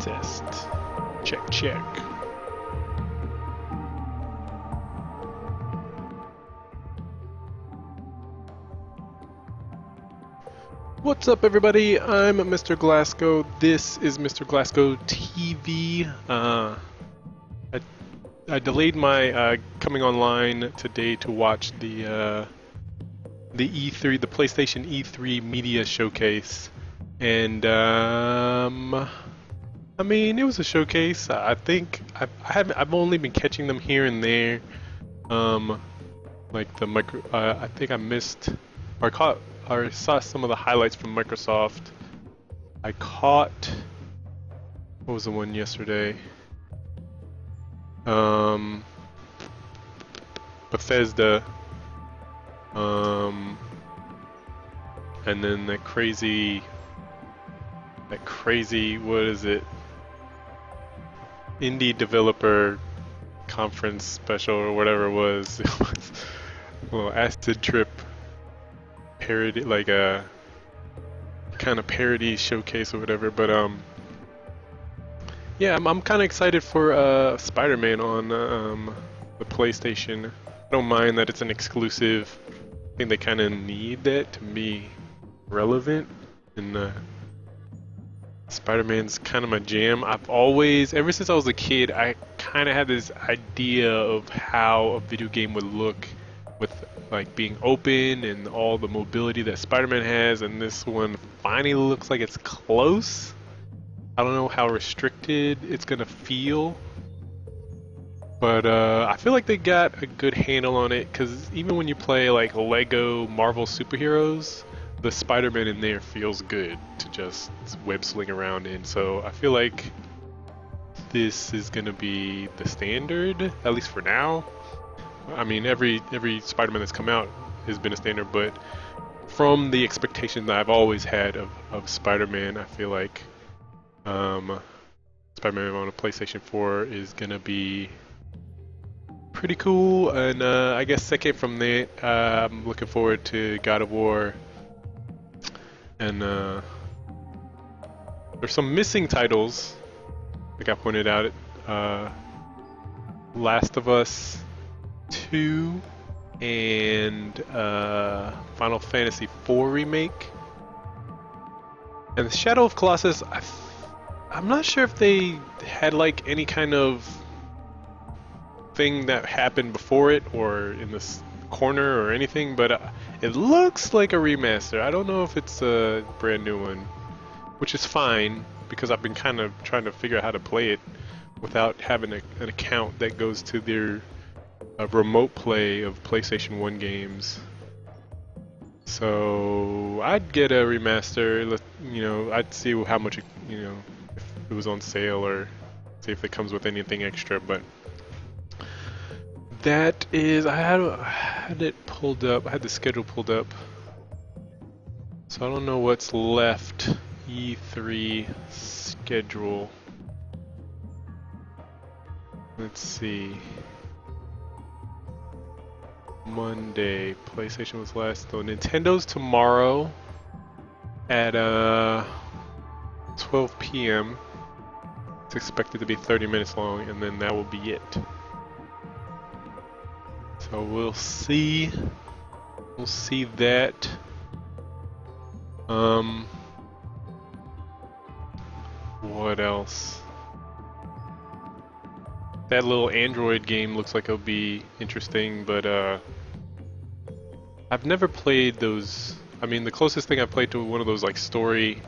test. Check, check. What's up, everybody? I'm MrGlasco. This is MrGlasco TV. I delayed my coming online today to watch the E3, the PlayStation E3 media showcase, and I mean, it was a showcase. I think I've only been catching them here and there. Like the micro. I think I missed or caught or saw some of the highlights from Microsoft. I caught. What was the one yesterday? Bethesda. And then that crazy. What is it? Indie developer conference special or whatever it was. It was a little acid trip parody, like a kind of parody showcase or whatever. But yeah, I'm kind of excited for Spider-Man on the PlayStation. I don't mind that it's an exclusive. I think they kind of need that to be relevant, and Spider-Man's kind of my jam. I've always, ever since I was a kid, I kind of had this idea of how a video game would look with like being open and all the mobility that Spider-Man has, and this one finally looks like it's close. I don't know how restricted it's gonna feel, but I feel like they got a good handle on it, because even when you play like Lego Marvel superheroes, the Spider-Man in there feels good to just web sling around in. So I feel like this is gonna be the standard, at least for now. I mean, every Spider-Man that's come out has been a standard, but from the expectations that I've always had of Spider-Man, I feel like Spider-Man on a PlayStation 4 is gonna be pretty cool. And I guess second from that, I'm looking forward to God of War. And there's some missing titles, like I pointed out. Last of Us 2 and Final Fantasy 4 remake. And Shadow of Colossus, I'm not sure if they had like any kind of thing that happened before it or in this corner or anything, but it looks like a remaster. I don't know if it's a brand new one, which is fine, because I've been kind of trying to figure out how to play it without having an account that goes to their remote play of PlayStation 1 games. So I'd get a remaster. You know, I'd see how much, you know, if it was on sale, or see if it comes with anything extra. But that is, I had it pulled up. I had the schedule pulled up, so I don't know what's left. E3 schedule. Let's see. Monday, PlayStation was last. So Nintendo's tomorrow at 12 p.m. It's expected to be 30 minutes long, and then that will be it. So we'll see. We'll see that. What else? That little Android game looks like it'll be interesting, but I've never played those. I mean, the closest thing I've played to one of those like story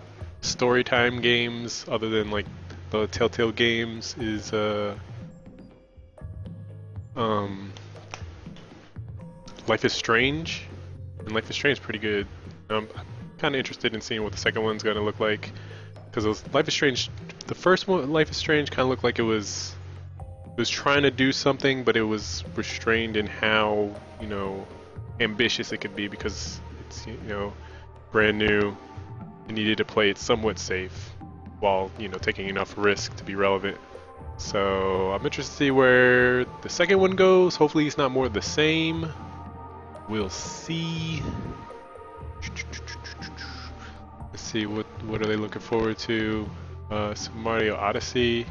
time games, other than like the Telltale games, is Life is Strange, and Life is Strange is pretty good. I'm kind of interested in seeing what the second one's gonna look like, because Life is Strange, the first one, Life is Strange, kind of looked like it was trying to do something, but it was restrained in how, you know, ambitious it could be, because it's, you know, brand new. You needed to play it somewhat safe while, you know, taking enough risk to be relevant. So I'm interested to see where the second one goes. Hopefully it's not more of the same. We'll see. Let's see, what are they looking forward to? Super Mario Odyssey.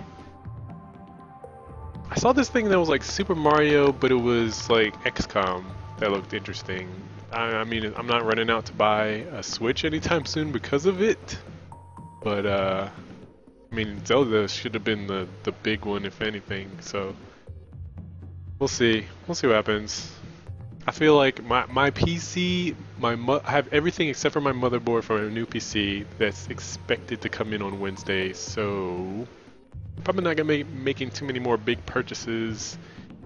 I saw this thing that was like Super Mario, but it was like XCOM. That looked interesting. I mean, I'm not running out to buy a Switch anytime soon because of it. But I mean, Zelda should have been the big one, if anything. So we'll see. We'll see what happens. I feel like my PC, I have everything except for my motherboard for a new PC that's expected to come in on Wednesday. So probably not gonna be making too many more big purchases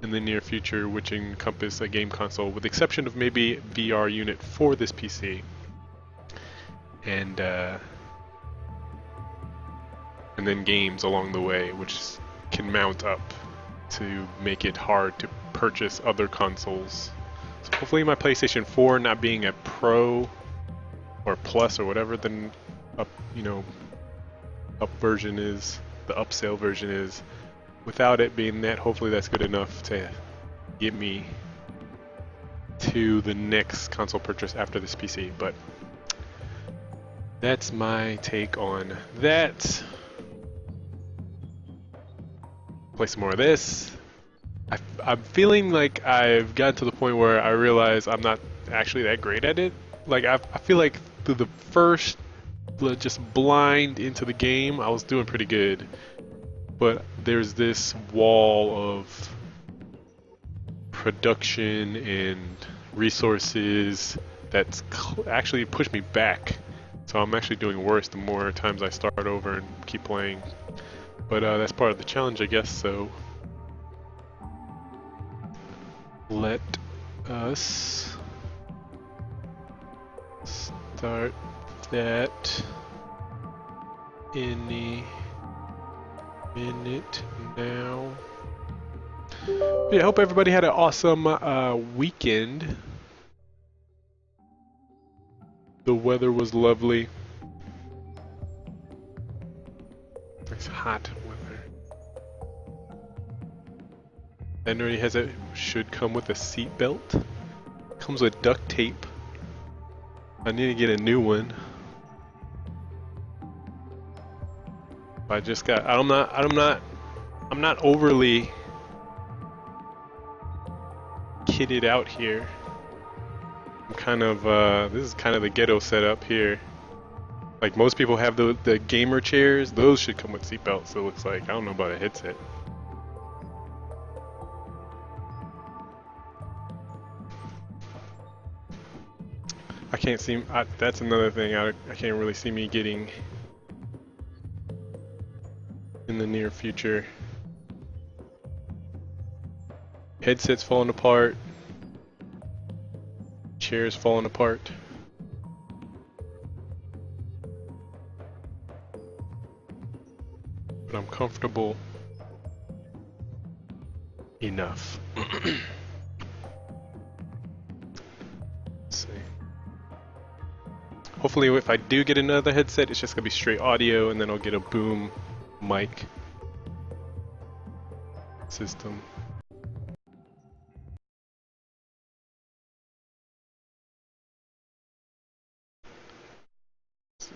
in the near future, which encompass a game console, with the exception of maybe VR unit for this PC. And then games along the way, which can mount up to make it hard to purchase other consoles. So hopefully my PlayStation 4 not being a Pro or Plus or whatever the up, up version is, the upsell version is, without it being that, hopefully that's good enough to get me to the next console purchase after this PC. But that's my take on that. Play some more of this. I'm feeling like I've gotten to the point where I realize I'm not actually that great at it. Like I feel like through the first just blind into the game, I was doing pretty good. But there's this wall of production and resources that's actually pushed me back. So I'm actually doing worse the more times I start over and keep playing. But that's part of the challenge, I guess, so let us start that any minute now. But yeah, I hope everybody had an awesome weekend. The weather was lovely. It's hot weather. And already has a should come with a seat belt. Comes with duct tape. I need to get a new one. I just got. I'm not overly kitted out here. I'm kind of. This is kind of the ghetto setup here. Like most people have the gamer chairs. Those should come with seatbelts. It looks like. I don't know about a headset. I can't see. That's another thing. I can't really see me getting in the near future. Headsets falling apart. Chairs falling apart. But I'm comfortable enough. Let's see. Hopefully if I do get another headset, it's just gonna be straight audio, and then I'll get a boom mic system. Let's see.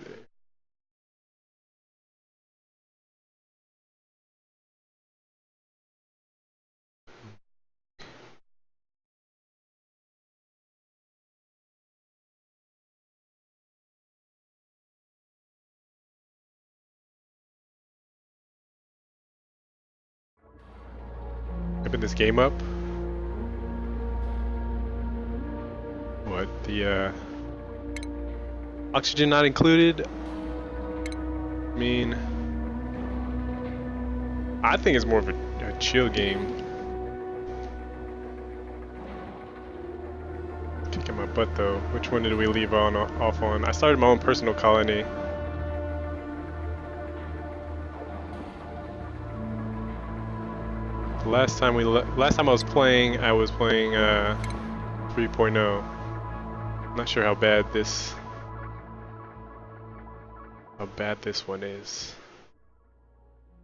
Open this game up. What, the oxygen not included? I mean, I think it's more of a chill game. Kicking my butt though. Which one did we leave off on? I started my own personal colony. Last time I was playing 3.0. Not sure how bad this one is.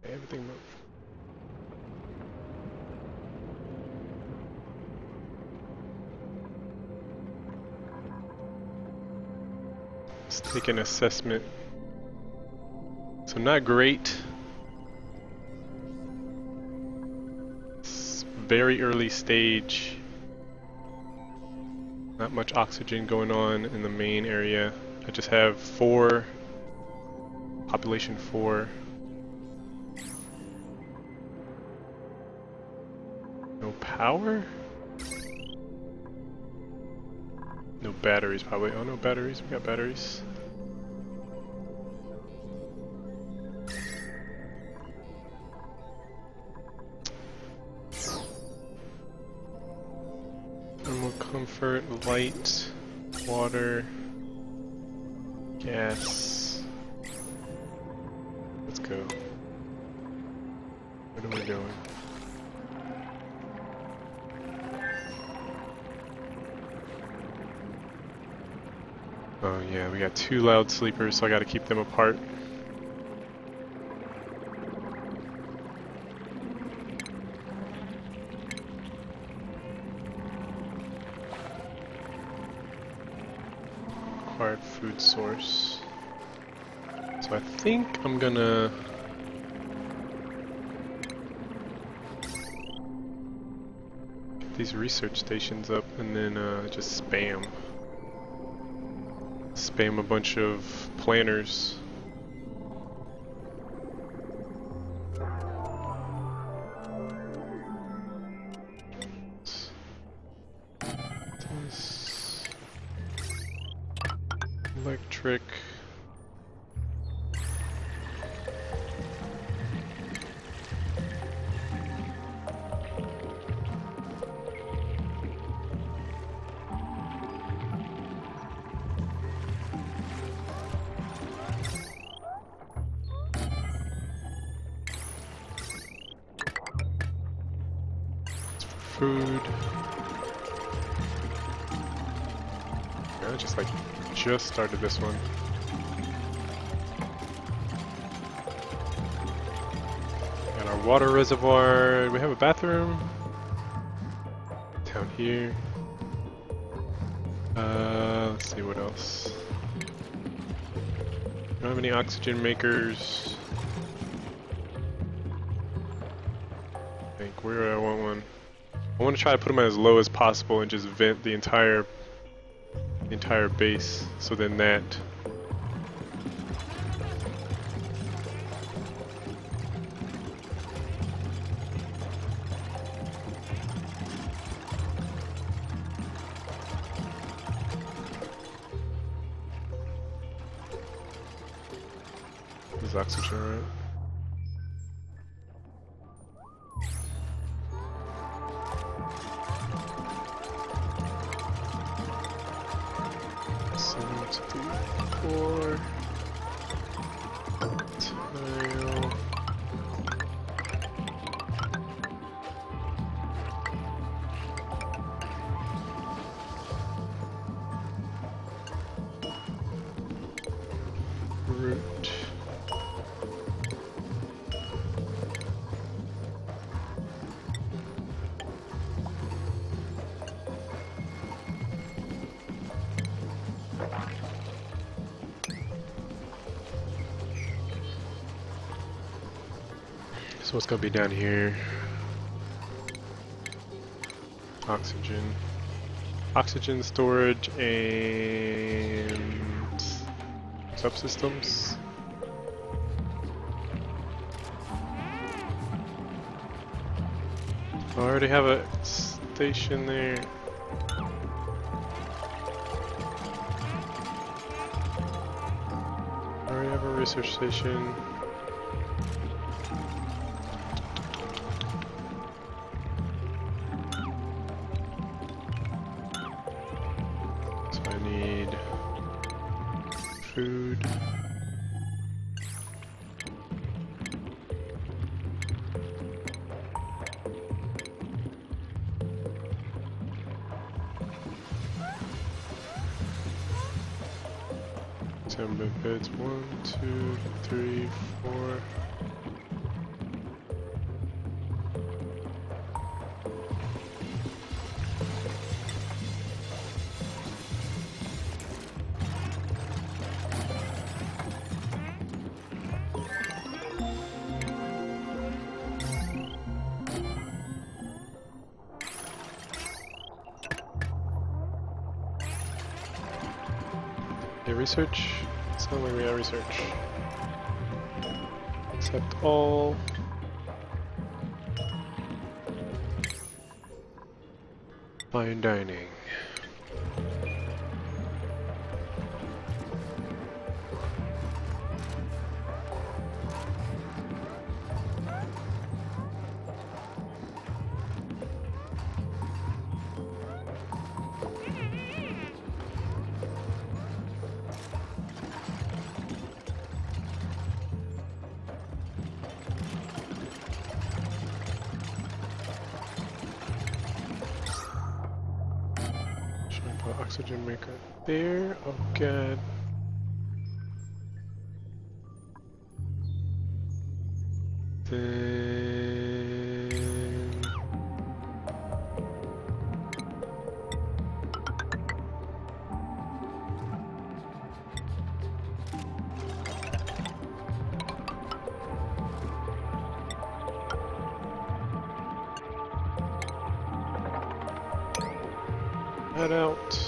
Everything moved. Let's take an assessment. So not great. It's very early stage. Not much oxygen going on in the main area. I just have 4, population 4. No power? No batteries probably. Oh, no batteries. We got batteries. Thermal comfort, light, water, gas. Let's go. Where are we going? Oh yeah, we got 2 loud sleepers, so I gotta keep them apart. Acquired food source. So I think I'm gonna get these research stations up and then just spam a bunch of planners. This electric. Food. I just started this one. Got our water reservoir. Do we have a bathroom? Down here. Let's see what else. Don't have any oxygen makers. I think where do I want one? I want to try to put them as low as possible and just vent the entire base, so then that is oxygen, right? Root. So what's gonna be down here? Oxygen. Oxygen storage and subsystems. I already have a station there. I already have a research station. So I need food. Beds 1, 2, 3, 4. research? It's not like we have research. Accept all. Fine dining. Oxygen maker there. Oh god. Then that out.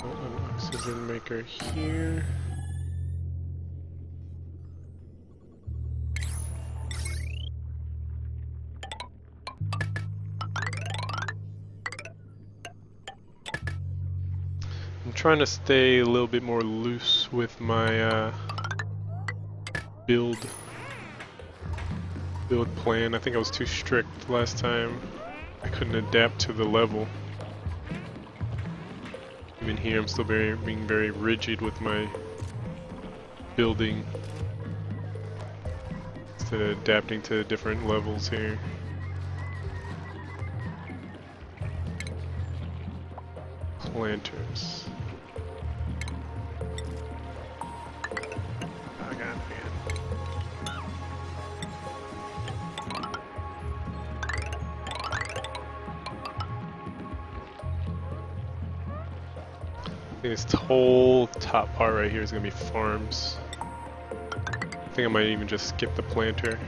An oxygen maker here. I'm trying to stay a little bit more loose with my build plan. I think I was too strict last time. I couldn't adapt to the level. Even here, I'm still being very rigid with my building instead of adapting to different levels here. Planters. Oh god, man. This whole top part right here is gonna be farms. I think I might even just skip the planter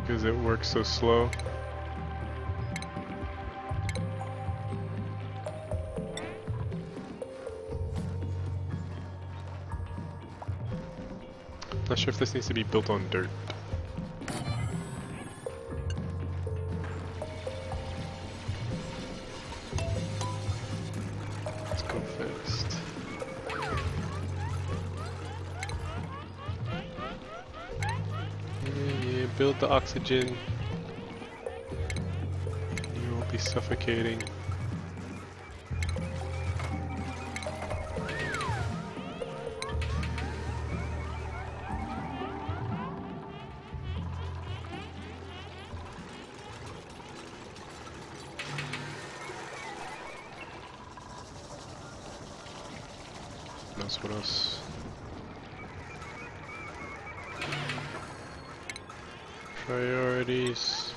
because it works so slow. Not sure if this needs to be built on dirt. Build the oxygen. You won't be suffocating. What else? Priorities.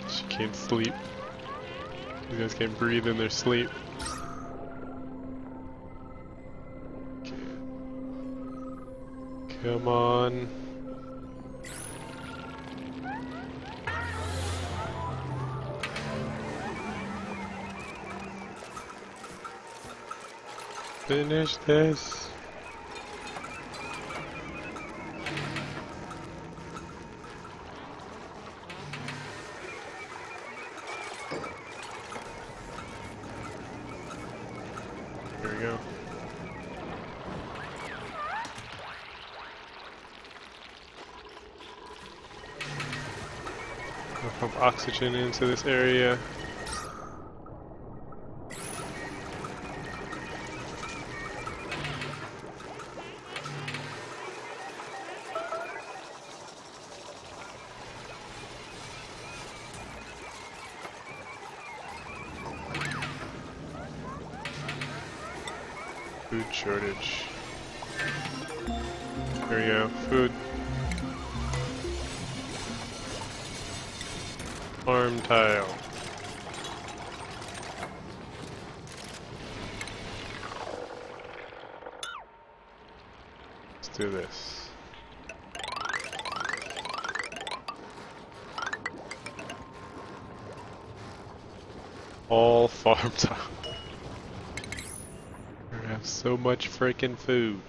She can't sleep. You guys can't breathe in their sleep. Come on. Finish this. There we go. I'll pump oxygen into this area. Food shortage. There we go, food. Farm tile. do this. All farm time. We have so much freaking food.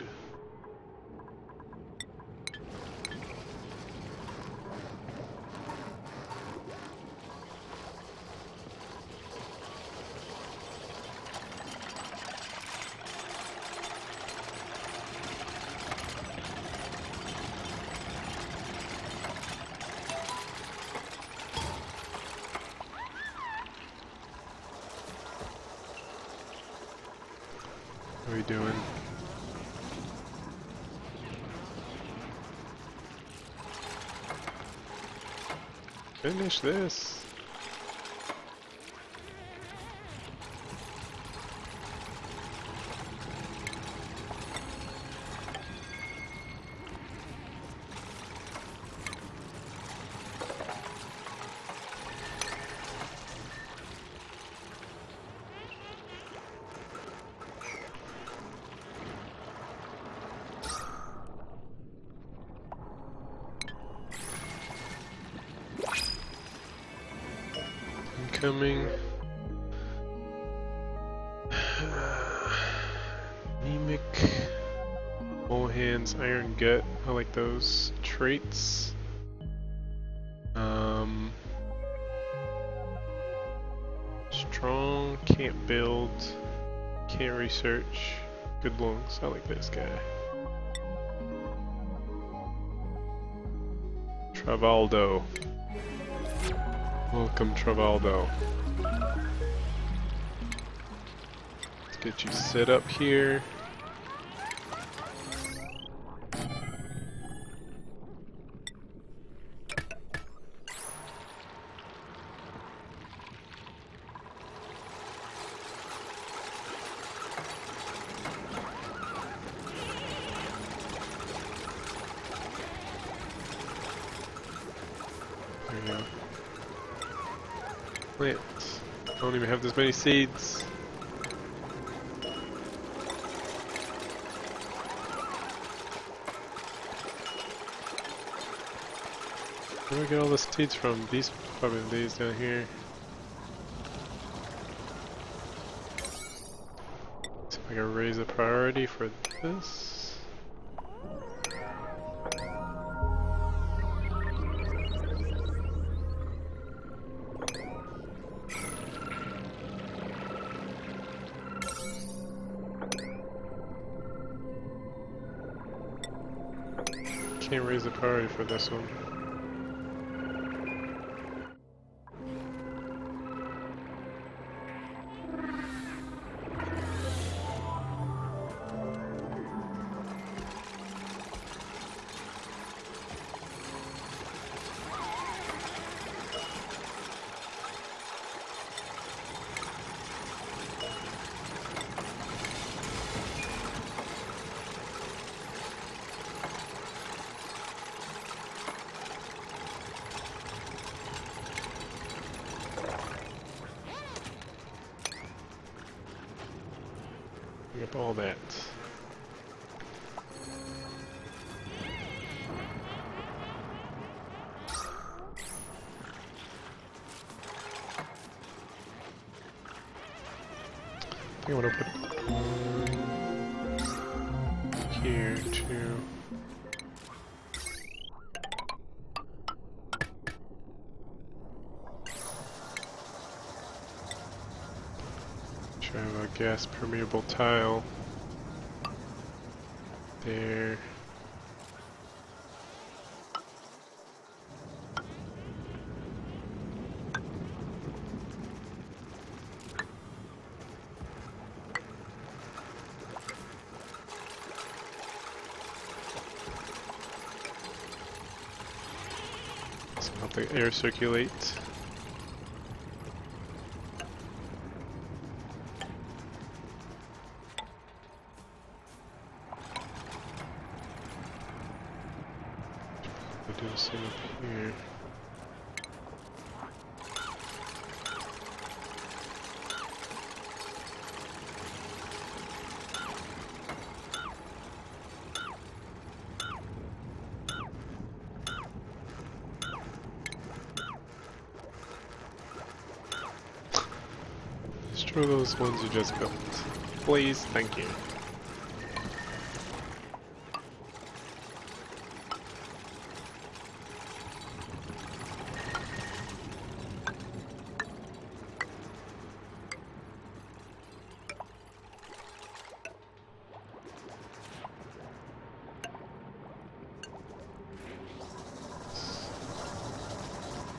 What are we doing? Finish this. Incoming. Anemic. All hands, iron gut. I like those traits. Strong, can't build, can't research. Good lungs. I like this guy. Travaldo. Welcome, Travaldo. Let's get you set up here. There you go. Plants. I don't even have this many seeds. Where do I get all the seeds from? These, probably these down here. See if I can raise the priority for this. Can't raise the priority for this one. Bring up all that. I think I want to put one here too. Should have a gas permeable tile there. So help the air circulate. Do the same up here. Or those ones you just built. Please, thank you.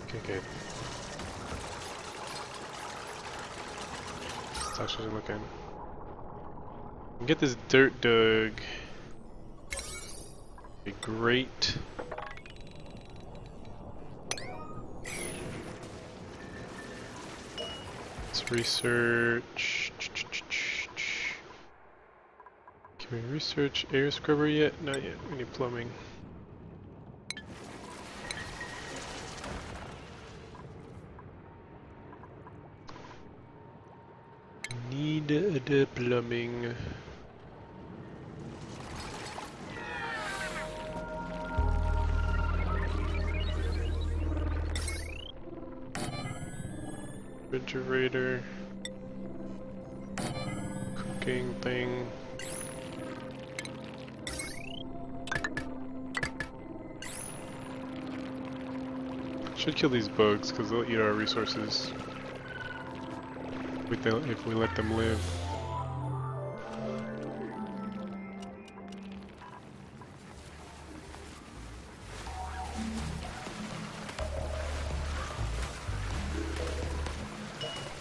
Okay, good. Let's actually look at. Get this dirt dug. Be great. Let's research. Can we research air scrubber yet? Not yet. We need plumbing. Need the plumbing. Refrigerator. Cooking thing. Should kill these bugs because they'll eat our resources if we let them live.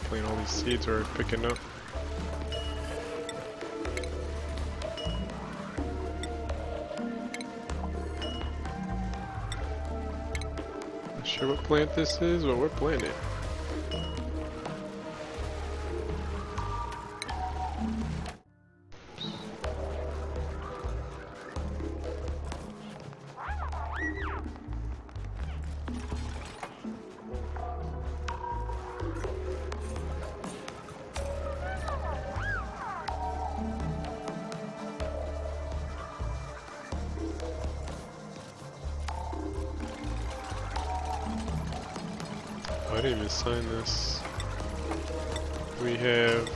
Playing all these seeds are picking up. Not sure what plant this is, but we're planting it. I didn't even sign this. We have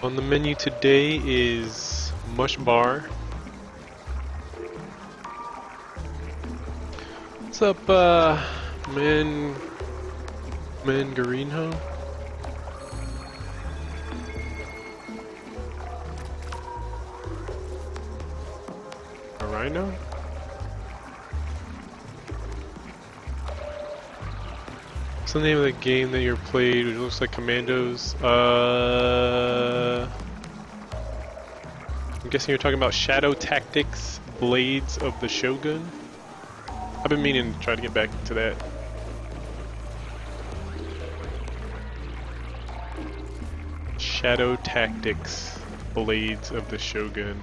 on the menu today is mush bar. What's up, Mangarino? Rhino? What's the name of the game that you played? It looks like Commandos. I'm guessing you're talking about Shadow Tactics Blades of the Shogun? I've been meaning to try to get back to that. Shadow Tactics Blades of the Shogun.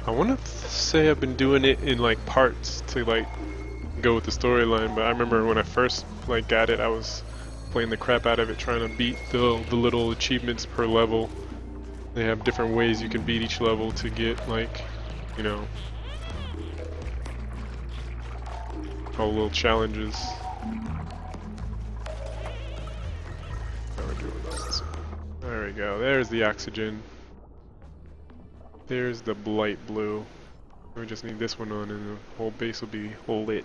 I want to say I've been doing it in like parts to like go with the storyline, but I remember when I first like got it, I was playing the crap out of it, trying to beat the little achievements per level. They have different ways you can beat each level to get like, you know, all the little challenges. How we're doing this. There we go. There's the oxygen. There's the blight blue. We just need this one on and the whole base will be lit.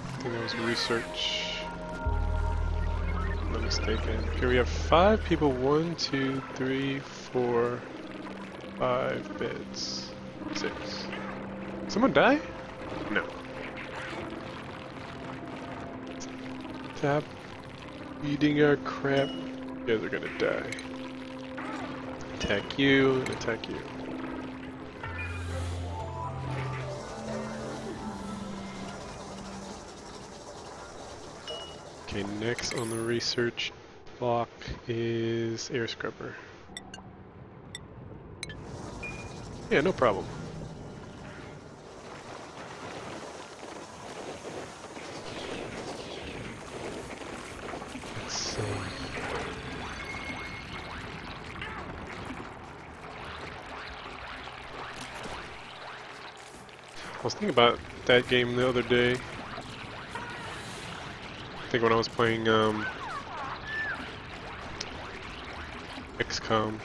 I think that was research. If I'm not mistaken. Here we have 5 people. 1, 2, 3, 4, 5 beds. 6. Someone die? No. Stop eating our crap. You guys are gonna die. Attack you and attack you. Okay, next on the research is air scrubber. Yeah, no problem. Let's see. I was thinking about that game the other day. I think when I was playing XCOM.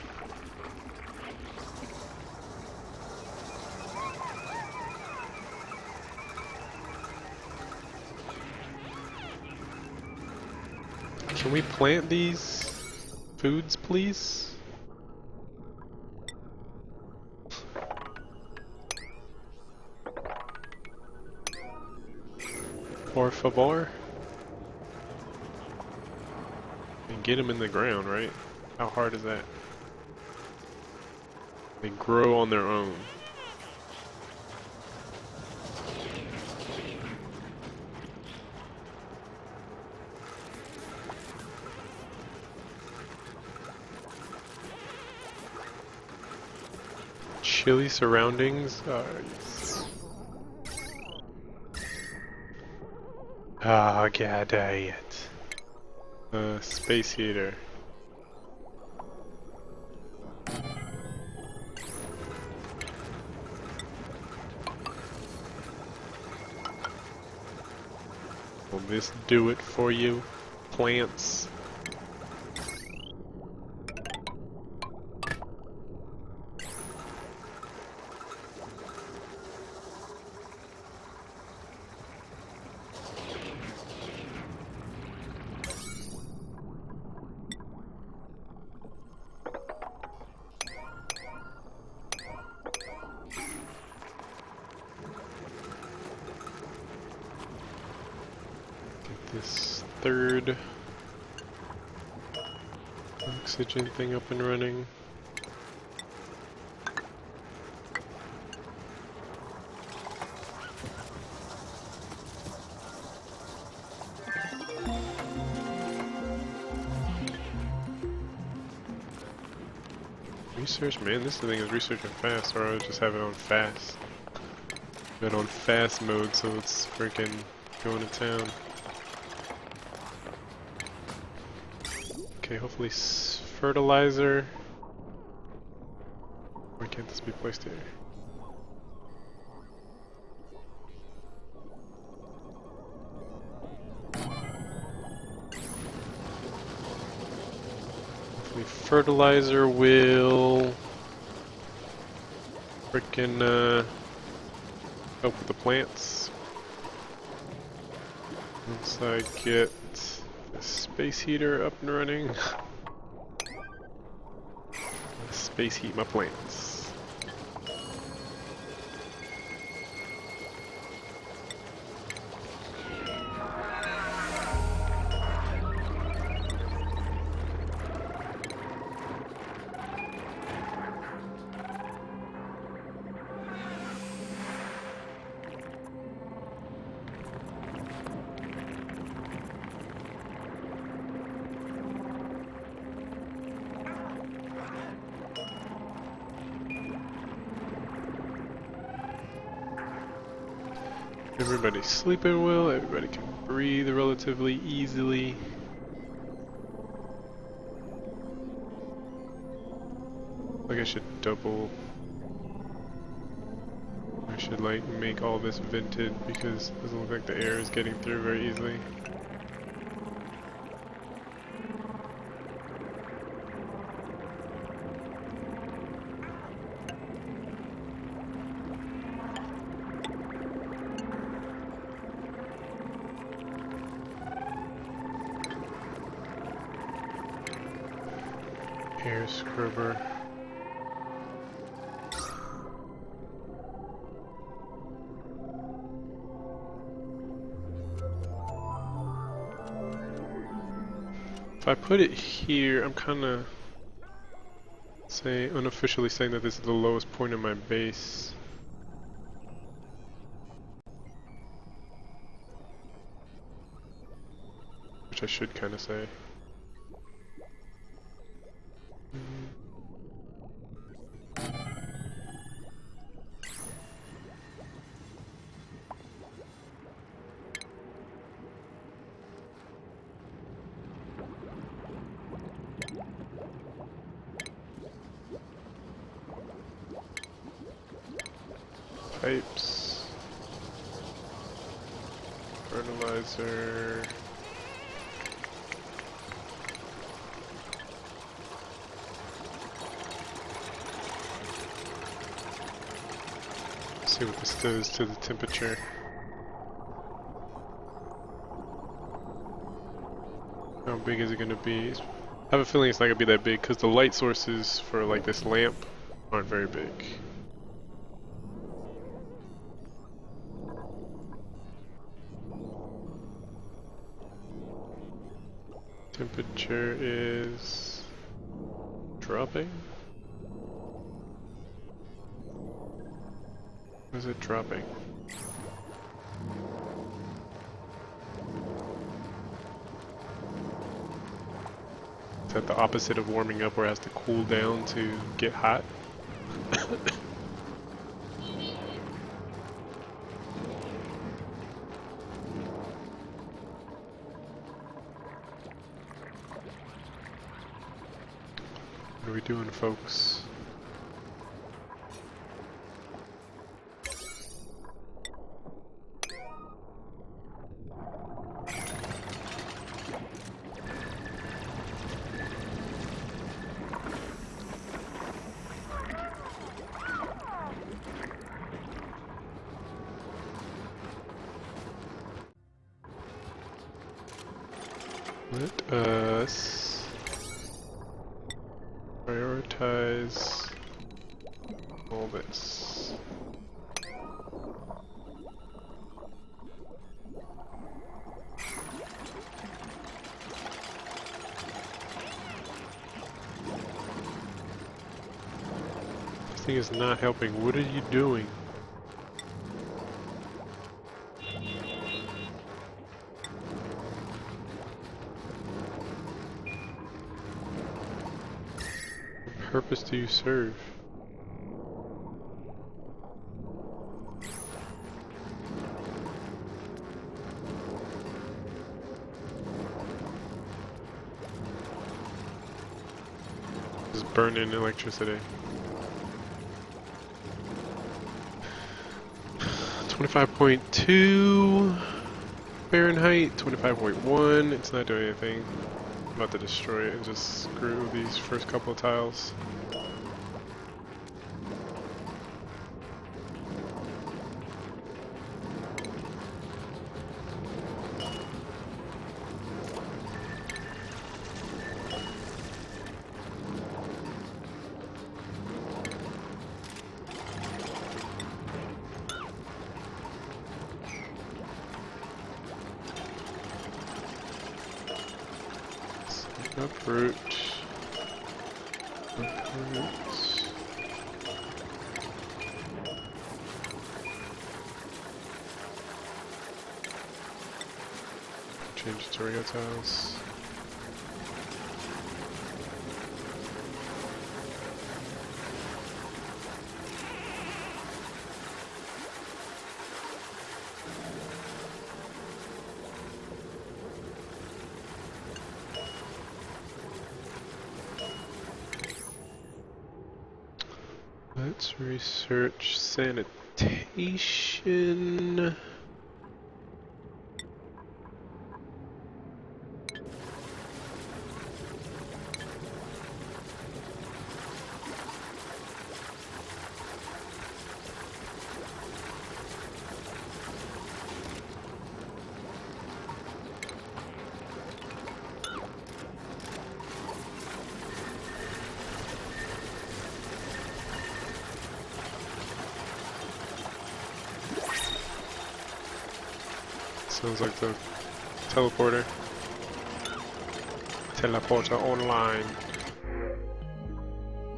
Can we plant these foods, please? Por favor? And get them in the ground, right? How hard is that? They grow on their own. Chilly surroundings. Ah, god, it. Space heater. Will this do it for you, plants? This third oxygen thing up and running. Research, man, this thing is researching fast, or I would just have it on fast. But on fast mode, so it's freaking going to town. Okay, hopefully fertilizer. Why can't this be placed here? Hopefully fertilizer will frickin' help with the plants. Once I get the space heater up and running, space heat my plants. Everybody's sleeping well, everybody can breathe relatively easily. Like I should like make all this vented because it doesn't look like the air is getting through very easily. Air scrubber. If I put it here, I'm kind of unofficially saying that this is the lowest point of my base. Which I should kind of say. Pipes. Fertilizer. See what this does to the temperature. How big is it going to be? I have a feeling it's not going to be that big because the light sources for like this lamp aren't very big. Temperature is dropping. Is it dropping? Is that the opposite of warming up where it has to cool down to get hot? What are we doing, folks? Let us prioritize all this. This thing is not helping. What are you doing? What purpose do you serve? Just burning electricity. 25.2 Fahrenheit, 25.1. It's not doing anything. I'm about to destroy it and just screw these first couple of tiles. Uproot. Uproot. Change it to Rio tiles. Let's research sanitation. Sounds like the teleporter. Teleporter online.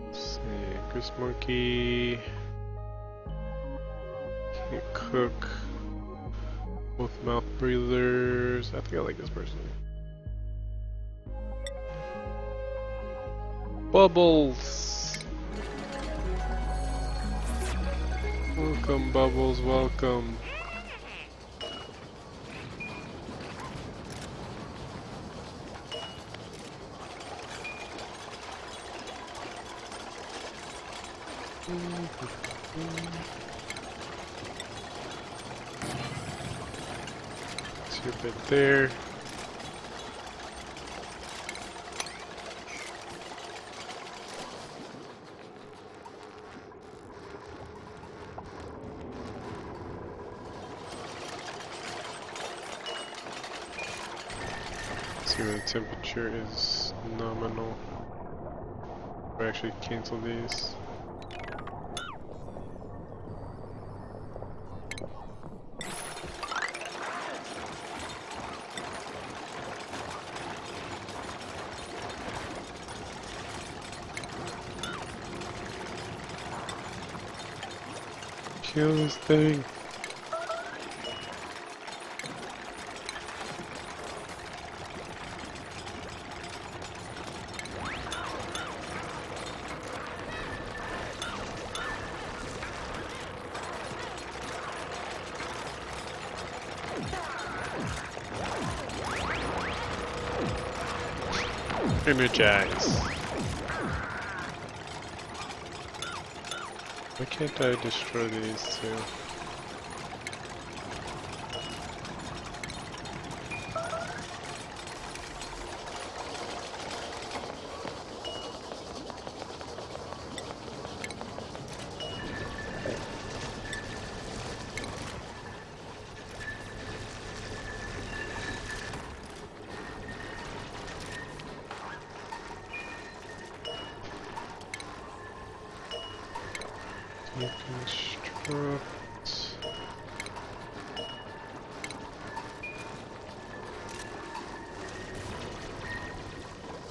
Let's see, Goose Monkey. Can't cook. Both mouth breathers. I think I like this person. Bubbles! Welcome, Bubbles, welcome. Your bit there. See when the temperature is nominal. I actually cancel these. Kill this thing. Energize. Why can't I destroy these two? Deconstruct.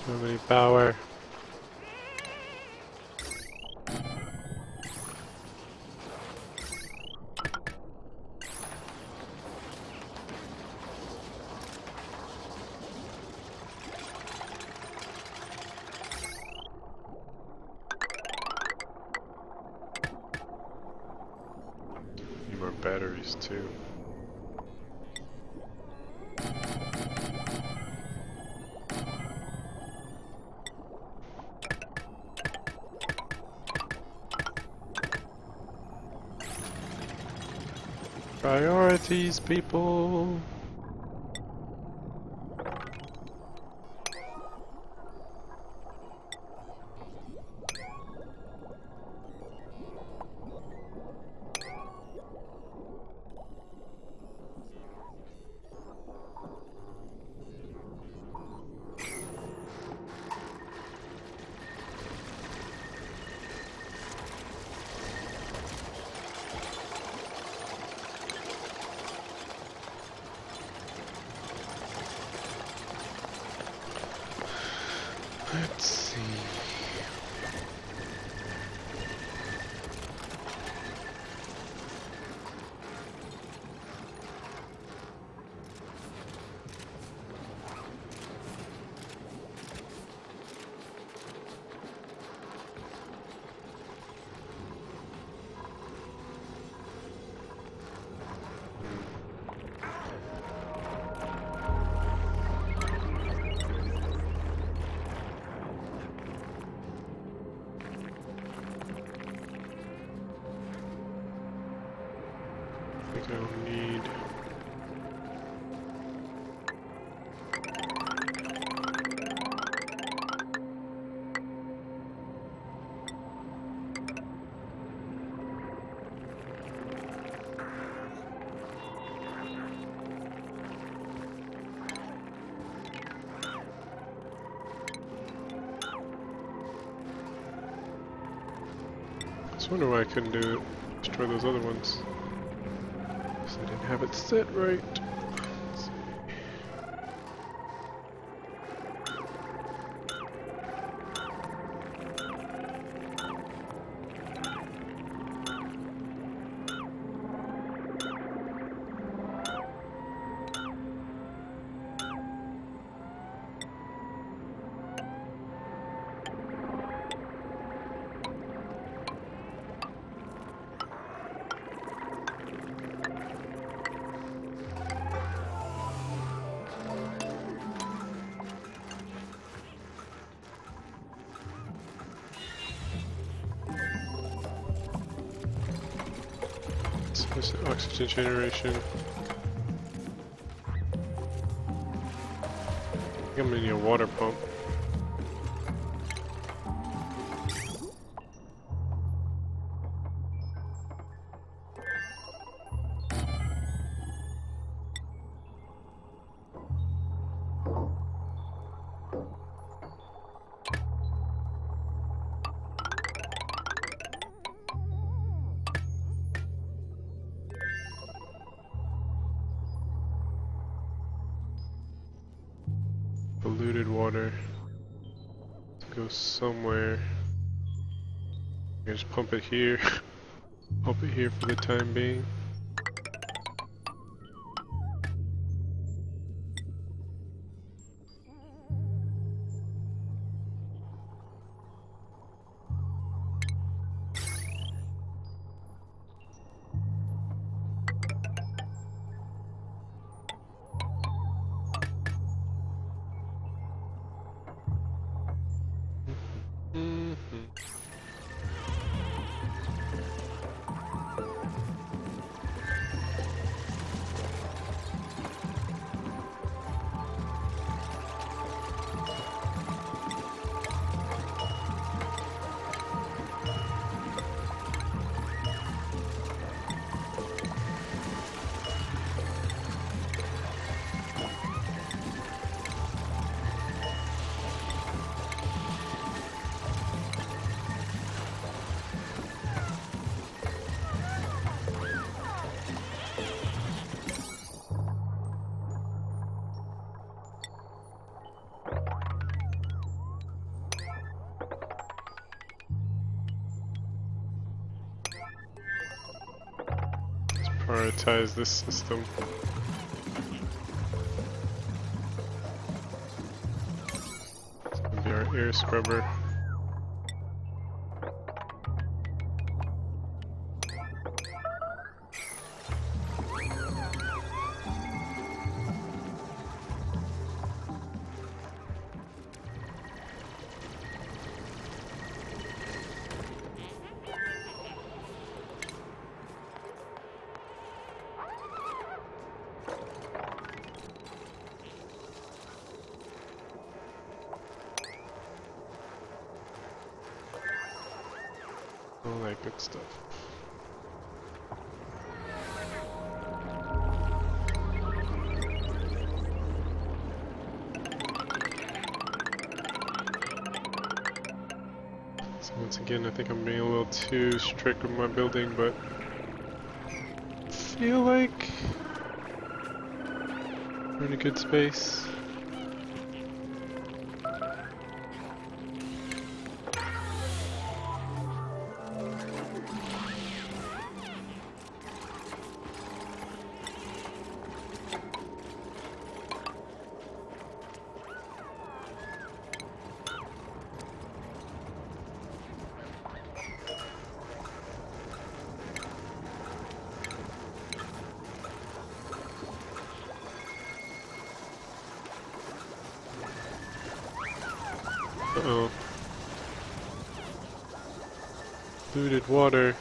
How many power? Need more batteries too. Priorities, people. Let's see. I think I'll need. I just wonder why I couldn't destroy those other ones. Because I didn't have it set right. Let's see. Oxygen generation. think I'm gonna need a water pump. Polluted water. Let's go somewhere. I can just pump it here. Pump it here for the time being. Prioritize this system. It's gonna be our air scrubber. All that good stuff. So once again, I think I'm being a little too strict with my building, but I feel like we're in a good space. Uh-oh. Polluted water.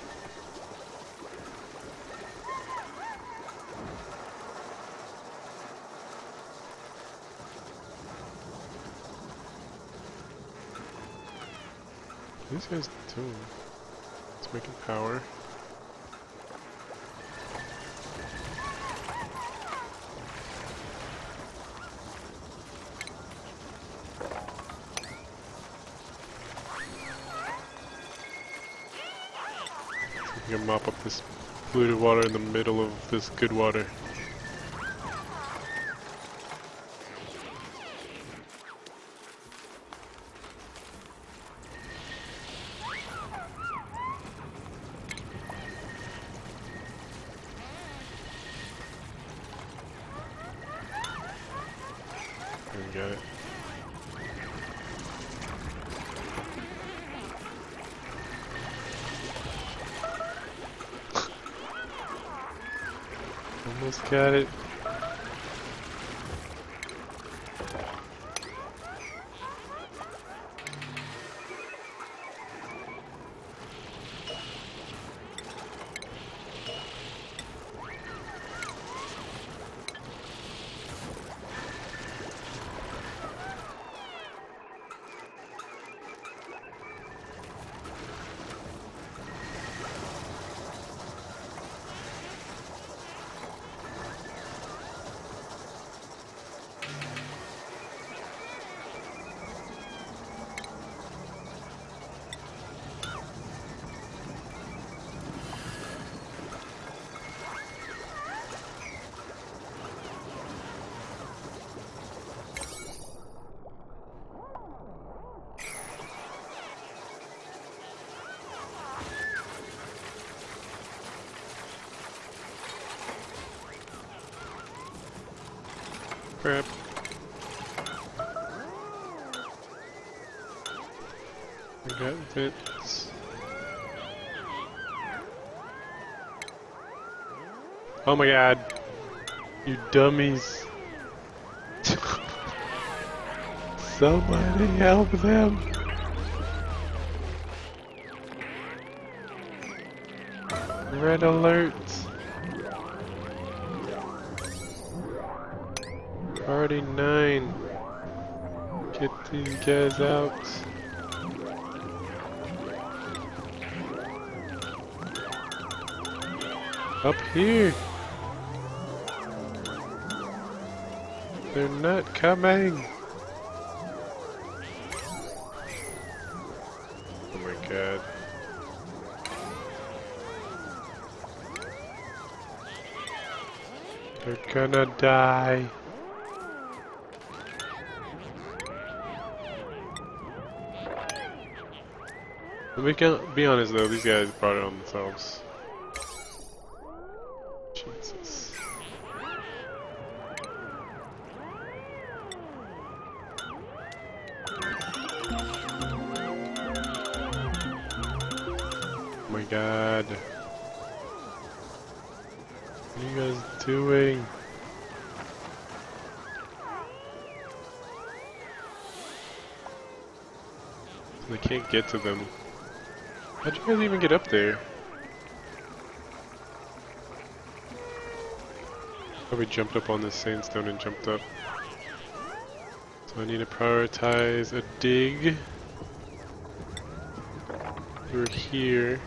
What are these guys doing? It's making power. You can mop up this polluted water in the middle of this good water. We got it. Almost got it. Crap. I got vents. Oh my god. You dummies. Somebody help them. Red alert. Party 9. Get these guys out. Up here. They're not coming. Oh my god. They're gonna die. We can't be honest though, these guys brought it on themselves. Jesus. Oh my god. What are you guys doing? I can't get to them. How'd you guys even get up there? Probably jumped up on this sandstone and jumped up. So I need to prioritize a dig. We're here.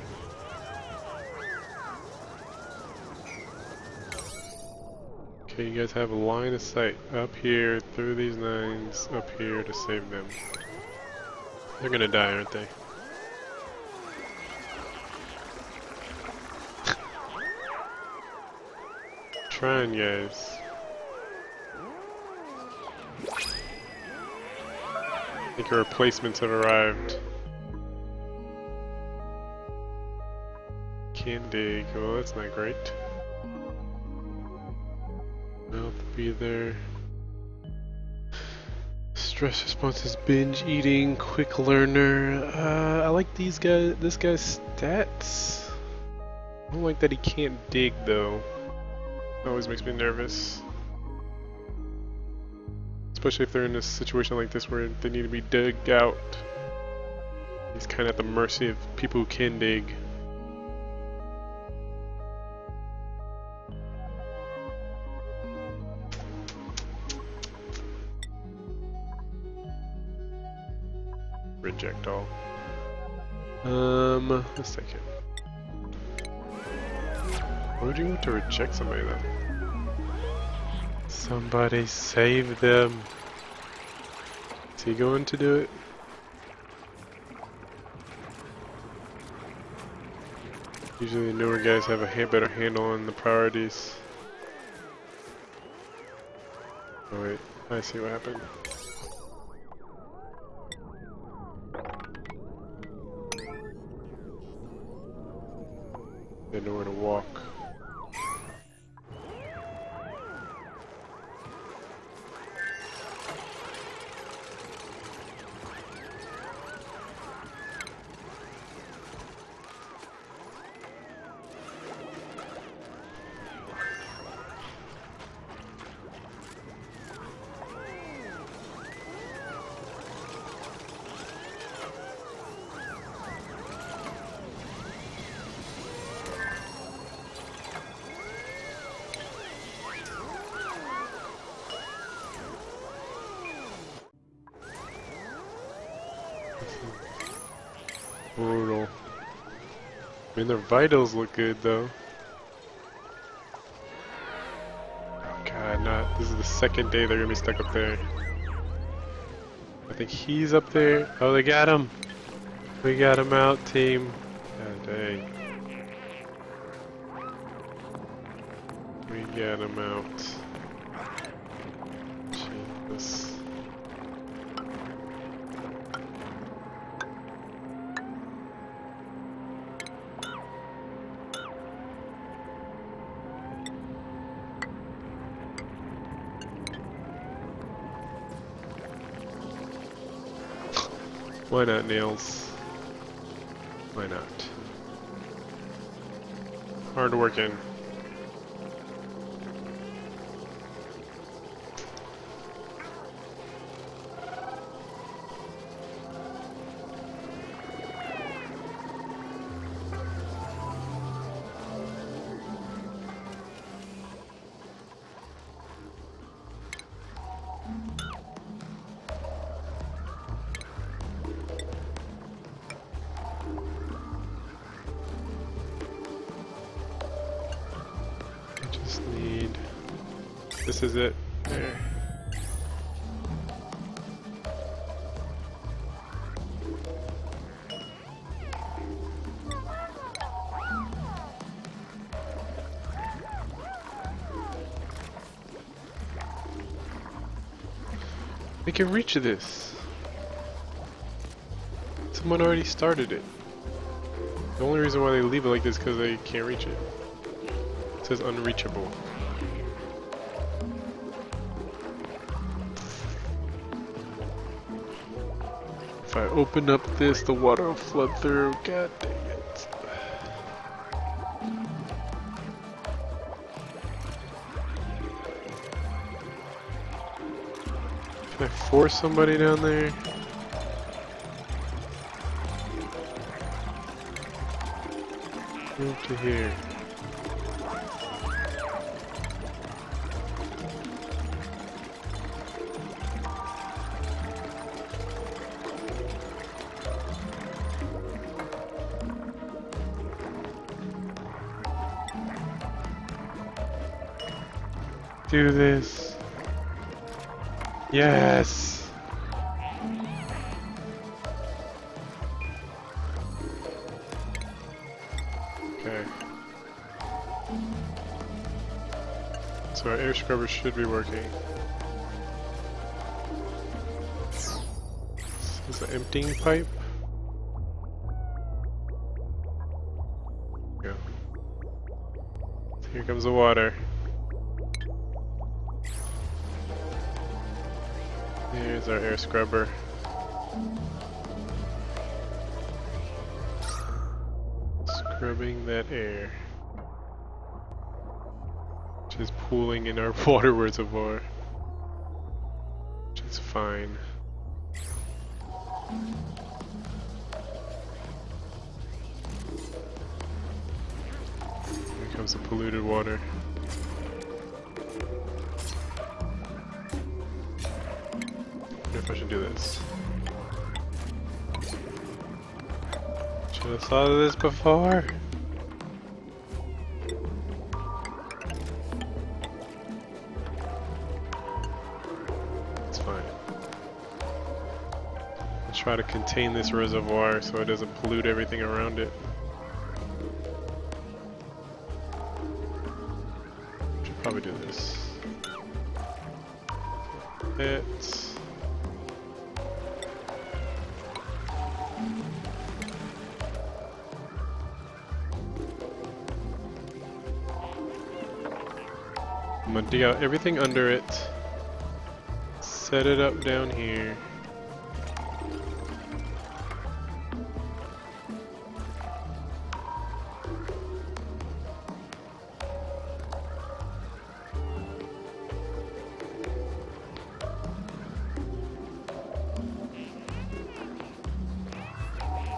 Okay, you guys have a line of sight up here, through these nines, up here to save them. They're gonna die, aren't they? Trying, guys. I think our replacements have arrived. Can't dig. Well, that's not great. Mouth breather. Stress responses, binge eating, quick learner. I like these guys. This guy's stats. I don't like that he can't dig though. It always makes me nervous. Especially if they're in a situation like this where they need to be dug out. He's kind of at the mercy of people who can dig. Reject all. A second. Why would you want to reject somebody then? Somebody save them. Is he going to do it? Usually the newer guys have a better handle on the priorities. Oh wait, I see what happened. They know where to walk. Brutal. I mean, their vitals look good though. Oh god, not. This is the second day they're gonna be stuck up there. I think he's up there. Oh, they got him. We got him out, team. God dang. We got him out. Jesus. Why not, nails? Why not? Hard working. This is it. There. We can reach this. Someone already started it. The only reason why they leave it like this is because they can't reach it. It says unreachable. If I open up this, the water will flood through. God dang it. Can I force somebody down there? Move to here. Do this. Yes. Okay. So our air scrubber should be working. This is an emptying pipe. Go. So here comes the water. Here's our air scrubber. Scrubbing that air, which is pooling in our water reservoir, which is fine. Here comes the polluted water. If I should do this. Should have thought of this before. It's fine. Let's try to contain this reservoir so it doesn't pollute everything around it. Should probably do this. It's I'm gonna dig out everything under it, set it up down here.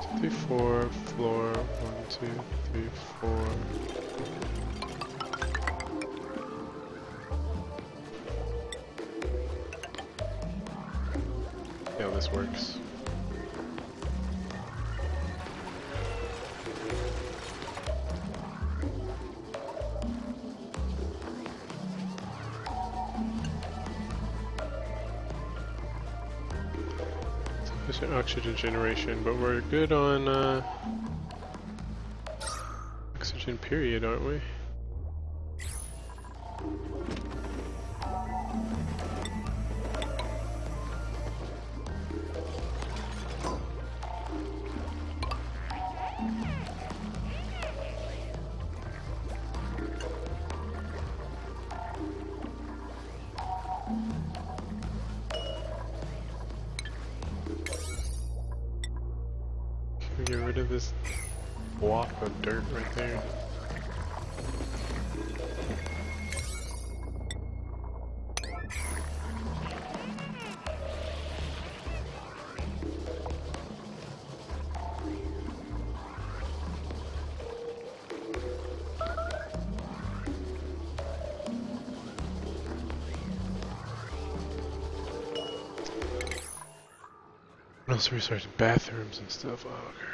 Two, three, four, floor, 1, 2, 3, 4. Yeah, this works. Sufficient oxygen generation, but we're good on oxygen period, aren't we? this block of dirt right there? What else are we starting? Bathrooms and stuff. Oh, great.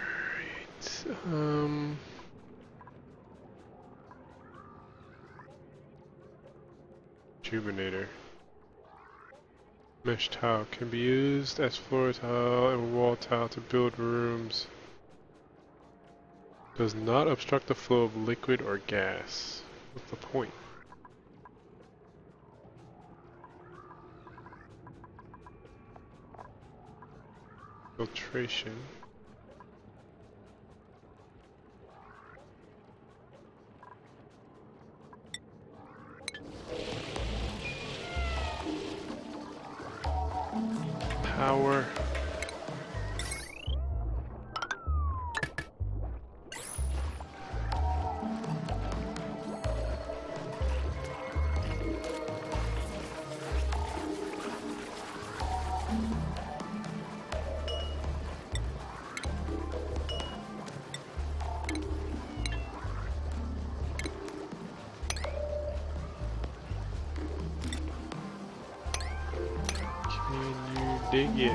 Rejuvenator. Mesh tile can be used as floor tile and wall tile to build rooms. Does not obstruct the flow of liquid or gas. What's the point? Filtration. Power. Dig it.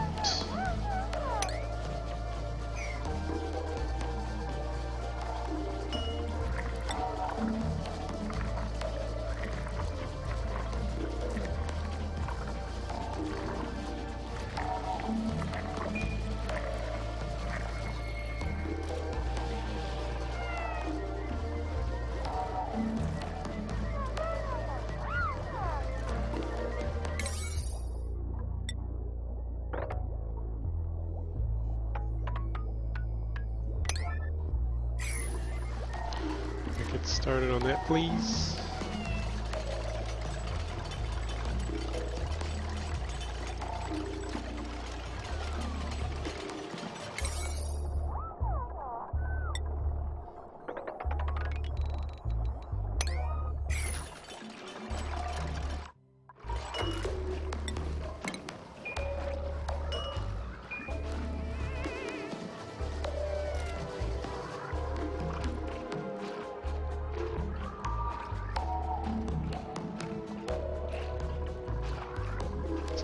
Get started on that, please.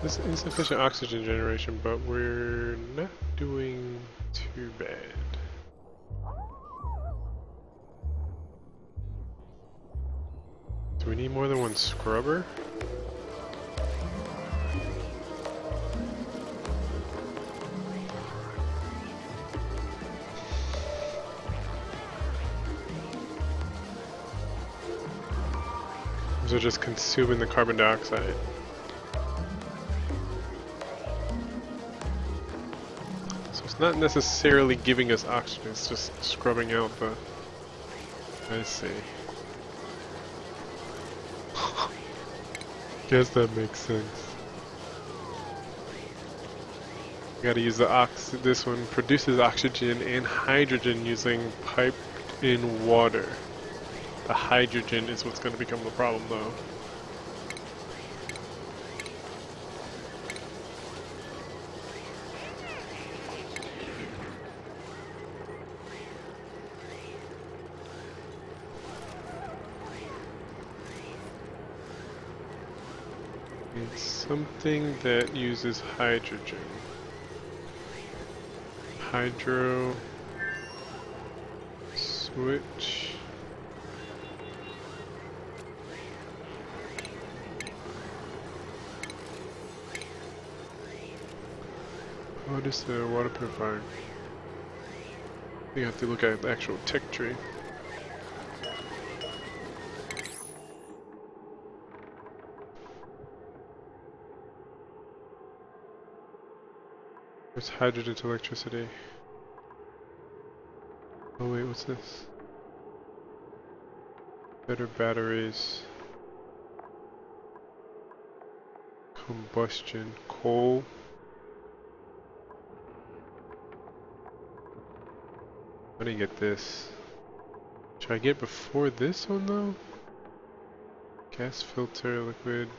It's insufficient oxygen generation, but we're not doing too bad. Do we need more than one scrubber? They're just consuming the carbon dioxide. It's not necessarily giving us oxygen, it's just scrubbing out the... I see. Guess that makes sense. We gotta use the this one produces oxygen and hydrogen using piped in water. The hydrogen is what's gonna become the problem though. It's something that uses hydrogen. Hydro switch. What is the water purifier? You have to look at the actual tech tree. There's hydrogen to electricity. Oh wait, what's this? Better batteries. Combustion. Coal. do you get this? Should I get before this one though? Gas filter, liquid.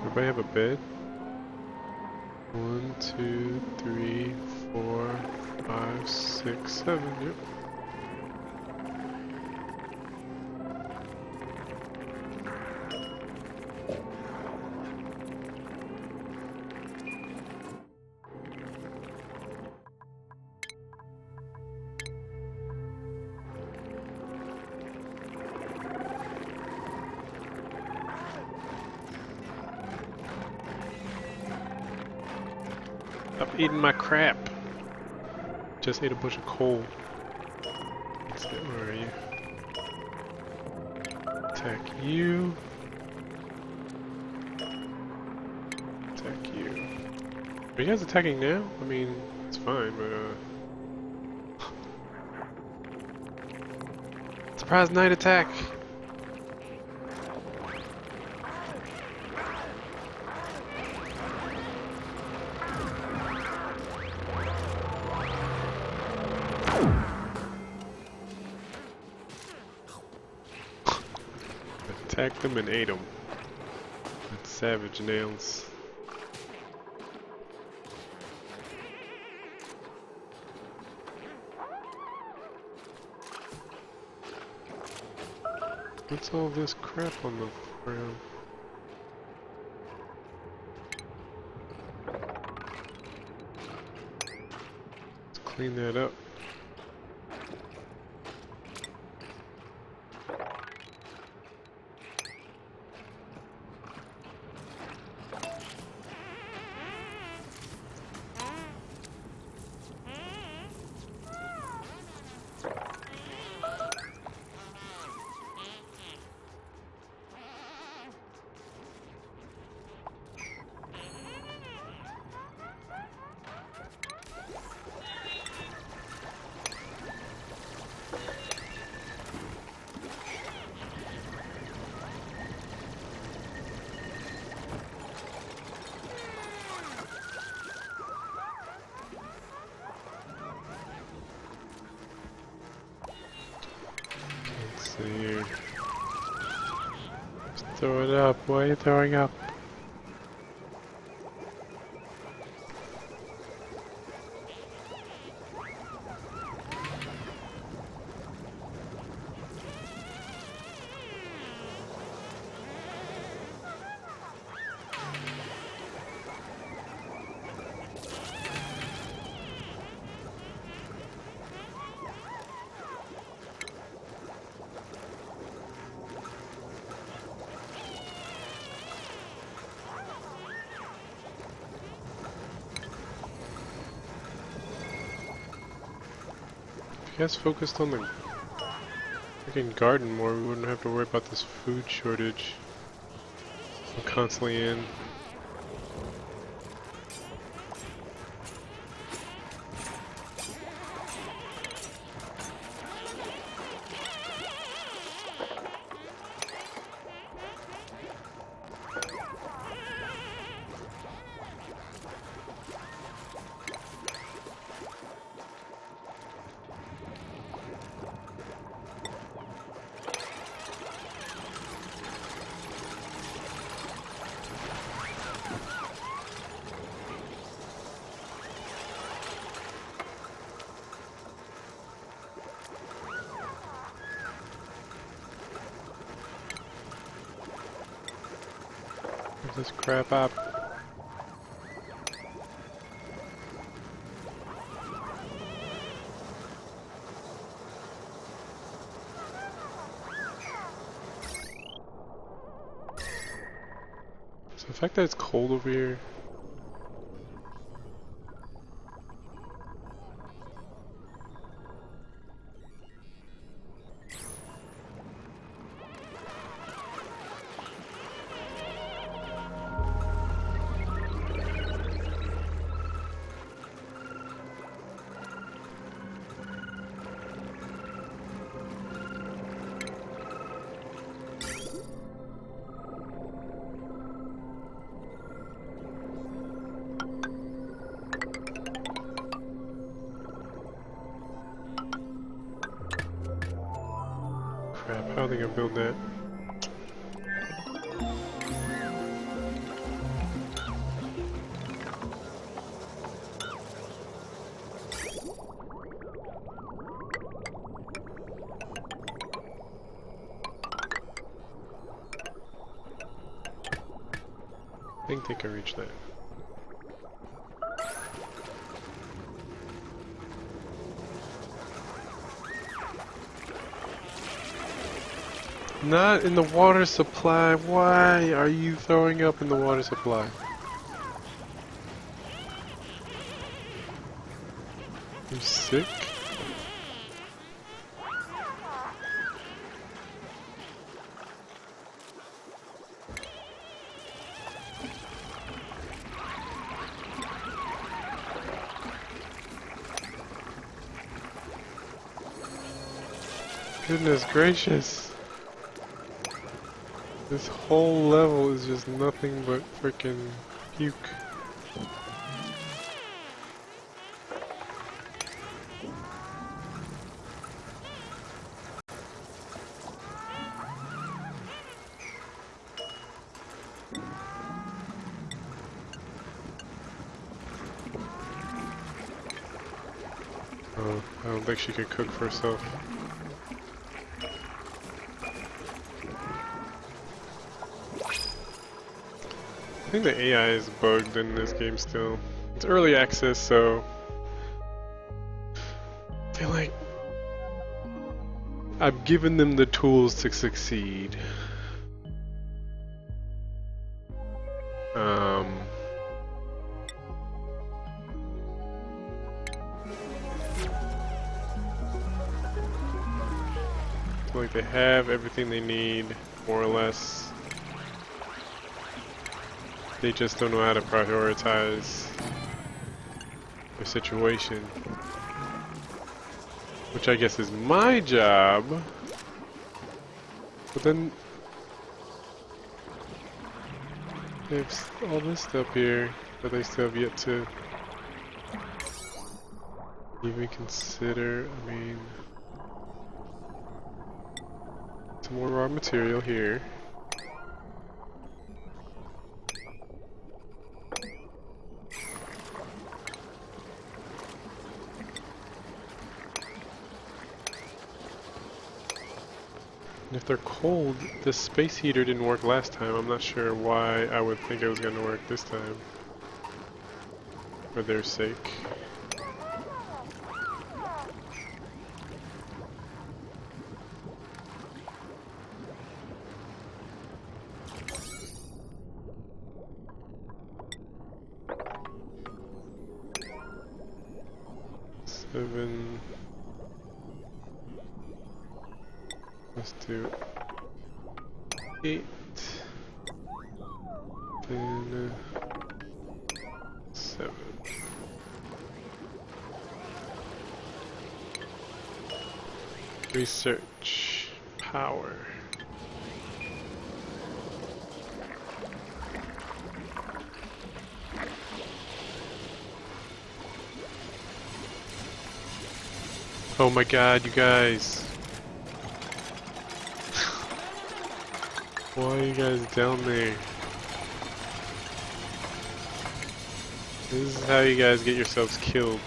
Everybody have a bed? 1, 2, 3, 4, 5, 6, 7. Yep. Stop eating my crap. Just ate a bunch of coal. Where are you? Attack you. Attack you. Are you guys attacking now? I mean, it's fine, but surprise night attack! Attacked them and ate them. With savage nails. What's all this crap on the ground? Let's clean that up. Here. Just throw it up. Why are you throwing up? If you guys focused on the freaking garden more, we wouldn't have to worry about this food shortage. I'm constantly in. Pick this crap up. So the fact that it's cold over here. are they gonna build that? I think they can reach that. Not in the water supply. Why are you throwing up in the water supply? You sick? Goodness gracious. This whole level is just nothing but freaking puke. Oh, I don't think she could cook for herself. I think the AI is bugged in this game still. It's early access, so I feel like I've given them the tools to succeed. I feel like they have everything they need, more or less. They just don't know how to prioritize their situation. Which I guess is my job. But then they have all this stuff here that they still have yet to even consider. I mean, some more raw material here. And if they're cold, this space heater didn't work last time. I'm not sure why I would think it was going to work this time. For their sake. Seven. Let's do 8, 10, 7. Research power. Oh my god, you guys. Why are you guys down there? This is how you guys get yourselves killed.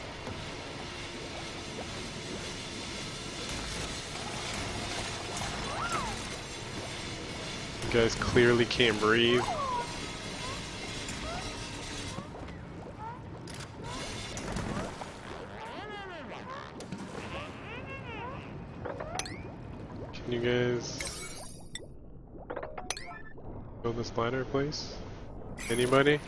You guys clearly can't breathe. Can you guys build this ladder, please? Anybody?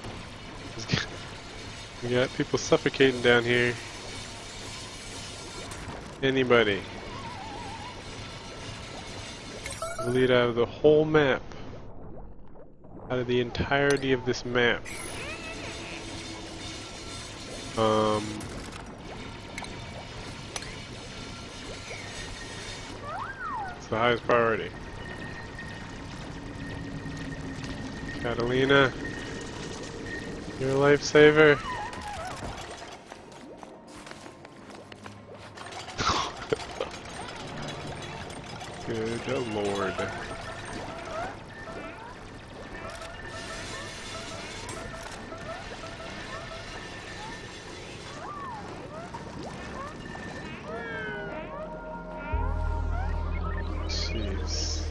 We got people suffocating down here. Anybody? Delete out of the whole map. Out of the entirety of this map. It's the highest priority. Catalina, you're a lifesaver. Good. Lord. Jeez.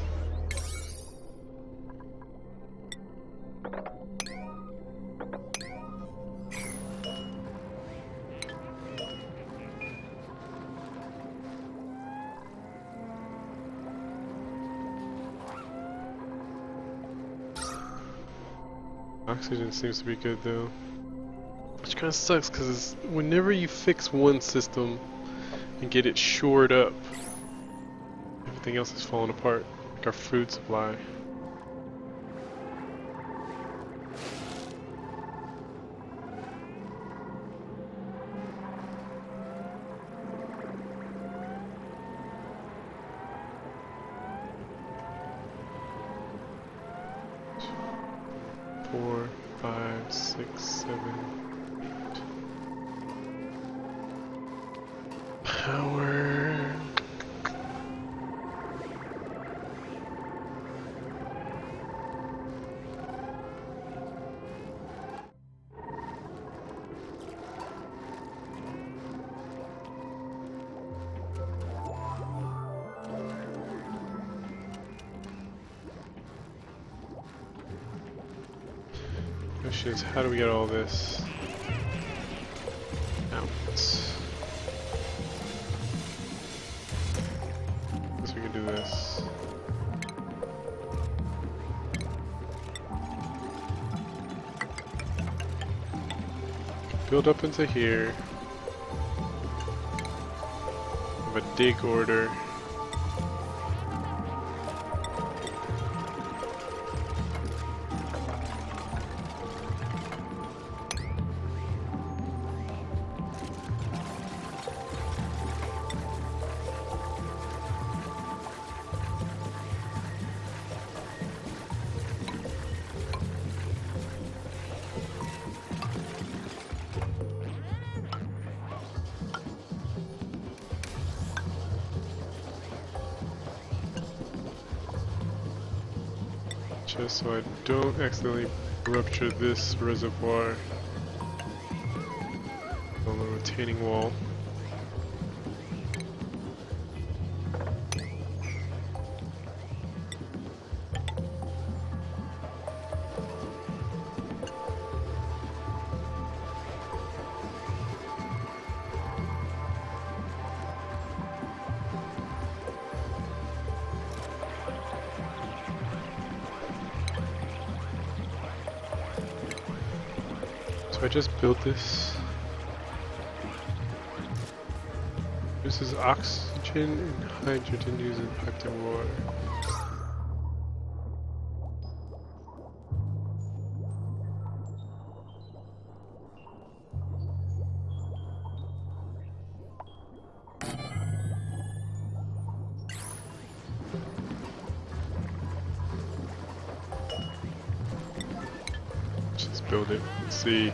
Oxygen seems to be good though. Which kind of sucks because whenever you fix one system and get it shored up, everything else is falling apart. Like our food supply. Four, 5, 6, 7, 8. Power. Question is, how do we get all this out? Guess we can do this. Build up into here. Have a dig order. Just so I don't accidentally rupture this reservoir on the retaining wall. I just built this. This is oxygen and hydrogen used in piped in water. Just build it and see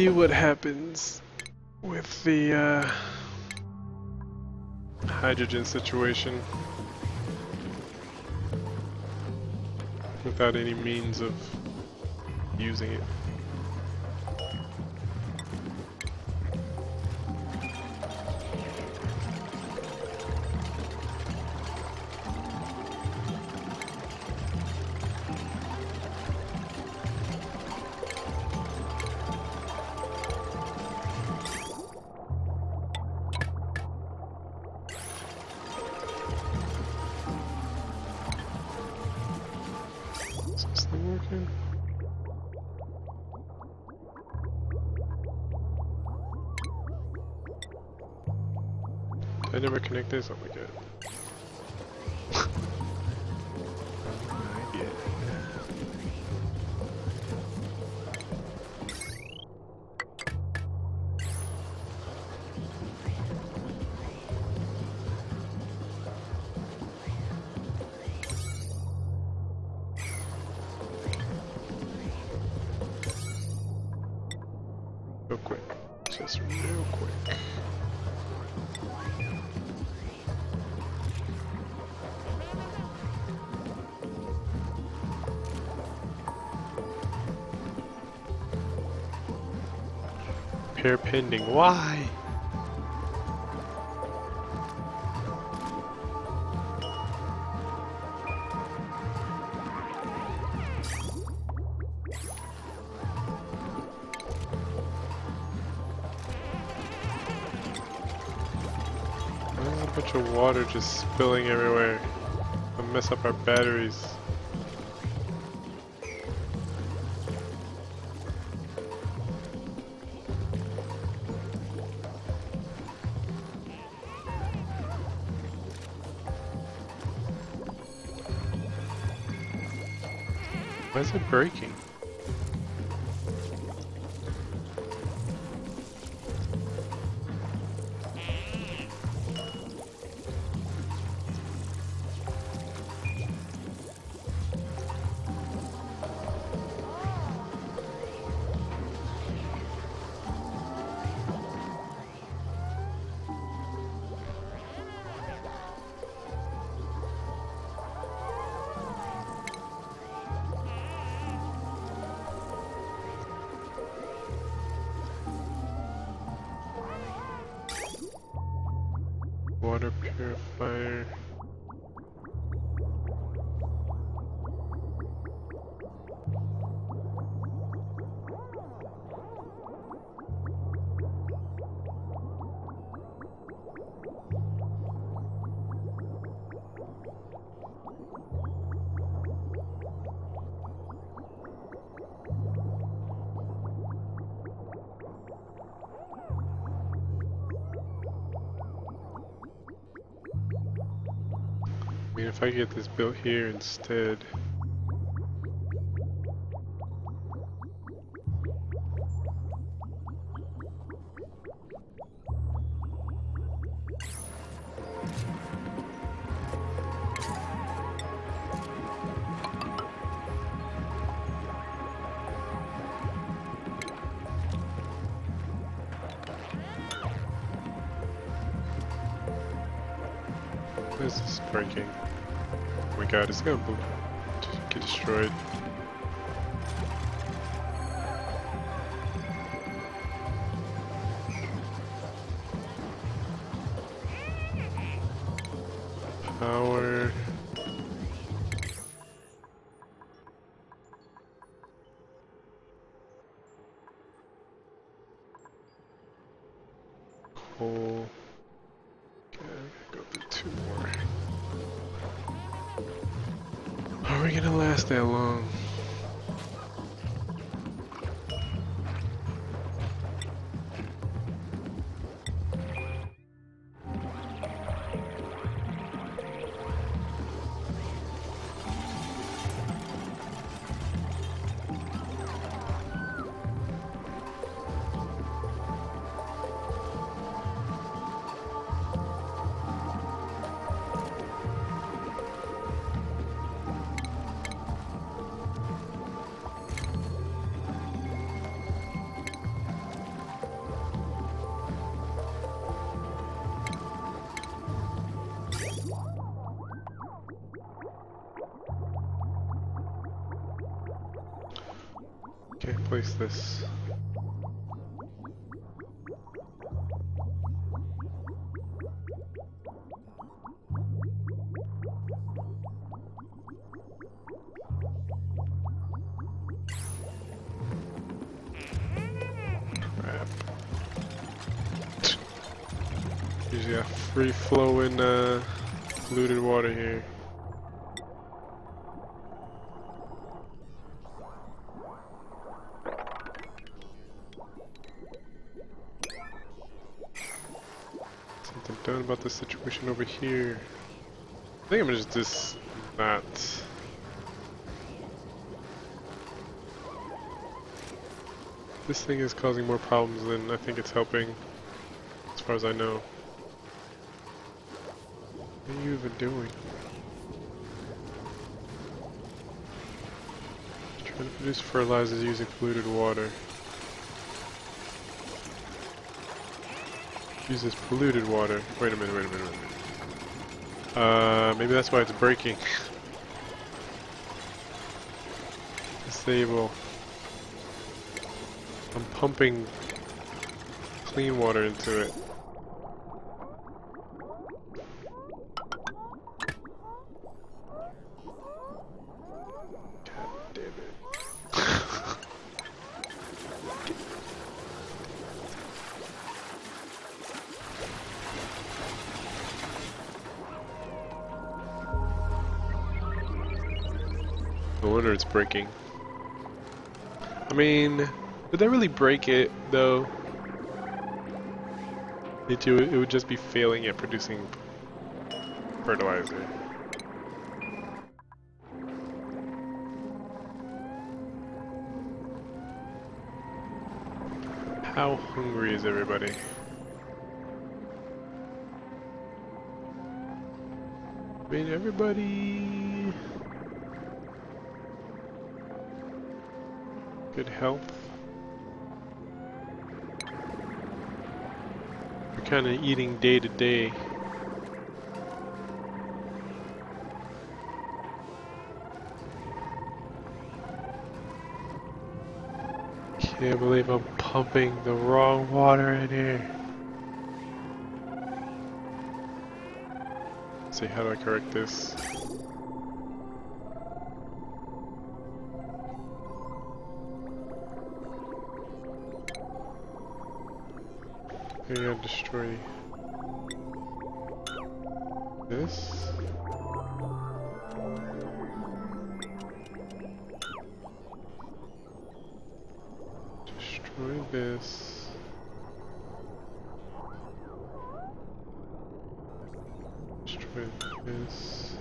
what happens with the hydrogen situation without any means of using it. Is this thing working? Did I never connect this? Oh my god. Real quick. Just real quick. Repair pending. Why? There's a bunch of water just spilling everywhere. It'll mess up our batteries. Why is it breaking? Water purifier. I mean, if I get this built here instead. This is breaking. Oh my god, it's gonna get destroyed. Power. Coal. Okay, I gotta go through 2 more. Are we gonna last that long? Can't place this. Crap. Usually got free flowing polluted water here. Something done about the situation over here. I think I'm gonna just not. This thing is causing more problems than I think it's helping, as far as I know. What are you even doing? Trying to produce fertilizers using polluted water. Uses polluted water. Wait a minute, wait a minute, wait a minute. Maybe that's why it's breaking. Disable. I'm pumping clean water into it. God damn it. No wonder it's breaking. I mean, would that really break it though? It would just be failing at producing fertilizer. How hungry is everybody? I mean, everybody... Good health. We're kind of eating day to day. Can't believe I'm pumping the wrong water in here. Let's see, how do I correct this? I gotta destroy this. Destroy this. Destroy this.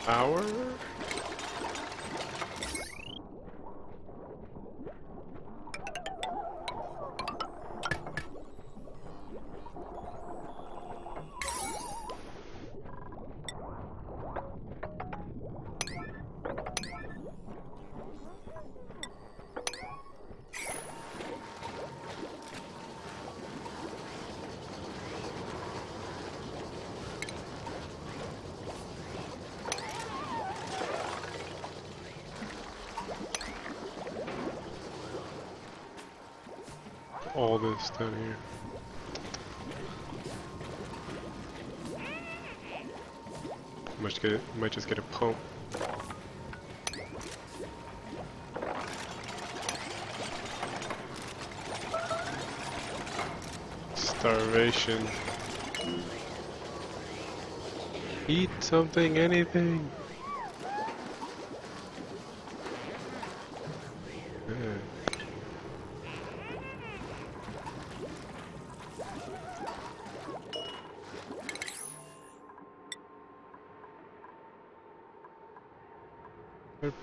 Hour? All this down here. Might just get a pump. starvation. Eat something, anything. Yeah.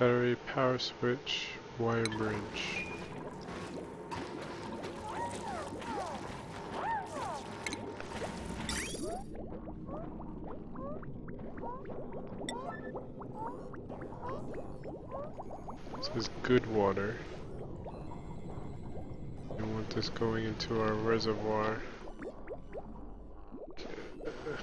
Battery, power switch, wire bridge. This is good water. We want this going into our reservoir. Look at this.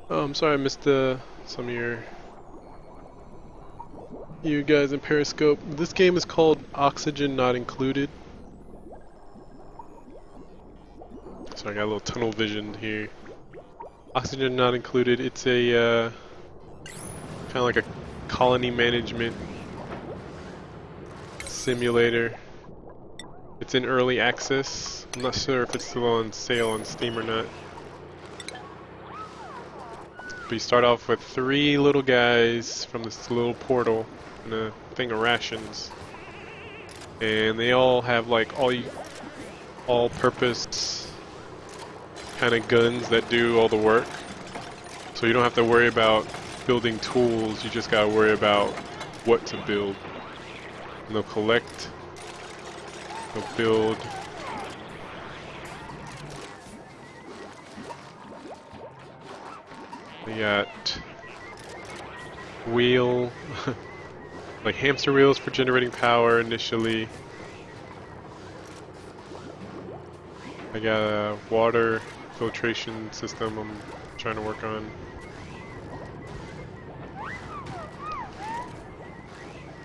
Oh, I'm sorry I missed some of you guys in Periscope. This game is called Oxygen Not Included. So I got a little tunnel vision here. Oxygen Not Included. It's a kind of like a colony management simulator. It's in early access. I'm not sure if it's still on sale on Steam or not. But you start off with 3 little guys from this little portal and a thing of rations. And they all have like all-purpose kind of guns that do all the work. So you don't have to worry about building tools, you just gotta worry about what to build. And they'll collect, they'll build. We got wheel, like hamster wheels for generating power initially. I got a water filtration system I'm trying to work on. Let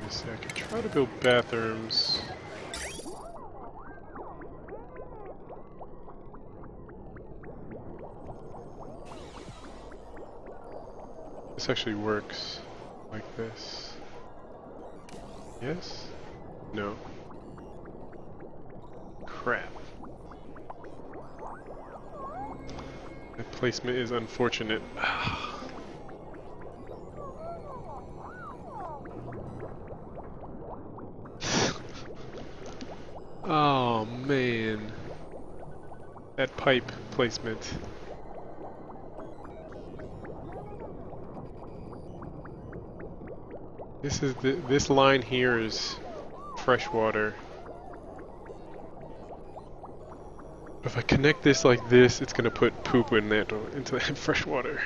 me see, I could try to build bathrooms. This actually works like this. Yes? No. Crap. That placement is unfortunate. Oh man. That pipe placement. This line here is fresh water. If I connect this like this, it's gonna put poop into that fresh water.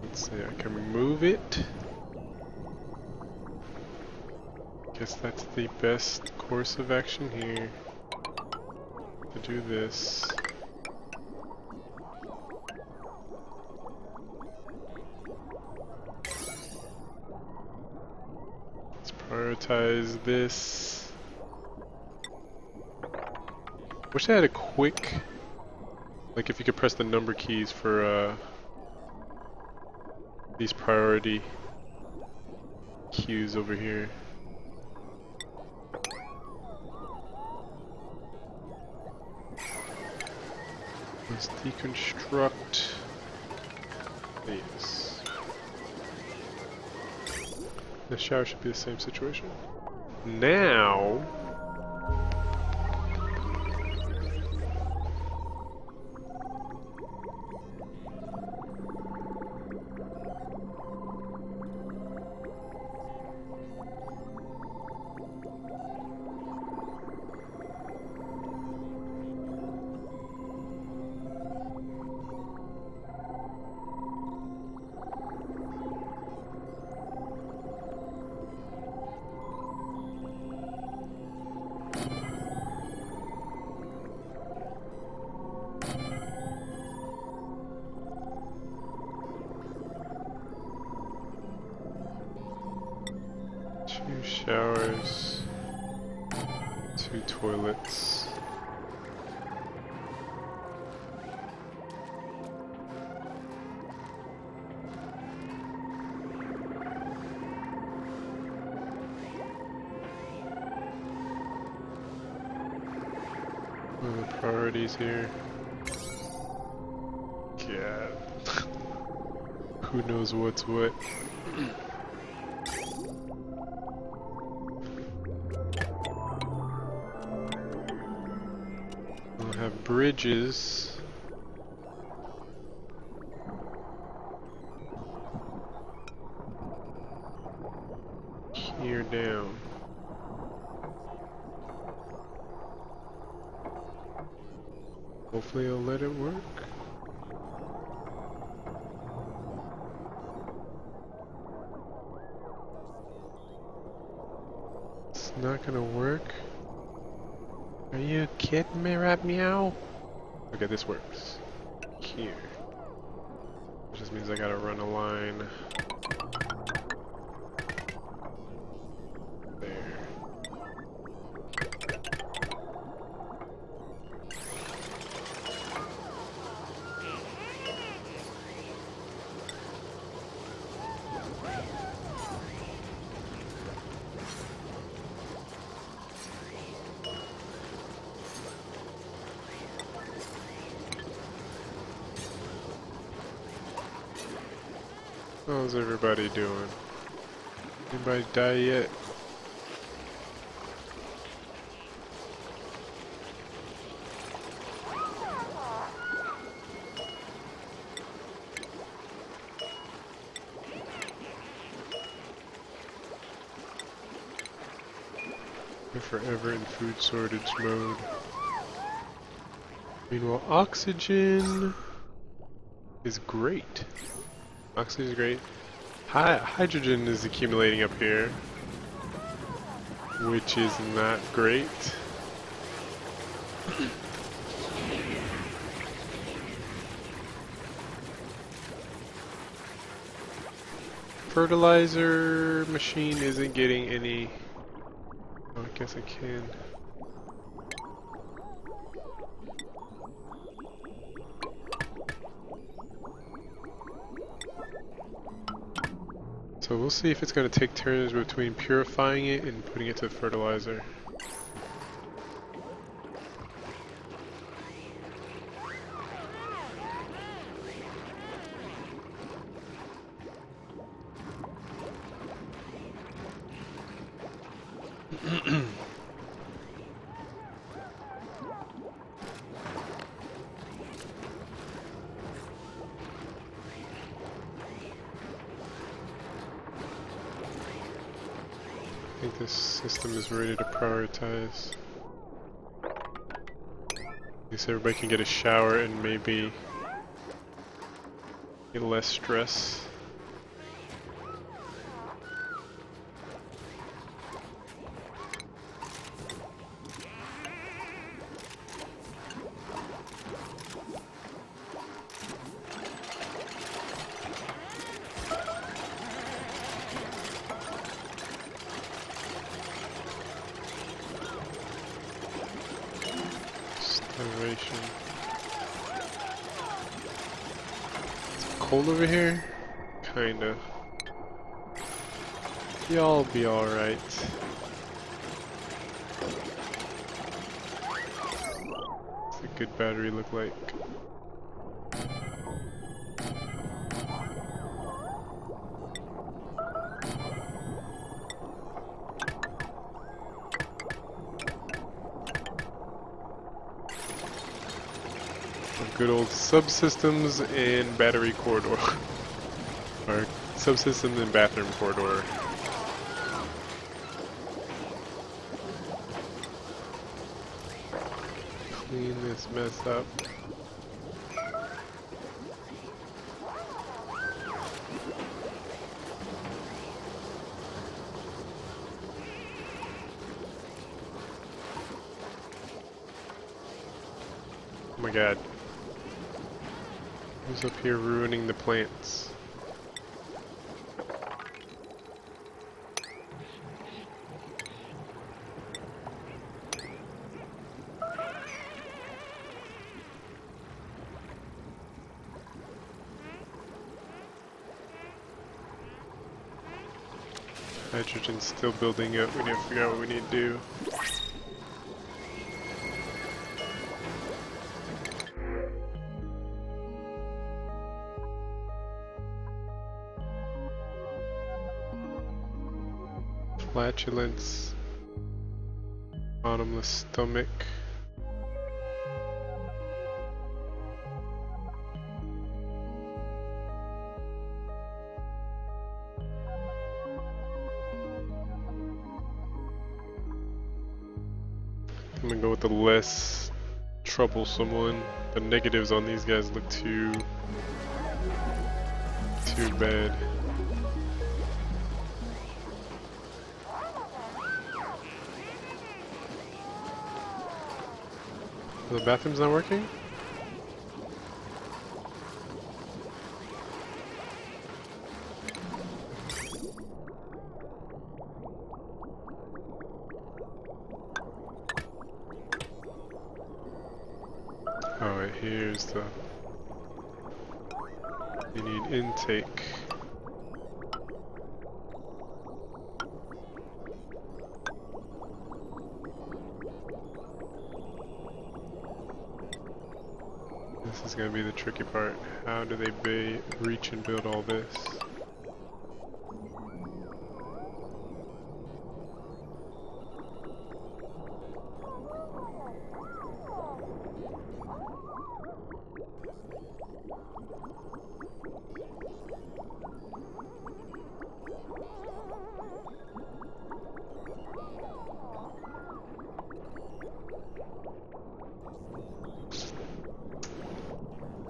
Let's see, I can remove it. Guess that's the best course of action here. To do this. Prioritize this. Wish I had a quick, like if you could press the number keys for these priority queues over here. Let's deconstruct these. The shower should be the same situation. Now, two showers, two toilets. What are the priorities here? God. Who knows what's what? We'll have bridges. Here down. Hopefully it'll let it work. It's not gonna work. Are you kidding me, Rat Meow? Okay, this works. Here. Which just means I gotta run a line. There. How's everybody doing? Anybody die yet? We're forever in food shortage mode. Meanwhile, oxygen is great. Oxygen is great. Hydrogen is accumulating up here, which is not great. Fertilizer machine isn't getting any. Oh, I guess I can. So we'll see if it's going to take turns between purifying it and putting it to fertilizer. I think this system is ready to prioritize. At least everybody can get a shower and maybe get less stress. Starvation. It's cold over here? kinda. Y'all be alright. What's a good battery look like? Good old subsystems and battery corridor. Or subsystems and bathroom corridor. Clean this mess up. Oh my god. Who's up here ruining the plants? Hydrogen's still building up. We need to figure out what we need to do. Flatulence, bottomless stomach. I'm gonna go with the less troublesome one. The negatives on these guys look too bad. The bathroom's not working? Alright, here's the... You need intake. This is going to be the tricky part. How do they reach and build all this?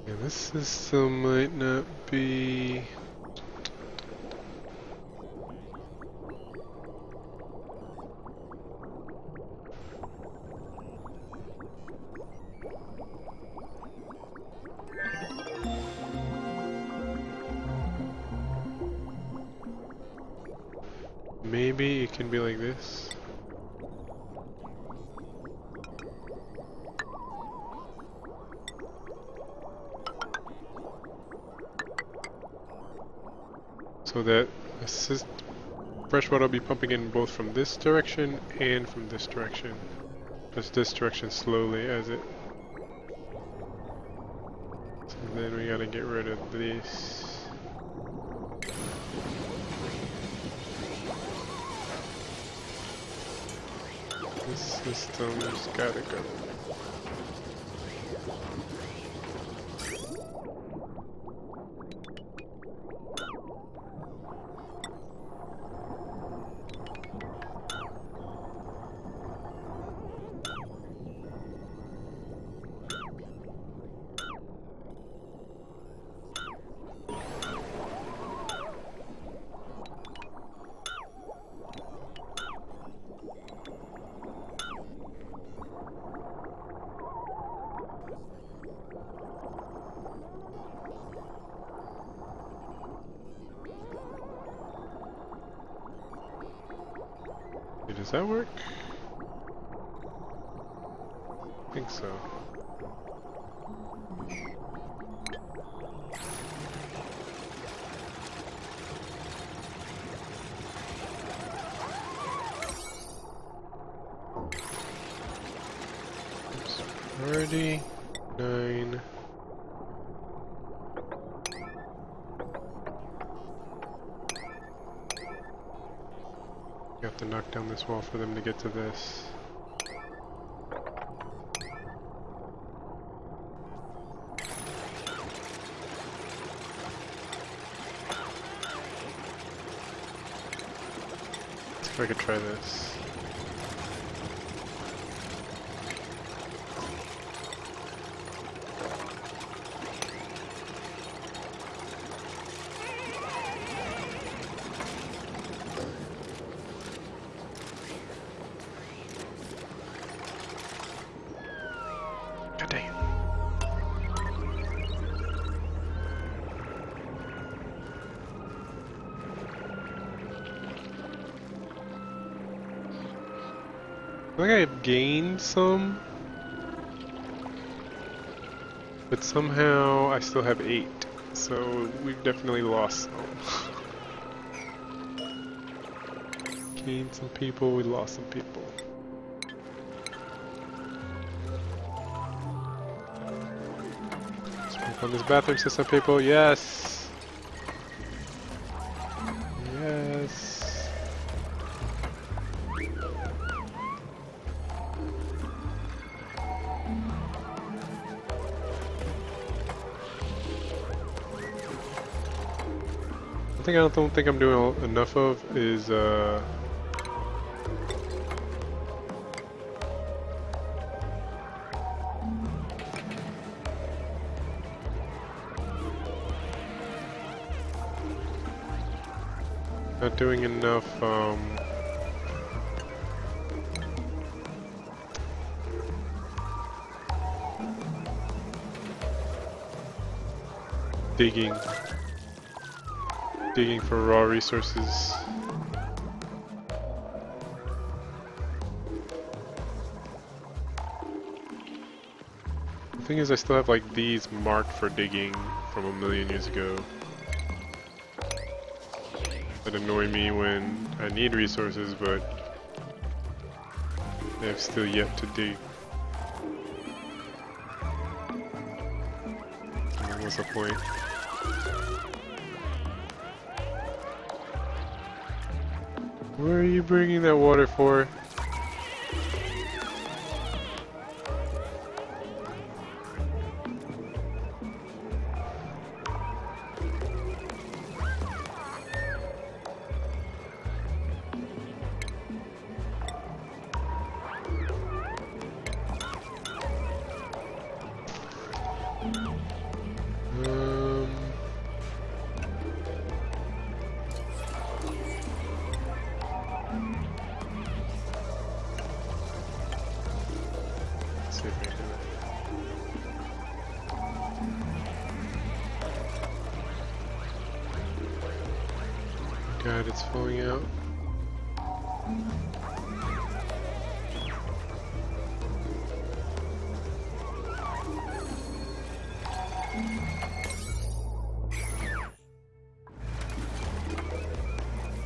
Yeah, this system might not be... Maybe it can be like this. So that fresh water will be pumping in both from this direction and from this direction. Just this direction slowly as it... So then we gotta get rid of this. This system's gotta go. Does that work? I think so. Already 9. You have to knock down this wall for them to get to this. Let's see if I could try this. God dang it. I think I've gained some, but somehow I still have 8, so we've definitely lost some. Gained some people, we lost some people. Smoke on this bathroom system, people, yes! Yes! I don't think I'm doing enough of is not doing enough digging for raw resources. The thing is, I still have like these marked for digging from a million years ago that annoy me when I need resources, but they have still yet to dig. And what's the point? Where are you bringing that water for? Let's see if we can do it. God, it's flowing out.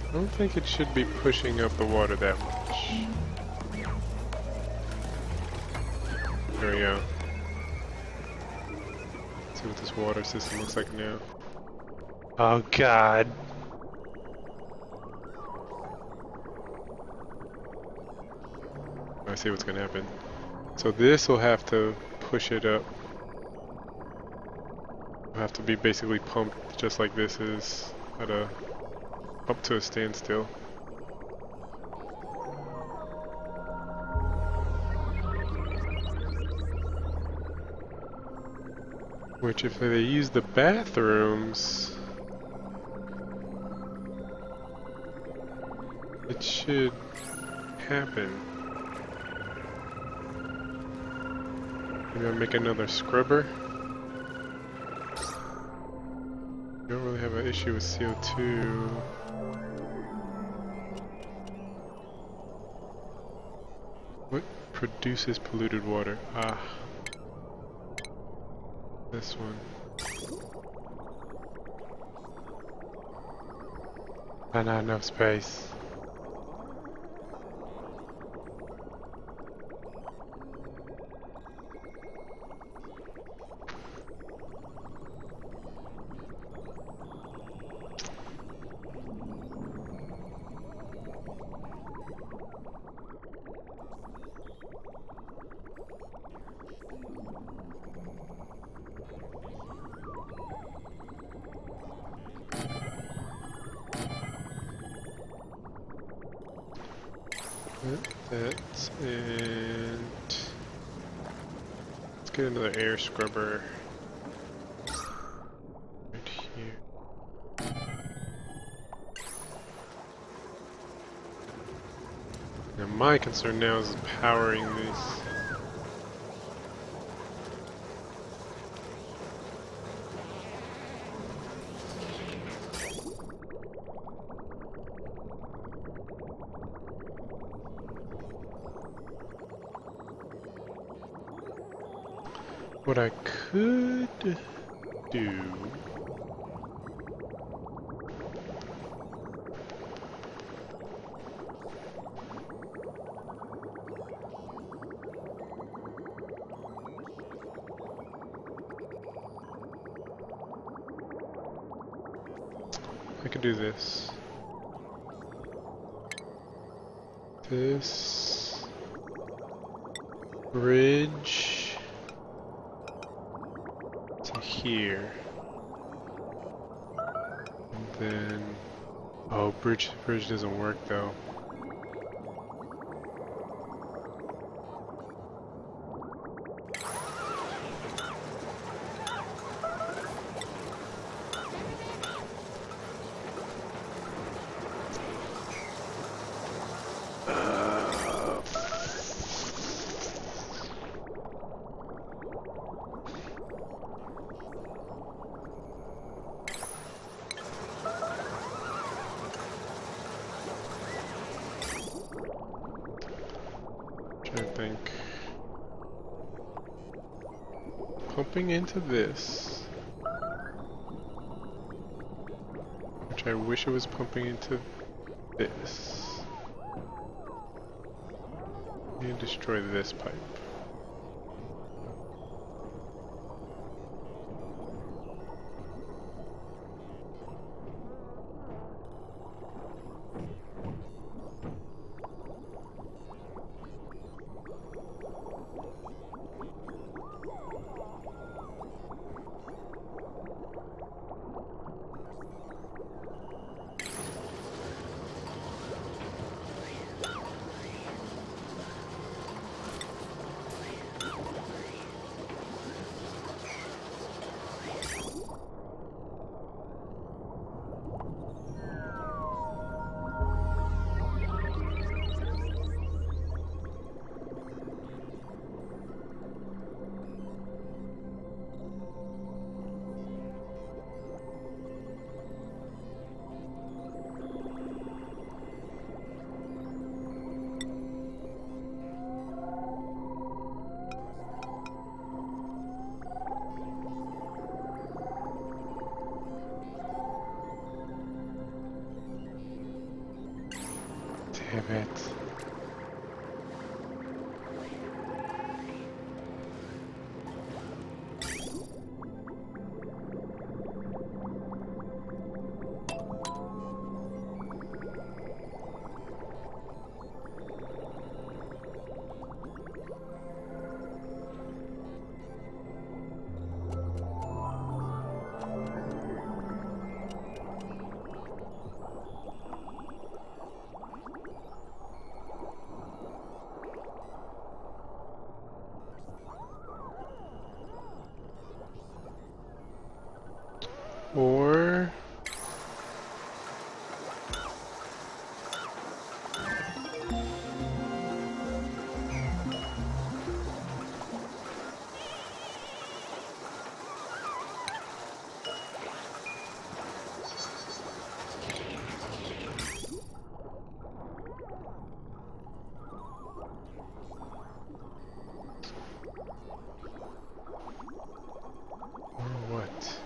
I don't think it should be pushing up the water that much. There we go. Let's see what this water system looks like now. Oh God. I see what's gonna happen. So this will have to push it up. It'll have to be basically pumped just like this is at a up to a standstill. Which if they use the bathrooms, it should happen. Maybe I'll make another scrubber. You don't really have an issue with CO2. What produces polluted water? Ah. This one. I not enough space. That, and let's get another air scrubber right here. Now my concern now is powering these. What I could do I could do this. This bridge to here. And then oh, bridge doesn't work though. I think pumping into this, which I wish it was pumping into this, and destroy this pipe. Damn it. Or what?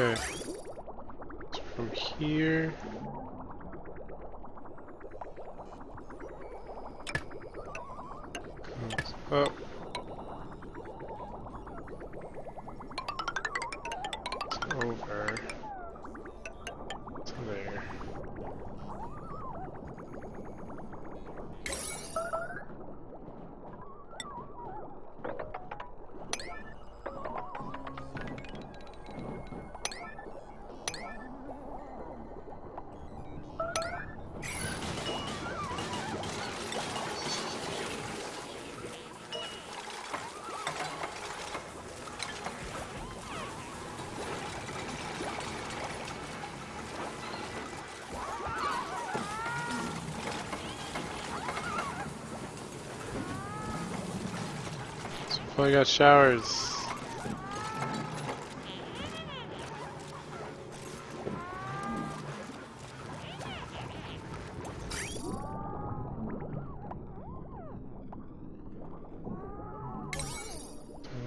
Okay. So from here. Goes up. It's over. To there. So I got showers.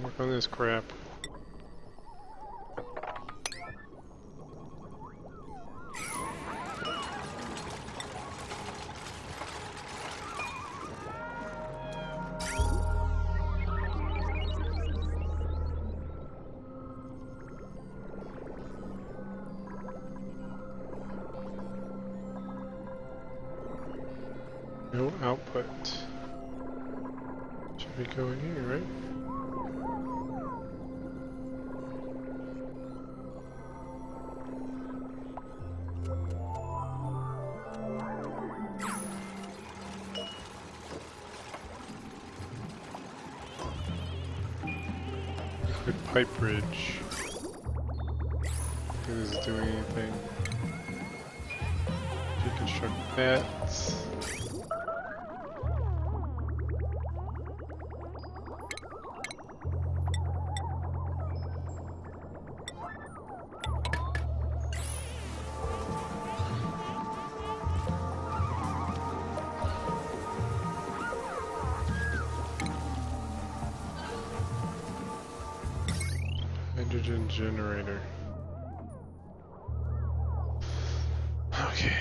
Work on this crap. No output. Should be going here, right? Liquid pipe bridge. If this is doing anything. Deconstruct that. Hydrogen generator. Okay,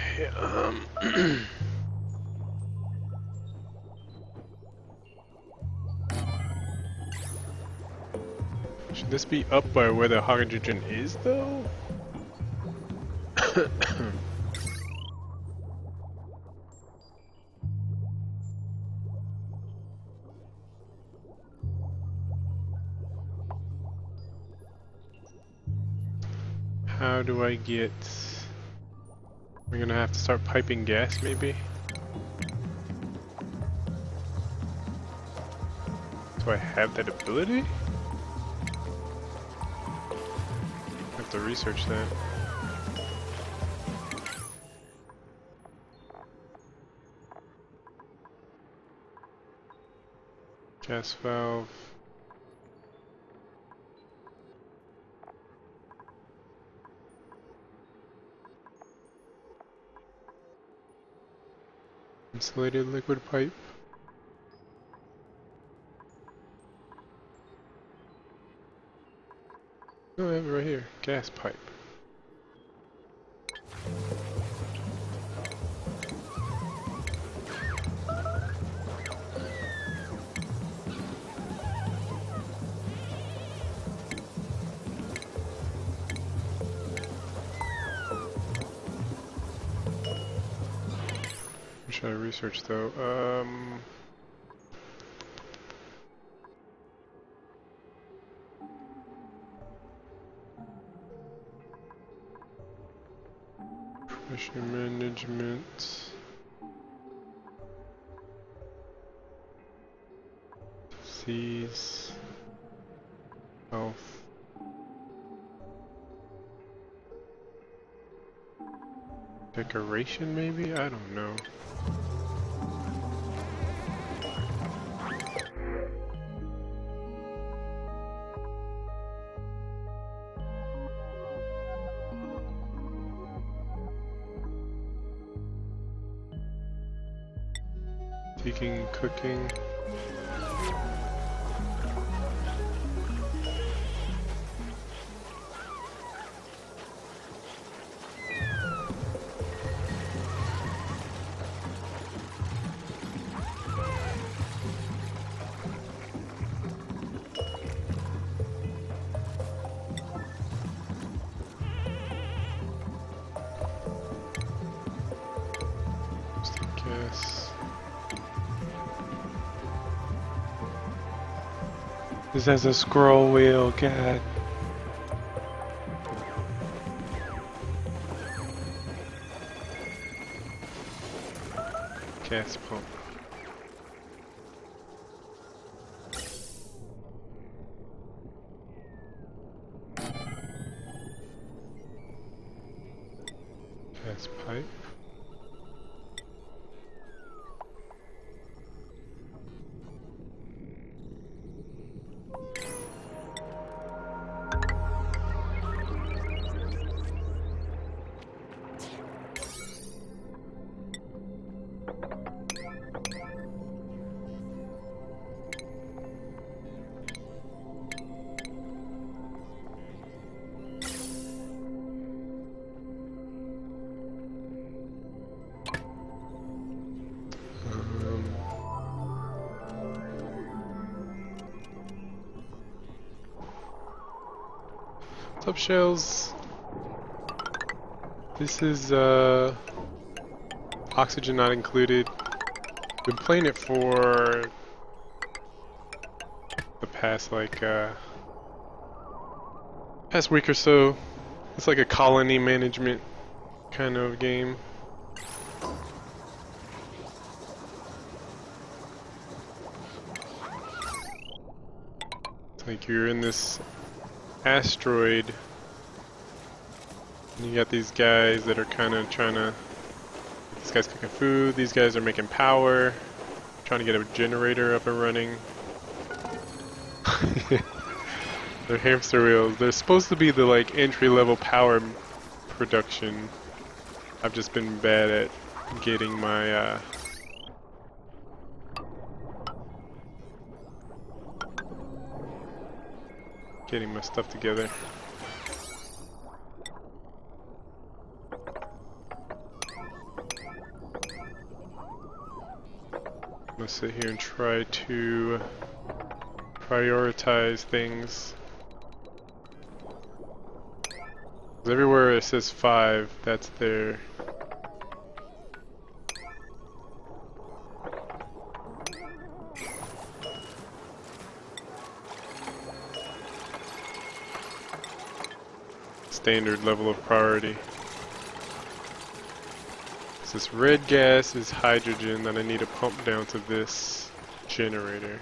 should this be up by where the hydrogen is, though? How do I get... We're gonna have to start piping gas, maybe? Do I have that ability? I have to research that. Gas valve. Insulated liquid pipe. Oh, I have it right here. Gas pipe. Should I research though? Pressure management. Disease. Health. Decoration maybe? I don't know. Baking, cooking. guess. This has a scroll wheel, god. Gas pump. Gas pipe. What's up, Shells? This is oxygen not included. Been playing it for the past past week or so. It's like a colony management kind of game. It's like you're in this asteroid and you got these guys that are kind of trying to, this guy's cooking food, these guys are making power, trying to get a generator up and running. They're hamster wheels. They're supposed to be the like entry-level power production. I've just been bad at getting my stuff together. I'm gonna sit here and try to prioritize things. Everywhere it says 5, that's their standard level of priority. So this red gas is hydrogen that I need to pump down to this generator.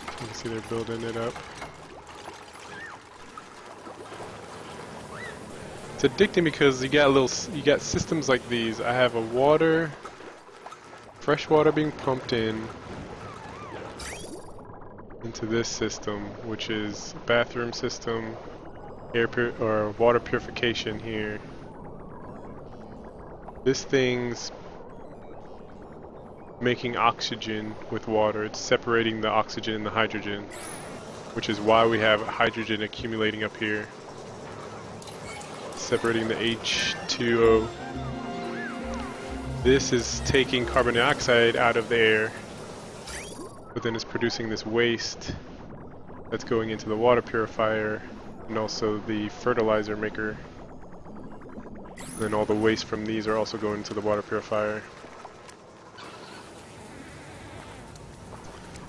You can see they're building it up. It's addicting because you got systems like these. I have a fresh water being pumped into this system, which is bathroom system, or water purification here. This thing's making oxygen with water. It's separating the oxygen and the hydrogen, which is why we have hydrogen accumulating up here. Separating the H2O. This is taking carbon dioxide out of the air, but then it's producing this waste that's going into the water purifier and also the fertilizer maker. And then all the waste from these are also going into the water purifier.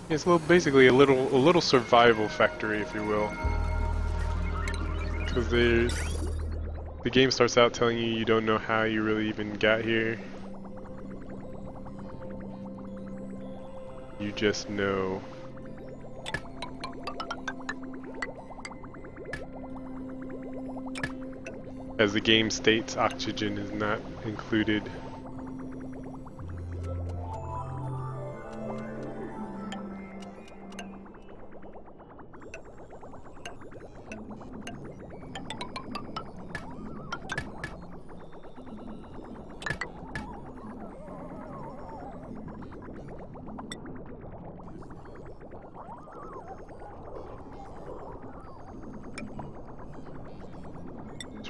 It's basically a little survival factory, if you will, because the game starts out telling you don't know how you really even got here. You just know. As the game states, oxygen is not included.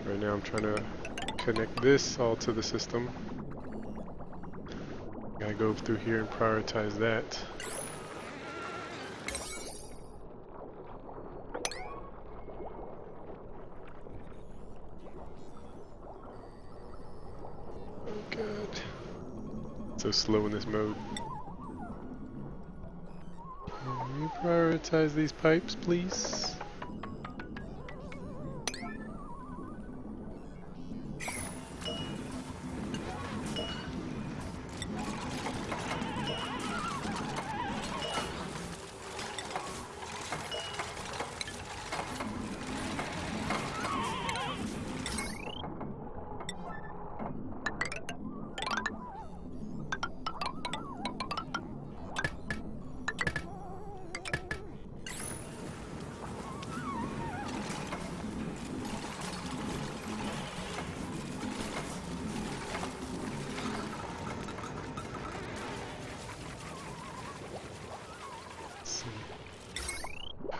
Right now I'm trying to connect this all to the system. Gotta go through here and prioritize that. so slow in this mode. Can you prioritize these pipes, please?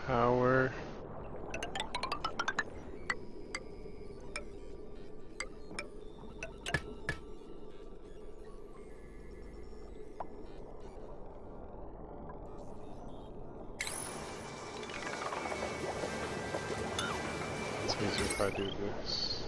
Power. It's easier if I do this.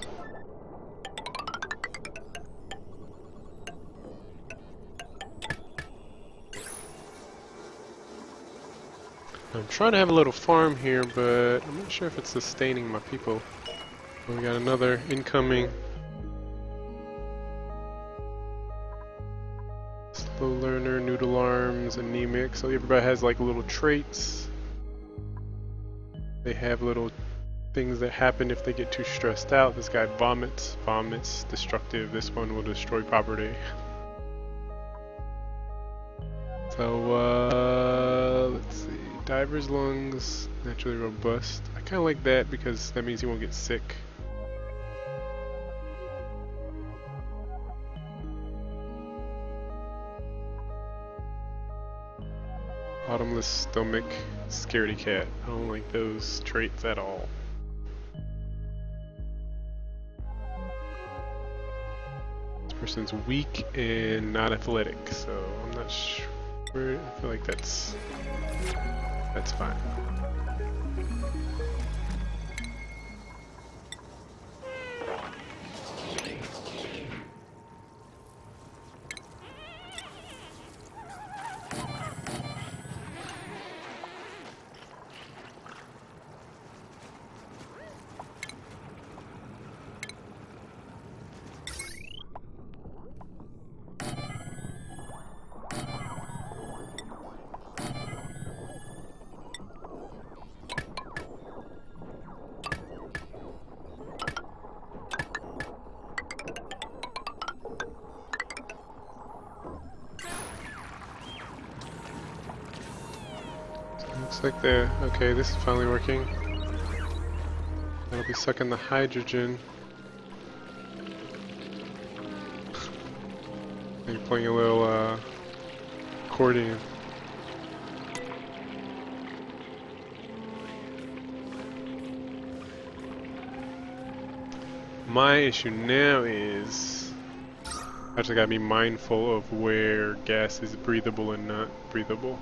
I'm trying to have a little farm here, but I'm not sure if it's sustaining my people. We got another incoming. Slow learner, noodle arms, anemic. So everybody has like little traits. They have little things that happen if they get too stressed out. This guy vomits, destructive. This one will destroy property. So let's see. Diver's lungs, naturally robust. I kind of like that because that means he won't get sick. Bottomless stomach, scaredy cat. I don't like those traits at all. This person's weak and not athletic, so I'm not sure. I feel like that's fine. Looks like okay, this is finally working. That'll be sucking the hydrogen. You're playing a little accordion. My issue now is I just gotta be mindful of where gas is breathable and not breathable.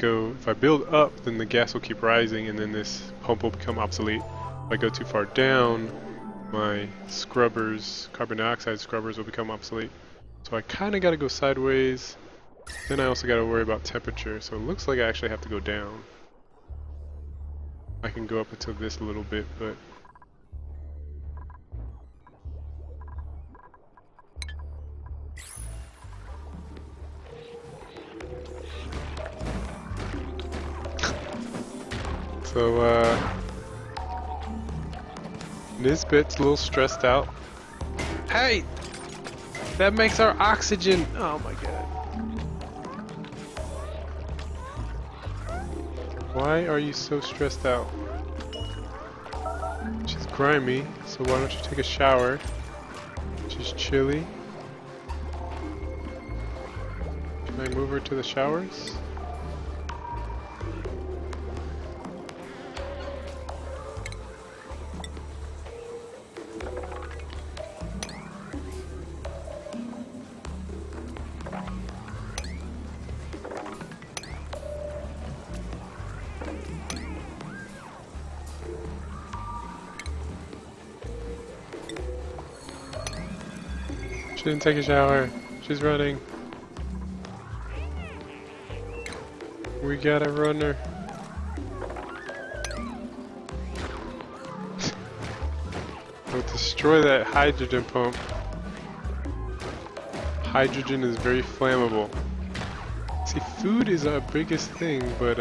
If I build up, then the gas will keep rising and then this pump will become obsolete. If I go too far down, my scrubbers, carbon dioxide scrubbers, will become obsolete. So I kind of got to go sideways. Then I also got to worry about temperature. So it looks like I actually have to go down. I can go up until this a little bit, but so, Nisbet's a little stressed out. Hey! That makes our oxygen! Oh my god. Why are you so stressed out? She's grimy, so why don't you take a shower? She's chilly. Can I move her to the showers? She didn't take a shower. She's running. We gotta run her. We'll destroy that hydrogen pump. Hydrogen is very flammable. See, food is our biggest thing, but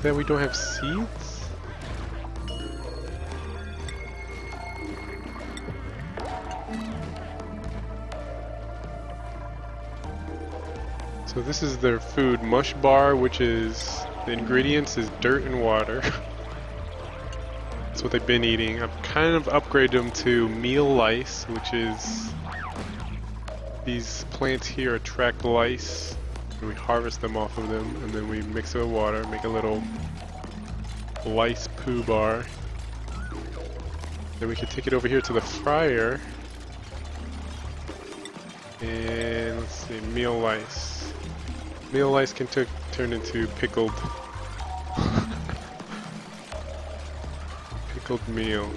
that we don't have seeds? So this is their food, mush bar, which is, the ingredients is dirt and water. That's what they've been eating. I've kind of upgraded them to meal lice, which is, these plants here attract lice. We harvest them off of them, and then we mix it with water, make a little lice poo bar. Then we can take it over here to the fryer. And let's see, meal lice. Meal lice can turn into pickled pickled meal.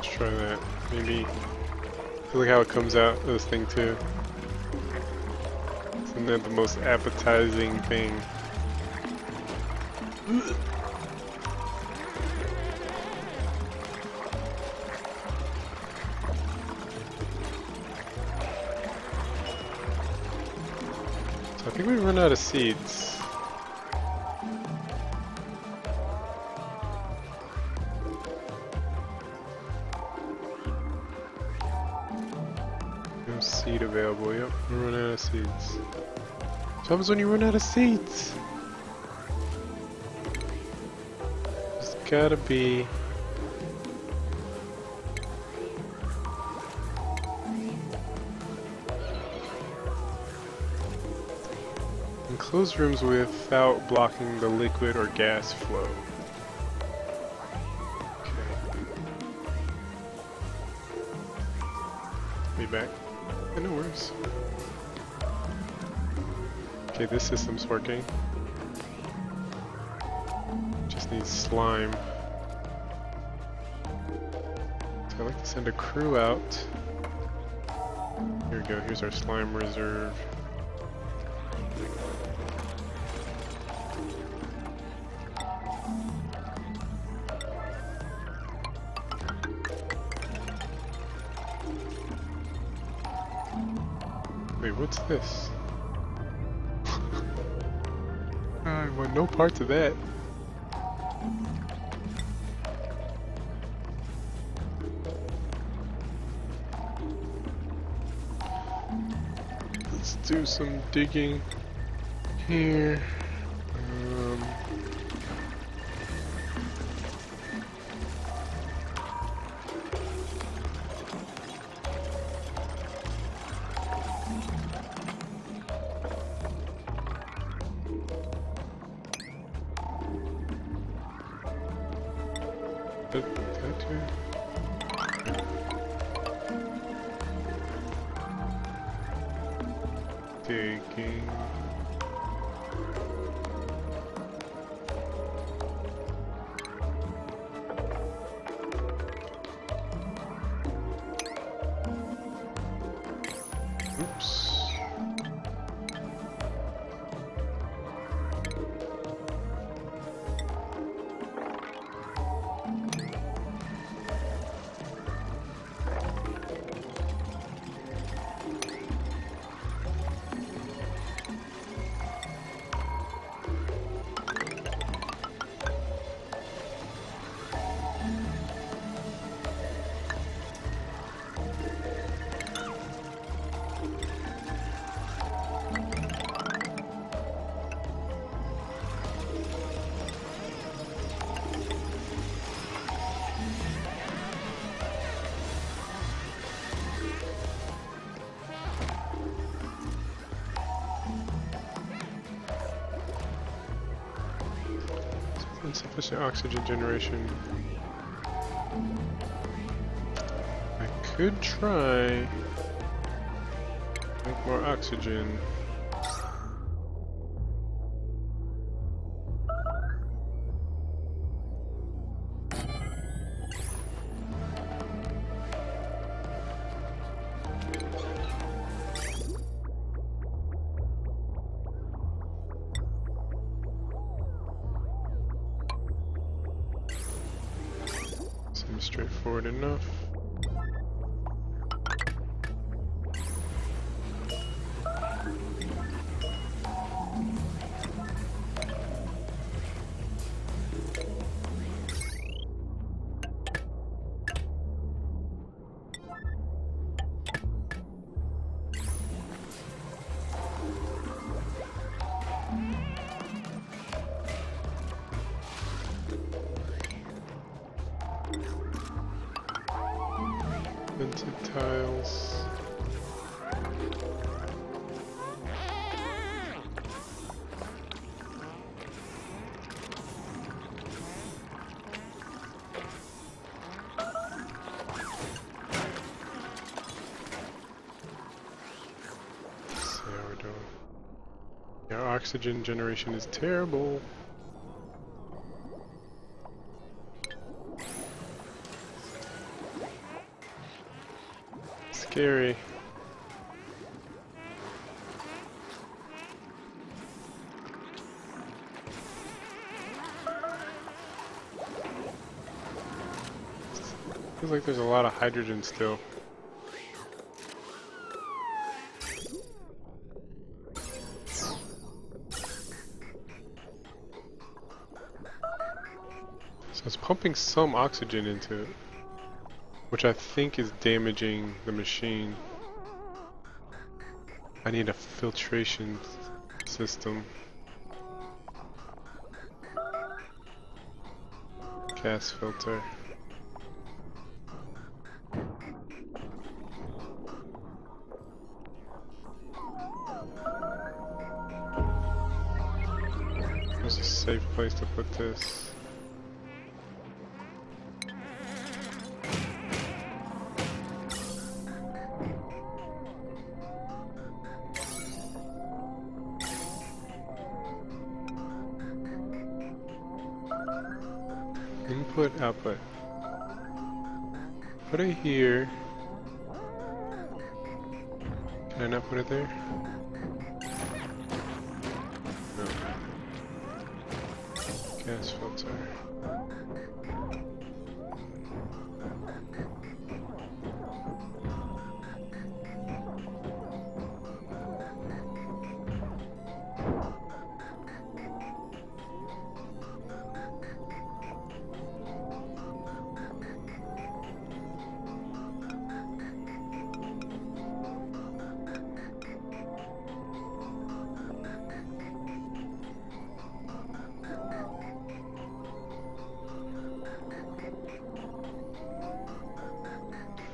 Try that. Maybe. Look how it comes out of this thing too. Isn't that the most appetizing thing? So I think we run out of seeds. No seed available, yep, we run out of seeds. What happens when you run out of seeds? There's gotta be... enclosed rooms without blocking the liquid or gas flow. Be back. Yeah, no worries. Okay, this system's working. Just needs slime. So I'd like to send a crew out. Here we go, here's our slime reserve. Wait, what's this? I want no parts of that. Let's do some digging here. Digging. Oops. Insufficient oxygen generation. I could try make more oxygen. Seems straightforward enough. Vented tiles. Let's see how we're doing. Yeah, our oxygen generation is terrible. Scary. Feels like there's a lot of hydrogen still. So it's pumping some oxygen into it, which I think is damaging the machine. I need a filtration system. Gas filter. There's a safe place to put this. Input, output. Put it here. Can I not put it there? No. Gas filter.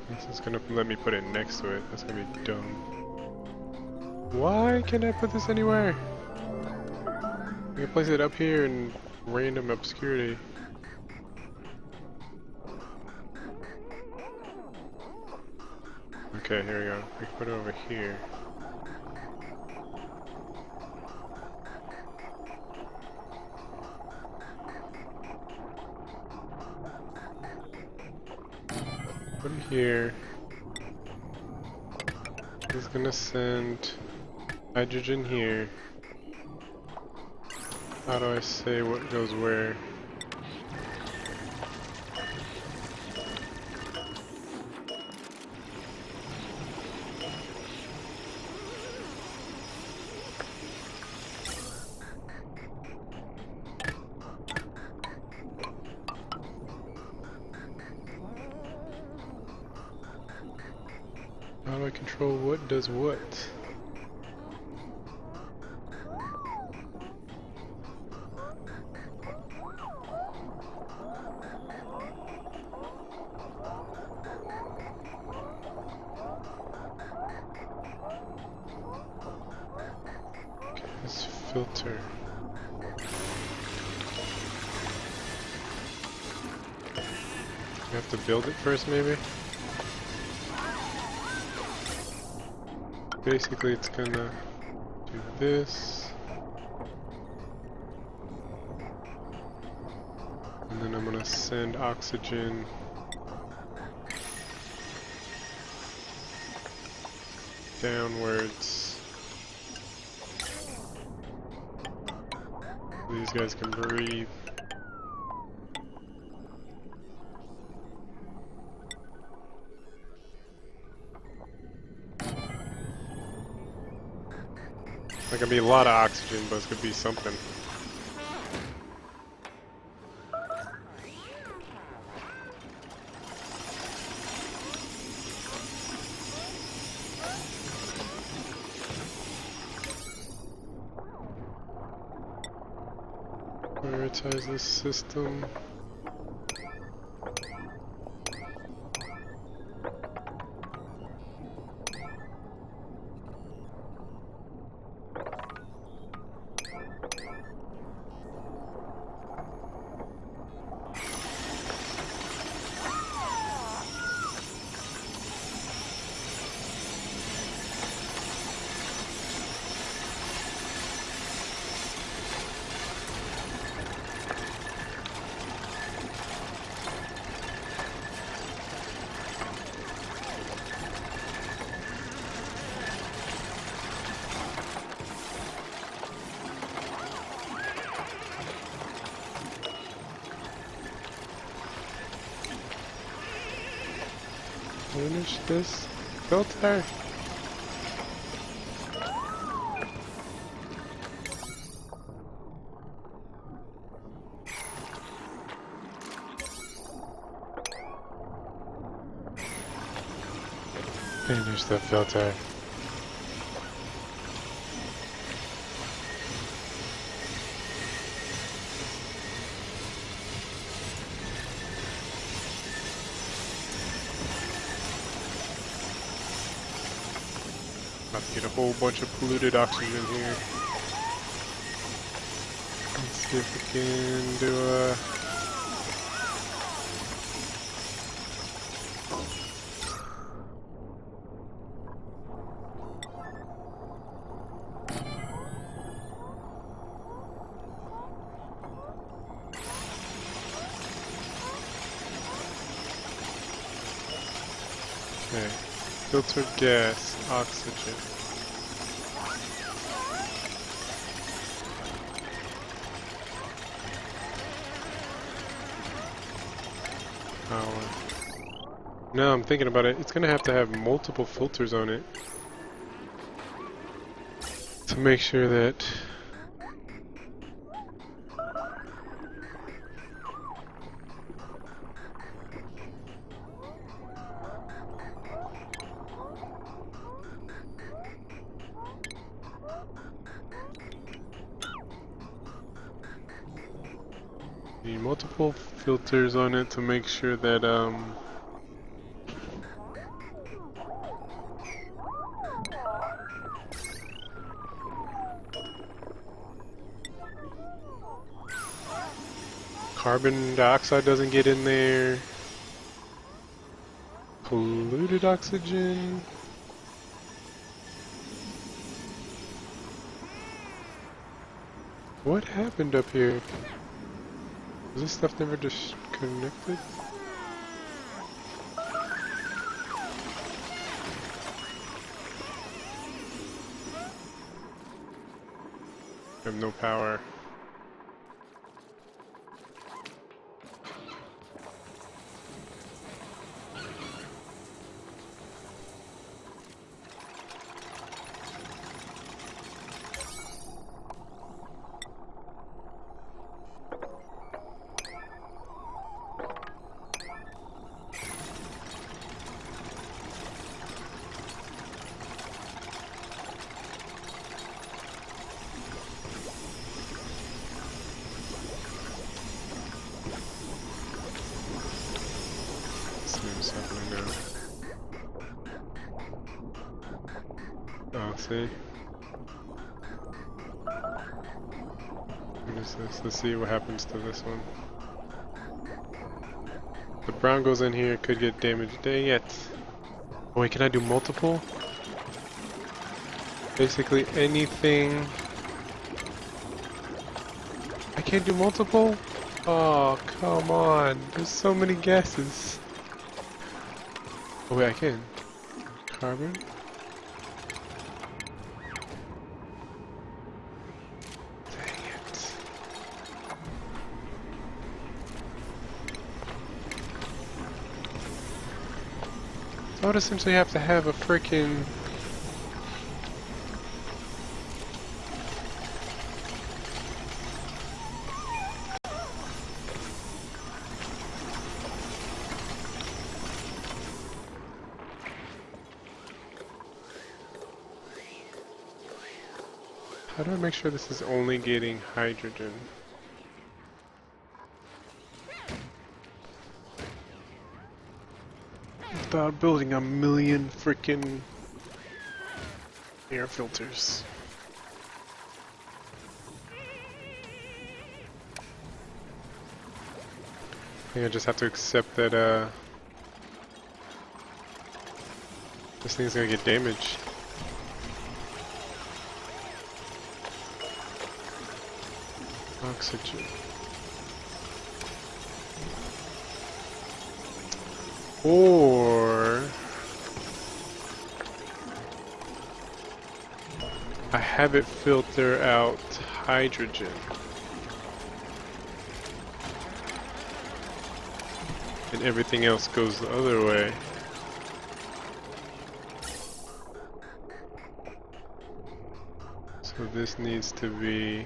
This is gonna let me put it next to it. That's gonna be dumb. Why can't I put this anywhere? I can place it up here in random obscurity. Okay, here we go. I can put it over here. Put it here. He's gonna send hydrogen here. How do I say what goes where? How do I control what does what? Okay, let's filter. You have to build it first, maybe? Basically, it's gonna do this. And then I'm gonna send oxygen downwards. So these guys can breathe. Not gonna be a lot of oxygen, but it's gonna be something. Prioritize this system. Finish this filter. Finish the filter. About to get a whole bunch of polluted oxygen here. Let's see if we can do a... Okay. Filtered gas, oxygen. Power. No, I'm thinking about it. It's gonna have to have multiple filters on it to make sure that need multiple filters on it to make sure that carbon dioxide doesn't get in there. Polluted oxygen. What happened up here? Was this stuff never disconnected? I have no power. What's happening now? Oh, see? What is this? Let's see what happens to this one. The brown goes in here, could get damaged. Dang it. Oh, wait, can I do multiple? Basically anything. I can't do multiple? Oh, come on. There's so many gases. Oh, wait, I can. Carbon? Dang it. So I would essentially have to have a freaking... How do I make sure this is only getting hydrogen? Without building a million freaking air filters. I think I just have to accept that this thing's gonna get damaged. Oxygen. Or I have it filter out hydrogen. And everything else goes the other way. So this needs to be...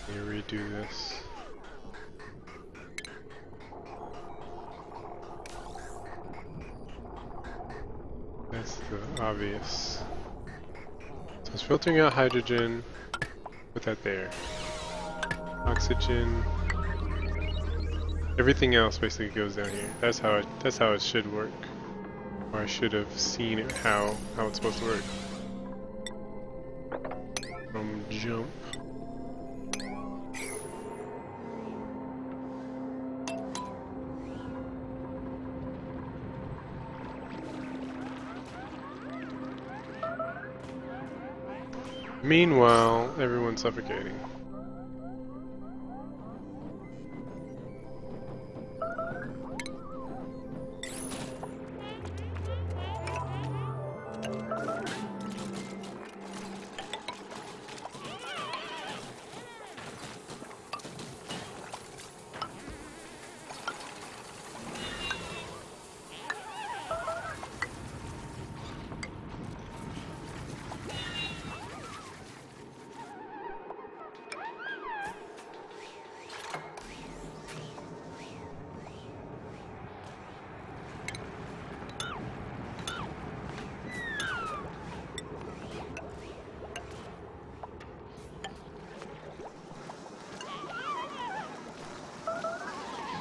Let me redo this. That's the obvious. So it's filtering out hydrogen. Put that there. Oxygen. Everything else basically goes down here. That's how it should work. Or I should have seen it how it's supposed to work. From jump. Meanwhile, everyone's suffocating.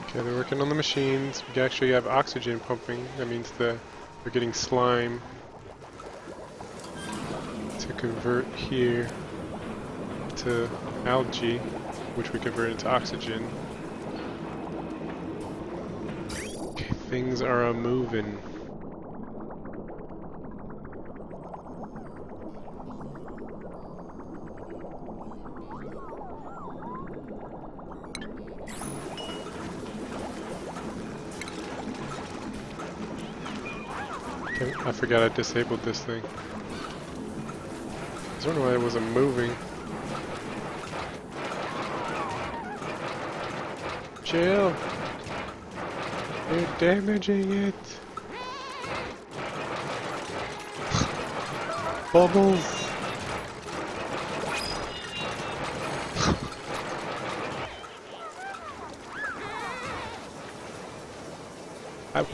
Okay, they're working on the machines. We actually have oxygen pumping. That means we're getting slime to convert here to algae, which we convert into oxygen. Okay, things are a-moving. Okay, I forgot I disabled this thing. I don't know why it wasn't moving. Chill. You're damaging it. Bubbles.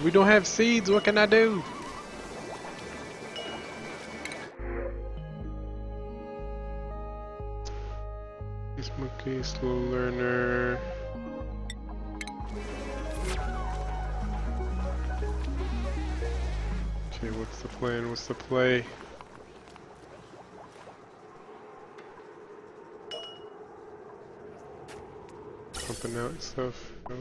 We don't have seeds. What can I do? This monkey, slow learner. Okay, what's the plan? What's the play? Pumping out stuff. No.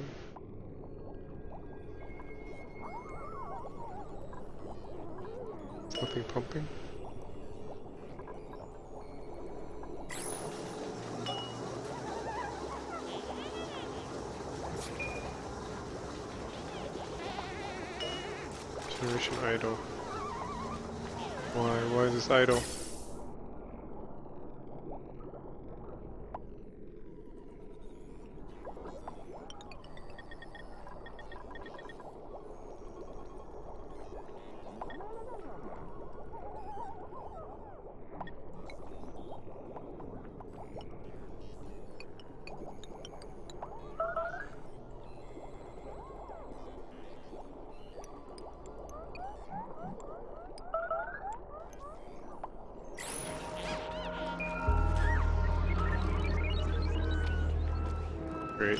Nothing pumping. Generation idle. Why? Why is this idle? Great.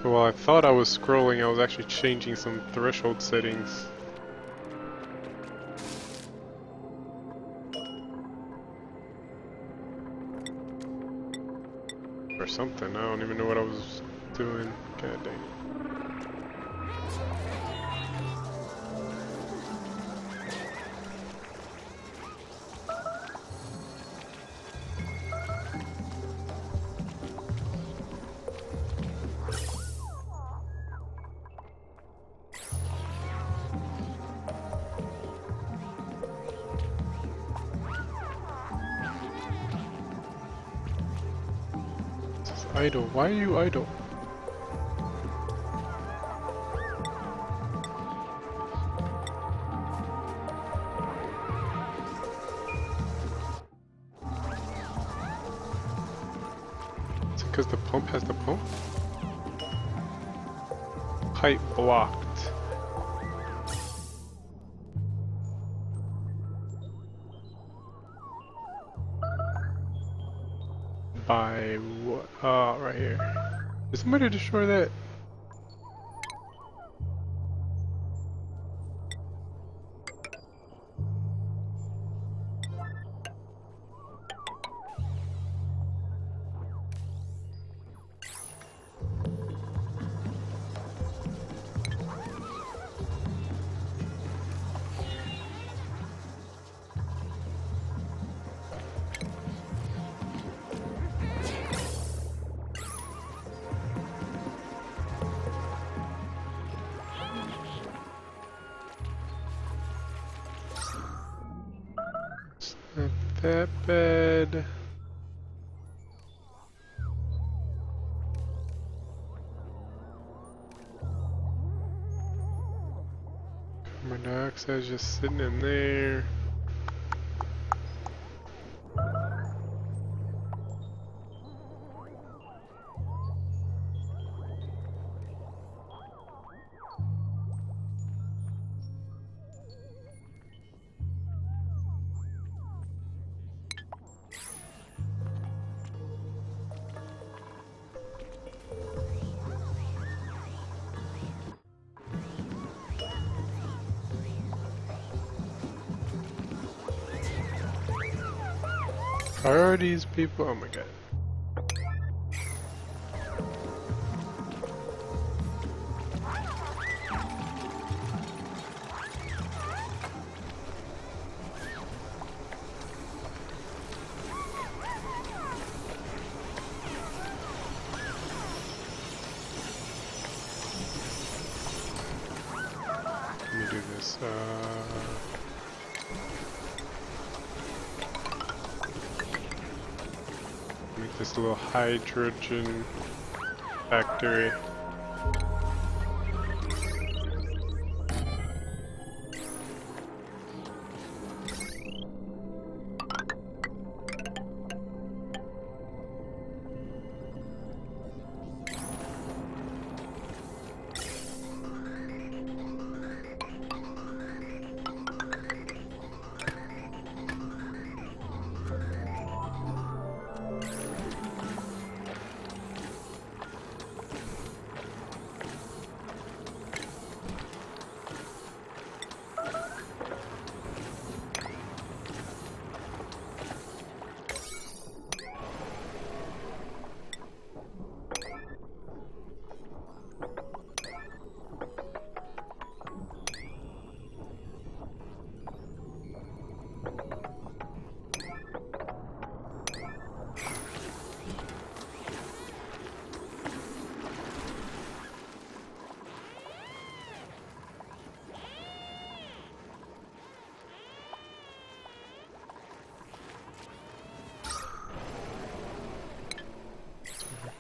So while I thought I was scrolling, I was actually changing some threshold settings. Or something, I don't even know what I was doing. God dang. Idle. Why are you idle? Is it because the pump has the pump? Pipe blocked. By what? Oh, right here. Did somebody destroy that? Not that bad. Carbon dioxide's just sitting in there. Are these people? Oh my god. Let me do this. Make this little hydrogen factory.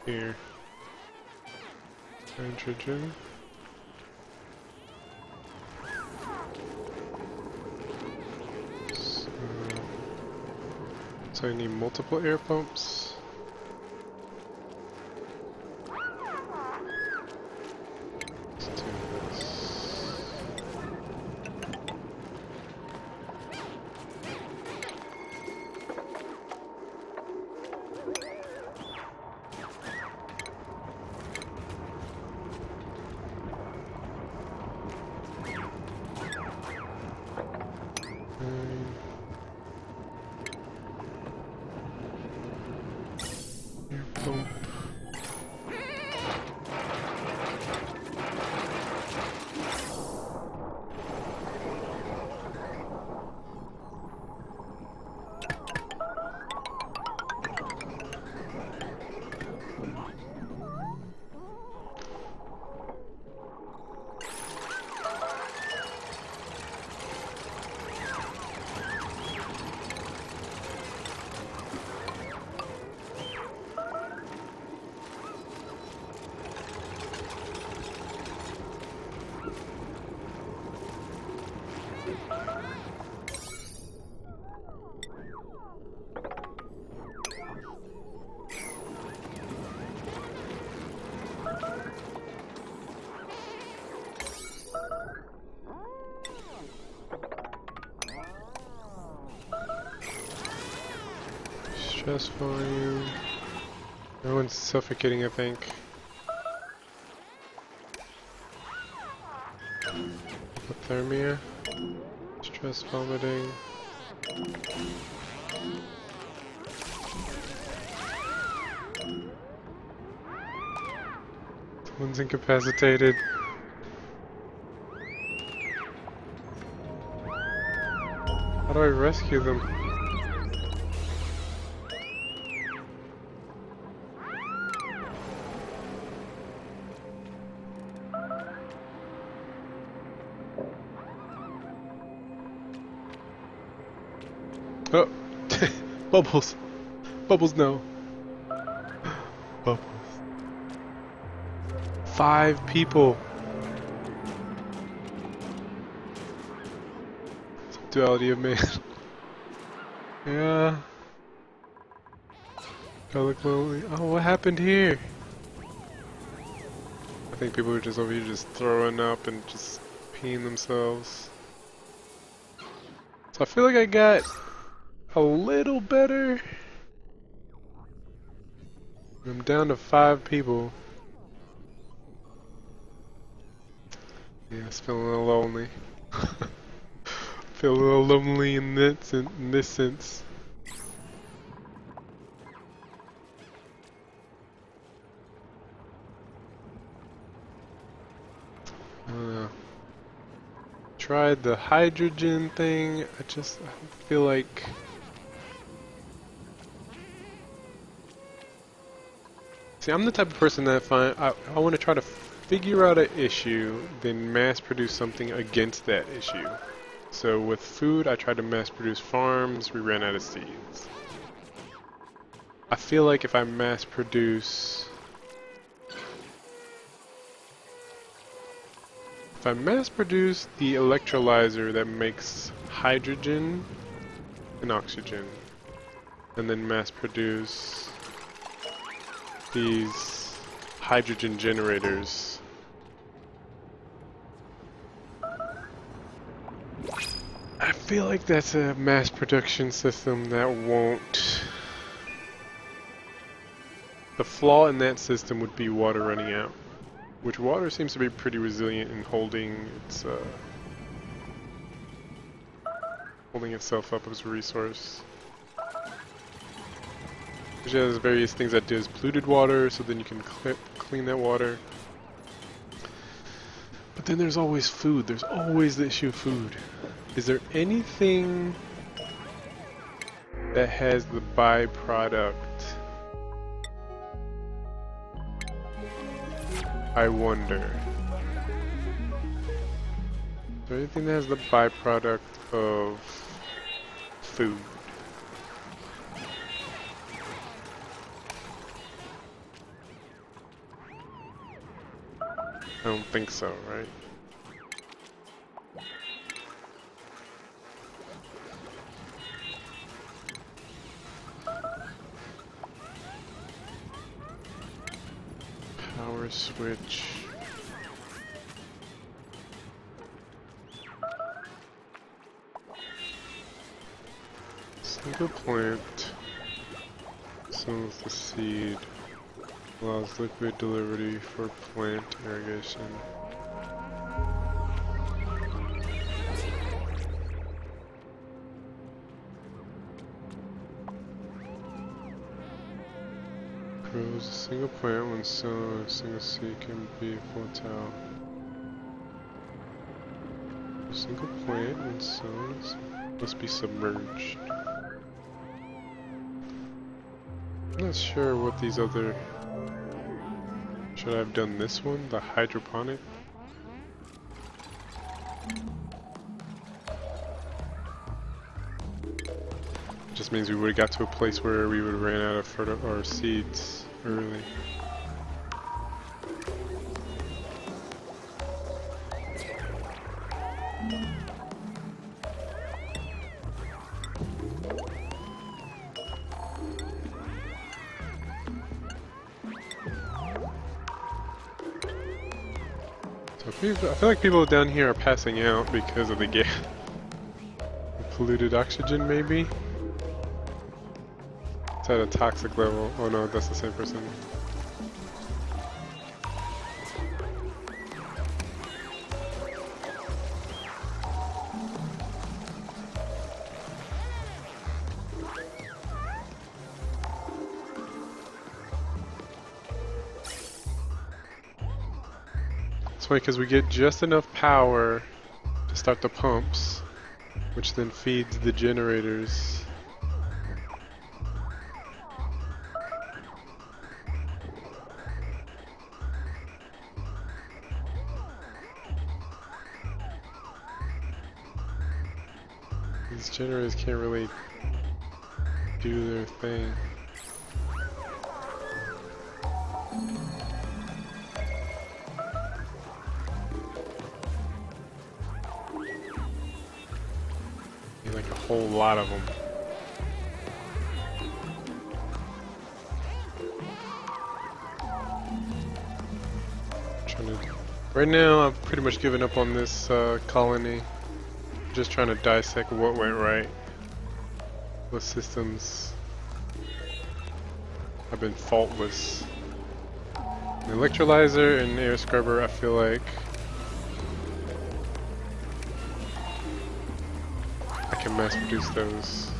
Here. Hydrogen. So I need multiple air pumps. Let's do this. Air pump. Stress volume. No one's suffocating, I think. Hypothermia. Stress vomiting. Someone's incapacitated. How do I rescue them? Oh, Bubbles. Bubbles, no. Bubbles. 5 people. It's a duality of man. Yeah. I look lonely. Oh, what happened here? I think people are just over here just throwing up and just peeing themselves. So I feel like I got a little better. I'm down to 5 people. Yeah, it's feeling a little lonely. Feel a little lonely in this sense. I don't know. Tried the hydrogen thing. I feel like see, I'm the type of person that I want to try to figure out an issue, then mass produce something against that issue. So with food, I tried to mass produce farms, we ran out of seeds. I feel like if I mass produce the electrolyzer that makes hydrogen and oxygen, and then mass produce these hydrogen generators, I feel like that's a mass production system that won't. The flaw in that system would be water running out, which water seems to be pretty resilient in holding itself up as a resource. Which has various things that does polluted water, so then you can clean that water. But then there's always food. There's always the issue of food. Is there anything that has the byproduct? I wonder. Is there anything that has the byproduct of food? I don't think so, right? Power switch. Single plant. Sows the seed. Allows liquid delivery for plant irrigation. Grows a single plant when sown. A single seed can be fertile. A single plant when sown must be submerged. I'm not sure what these other... Should I have done this one? The hydroponic? Just means we would have got to a place where we would have ran out of or seeds early. So I feel like people down here are passing out because of the gas. Polluted oxygen, maybe? It's at a toxic level. Oh no, that's the same person. That's why, because we get just enough power to start the pumps, which then feeds the generators. These generators can't really do their thing. Need like a whole lot of them. Right now, I've pretty much given up on this colony. Just trying to dissect what went right. What systems have been faultless. The electrolyzer and air scrubber, I feel like I can mass produce those.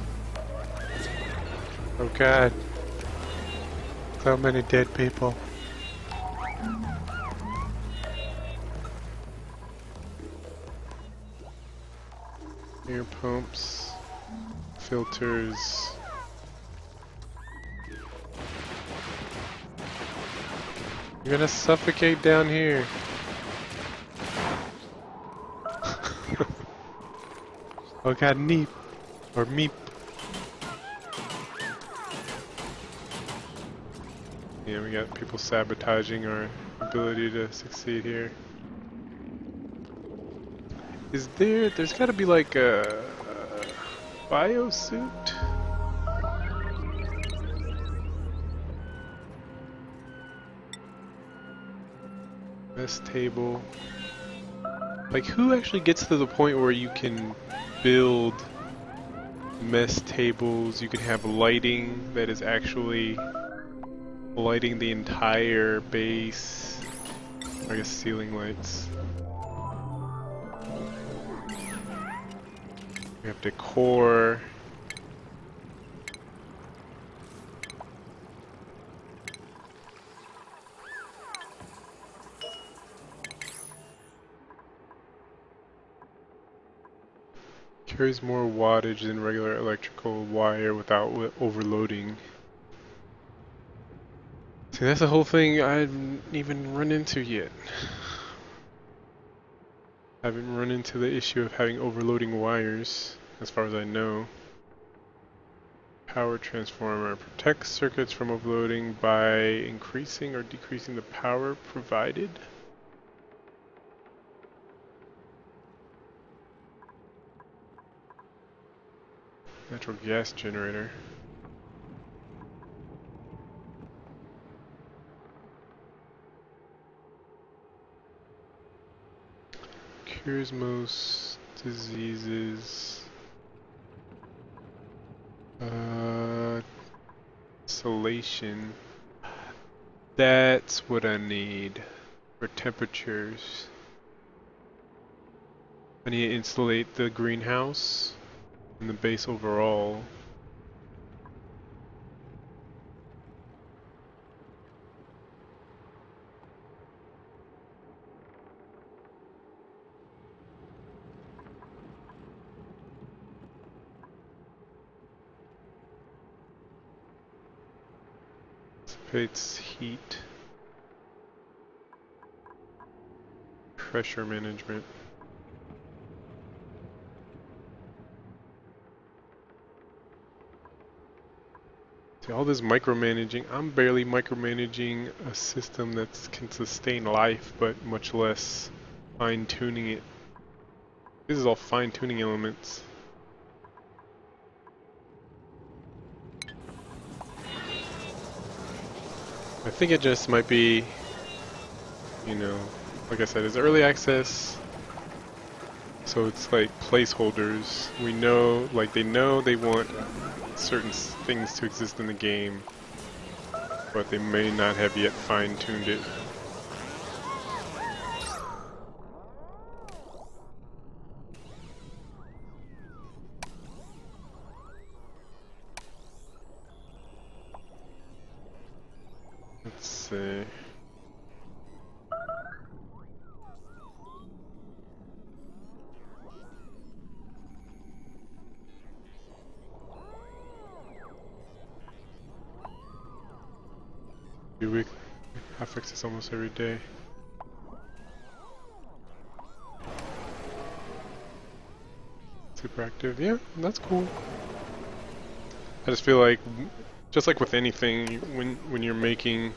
Oh god. So many dead people. Air pumps, filters. You're gonna suffocate down here. Oh god, neep. Or meep. Yeah, we got people sabotaging our ability to succeed here. Is there's gotta be like a biosuit? Mess table. Like, who actually gets to the point where you can build mess tables, you can have lighting that is actually lighting the entire base? I guess ceiling lights. We have decor. Carries more wattage than regular electrical wire without overloading. See, that's the whole thing I haven't even run into yet. I haven't run into the issue of having overloading wires, as far as I know. Power transformer protects circuits from overloading by increasing or decreasing the power provided. Natural gas generator. Cures most diseases. Insulation. That's what I need for temperatures. I need to insulate the greenhouse and the base overall. Dissipates heat. Pressure management. See, all this micromanaging, I'm barely micromanaging a system that can sustain life, but much less fine-tuning it. This is all fine-tuning elements. I think it just might be, you know, like I said, it's early access, so it's like placeholders. We know, like they know they want certain things to exist in the game, but they may not have yet fine-tuned it. Let's see. Weekly. I fix this almost every day. Super active. Yeah, that's cool. I just feel like, just like with anything, when you're making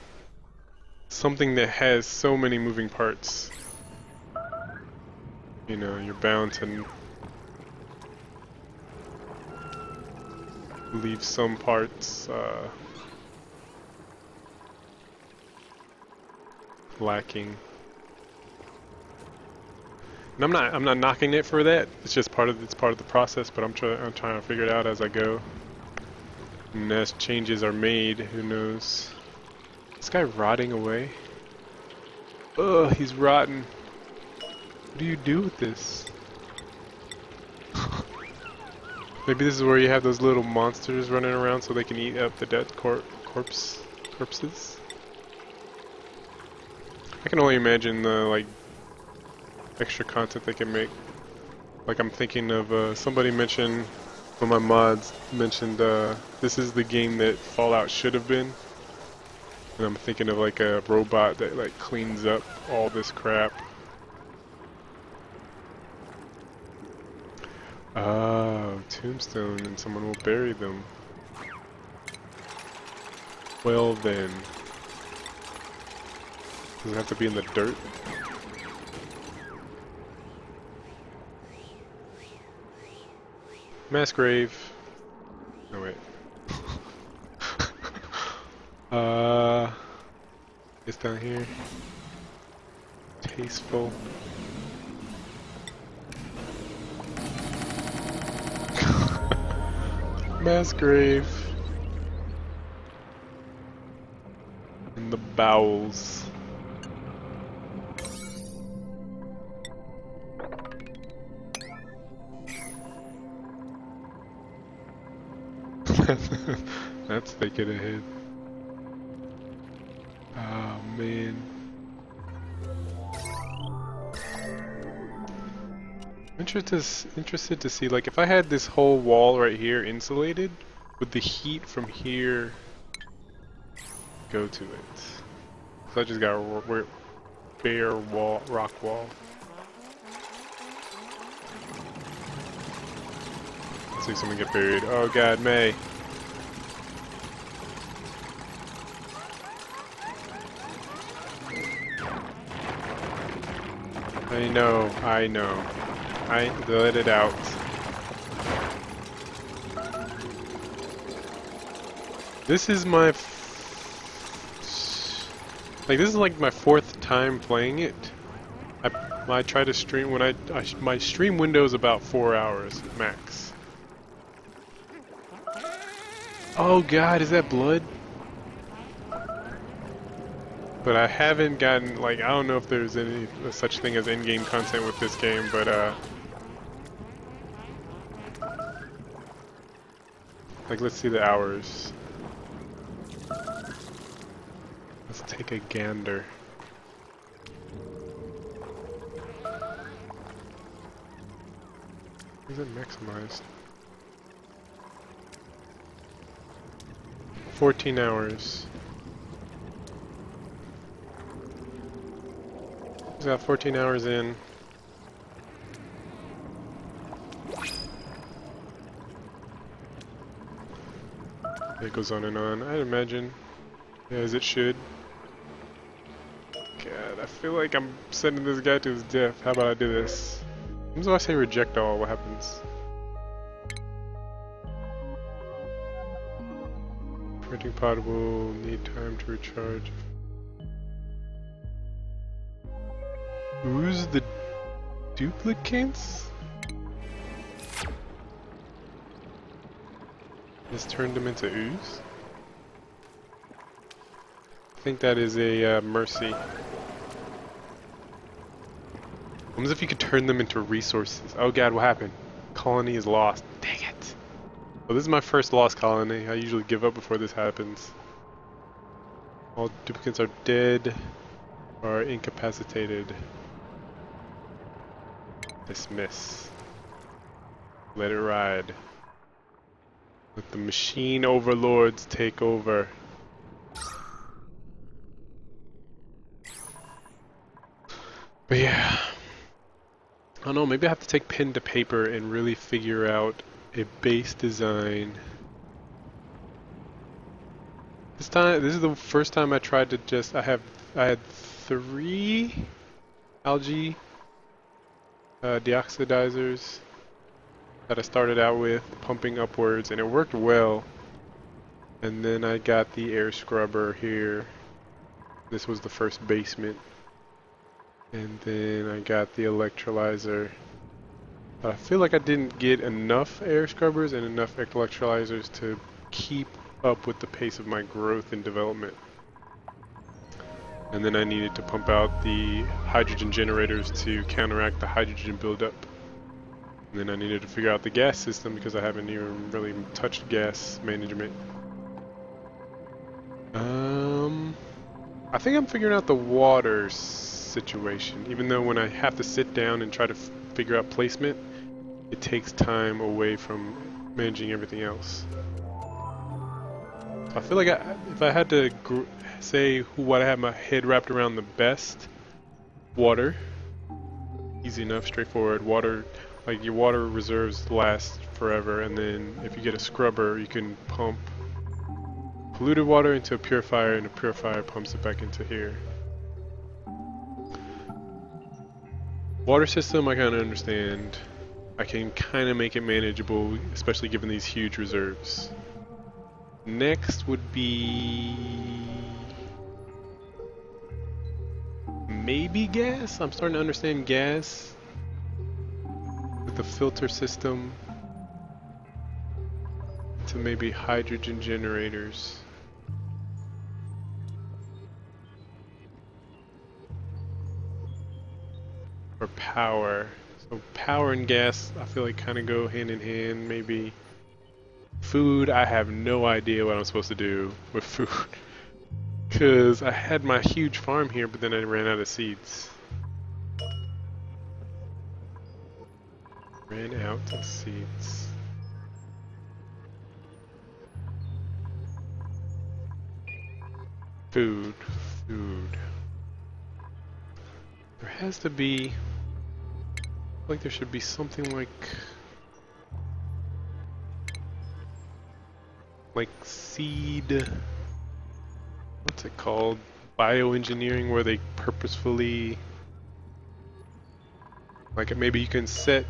something that has so many moving parts, you know, you're bound to leave some parts lacking. And I'm not knocking it for that. It's just part of the process. But I'm trying to figure it out as I go. And as changes are made, who knows? This guy rotting away. Ugh, he's rotten. What do you do with this? Maybe this is where you have those little monsters running around so they can eat up the dead corpses. I can only imagine the like extra content they can make. Like I'm thinking of somebody mentioned, one of my mods mentioned this is the game that Fallout should have been. And I'm thinking of like a robot that like cleans up all this crap. Oh, tombstone, and someone will bury them. Well then. Does it have to be in the dirt? Mass grave. Oh wait. It's down here. Tasteful. Mass grave. In the bowels. That's thinking ahead. Oh man. Interested to see, like, if I had this whole wall right here insulated, would the heat from here go to it? So I just got a bare wall, rock wall. Let's see someone get buried. Oh god, May. I know. I let it out. This is this is like my fourth time playing it. I try to stream when my stream window is about 4 hours max. Oh god, is that blood? But I haven't gotten, like, I don't know if there's any such thing as in-game content with this game, but like, let's see the hours. Let's take a gander. Is it maximized? 14 hours. He's got 14 hours in. It goes on and on, I'd imagine. As it should. God, I feel like I'm sending this guy to his death. How about I do this? As I say reject all, what happens? Printing potable, need time to recharge. Ooze the duplicates? Just turned them into ooze? I think that is a mercy. What if you could turn them into resources? Oh god, what happened? Colony is lost. Dang it. Well, this is my first lost colony. I usually give up before this happens. All duplicates are dead or incapacitated. Dismiss. Let it ride. Let the machine overlords take over. But yeah. I don't know, maybe I have to take pen to paper and really figure out a base design. This is the first time I tried to just, I had 3 algae deoxidizers that I started out with, pumping upwards, and it worked well. And then I got the air scrubber here. This was the first basement. And then I got the electrolyzer. But I feel like I didn't get enough air scrubbers and enough electrolyzers to keep up with the pace of my growth and development. And then I needed to pump out the hydrogen generators to counteract the hydrogen buildup. And then I needed to figure out the gas system because I haven't even really touched gas management. I think I'm figuring out the water situation, even though when I have to sit down and try to figure out placement, it takes time away from managing everything else. I feel like if I had to say what I have my head wrapped around the best, water. Easy enough, straightforward. Water, like your water reserves last forever, and then if you get a scrubber, you can pump polluted water into a purifier, and a purifier pumps it back into here. Water system, I kind of understand. I can kind of make it manageable, especially given these huge reserves. Next would be maybe gas. I'm starting to understand gas with the filter system to maybe hydrogen generators. Or power. So power and gas, I feel like kind of go hand in hand. Maybe food, I have no idea what I'm supposed to do with food. Because I had my huge farm here, but then I ran out of seeds. Ran out of seeds. Food. There has to be, like there should be something like seed, what's it called? Bioengineering, where they purposefully, like maybe you can set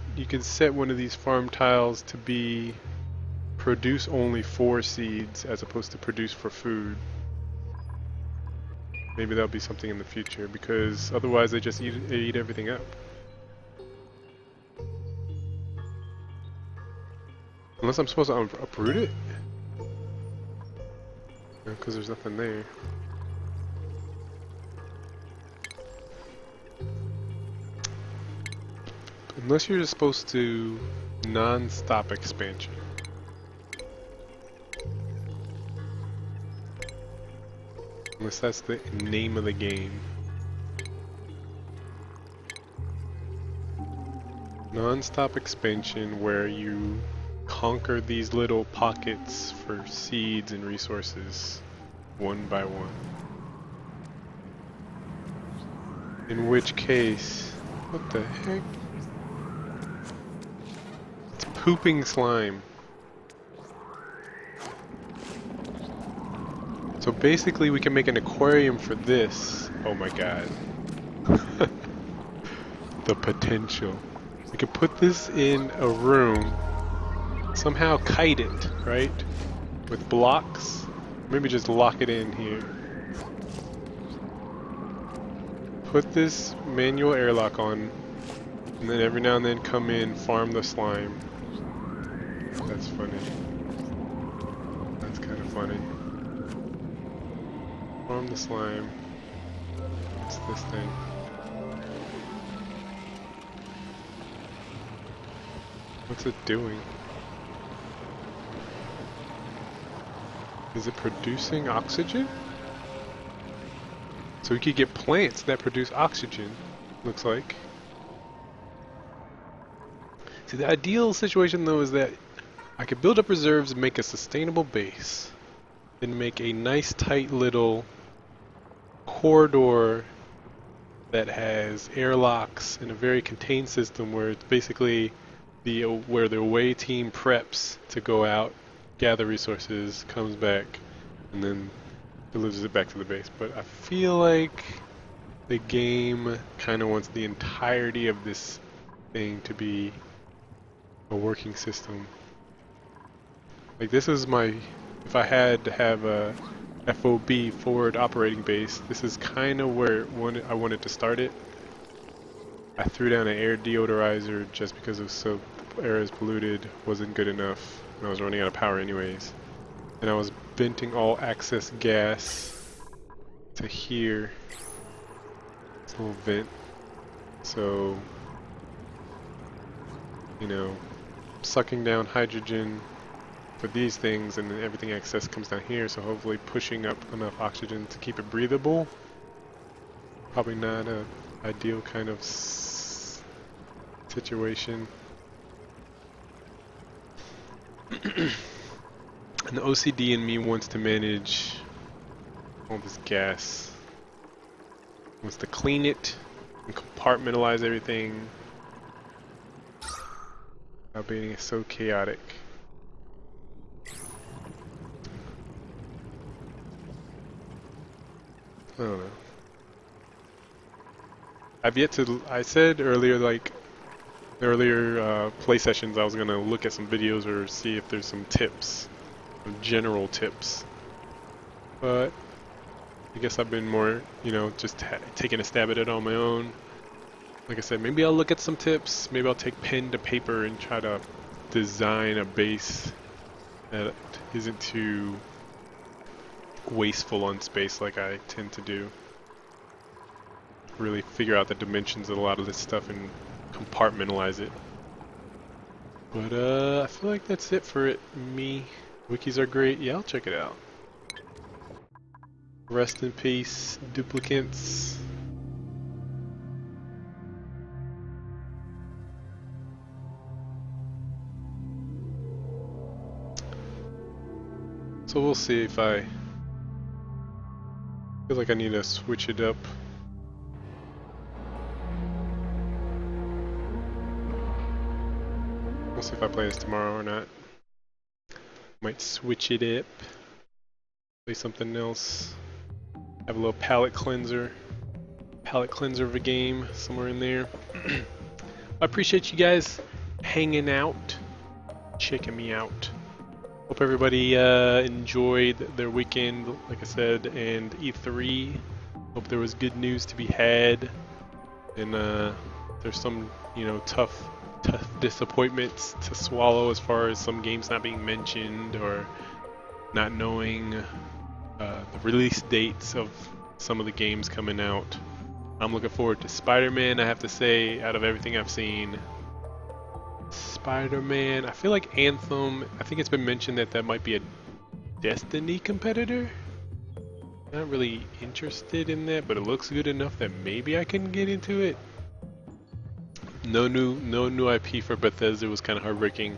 one of these farm tiles to be produce only 4 seeds as opposed to produce for food. Maybe that'll be something in the future, because otherwise they just eat everything up. Unless I'm supposed to uproot it? Because there's nothing there. Unless you're just supposed to non-stop expansion. Unless that's the name of the game. Non-stop expansion where you conquer these little pockets for seeds and resources one by one. In which case, what the heck? It's pooping slime. So basically we can make an aquarium for this. Oh my god. The potential. We could put this in a room, somehow kite it, right? With blocks. Maybe just lock it in here. Put this manual airlock on, and then every now and then come in, farm the slime. That's funny. That's kind of funny. Farm the slime. What's this thing? What's it doing? Is it producing oxygen? So we could get plants that produce oxygen, looks like. See, the ideal situation though is that I could build up reserves and make a sustainable base. Then make a nice tight little corridor that has airlocks and a very contained system where it's basically where the away team preps to go out, gather resources, comes back, and then delivers it back to the base. But I feel like the game kind of wants the entirety of this thing to be a working system. Like this is my, if I had to have a FOB, forward operating base, this is kind of where I wanted to start it. I threw down an air deodorizer just because it was so air is polluted, wasn't good enough, and I was running out of power anyways. And I was venting all excess gas to here. It's a little vent. So, you know, sucking down hydrogen for these things, and then everything excess comes down here, so hopefully pushing up enough oxygen to keep it breathable. Probably not a ideal kind of situation. And the OCD in me wants to manage all this gas. Wants to clean it and compartmentalize everything without being so chaotic. I don't know. I've yet to, I said earlier, like, earlier play sessions, I was going to look at some videos or see if there's some tips, some general tips. But I guess I've been more, you know, just taking a stab at it on my own. Like I said, maybe I'll look at some tips, maybe I'll take pen to paper and try to design a base that isn't too wasteful on space like I tend to do. Really figure out the dimensions of a lot of this stuff and compartmentalize it. But I feel like that's it for me. Wikis are great. Yeah, I'll check it out. Rest in peace, duplicants. So we'll see if I feel like I need to switch it up. We'll see if I play this tomorrow or not. Might switch it up. Play something else. Have a little palate cleanser. Palate cleanser of a game somewhere in there. I appreciate you guys hanging out, checking me out. Hope everybody enjoyed their weekend, like I said, and E3. Hope there was good news to be had, and there's some, tough disappointments to swallow as far as some games not being mentioned or not knowing the release dates of some of the games coming out. I'm looking forward to Spider-Man. I have to say, out of everything I've seen, Spider-Man, I feel like Anthem, I think it's been mentioned that might be a Destiny competitor. Not really interested in that, but it looks good enough that maybe I can get into it. No new IP for Bethesda was kind of heartbreaking.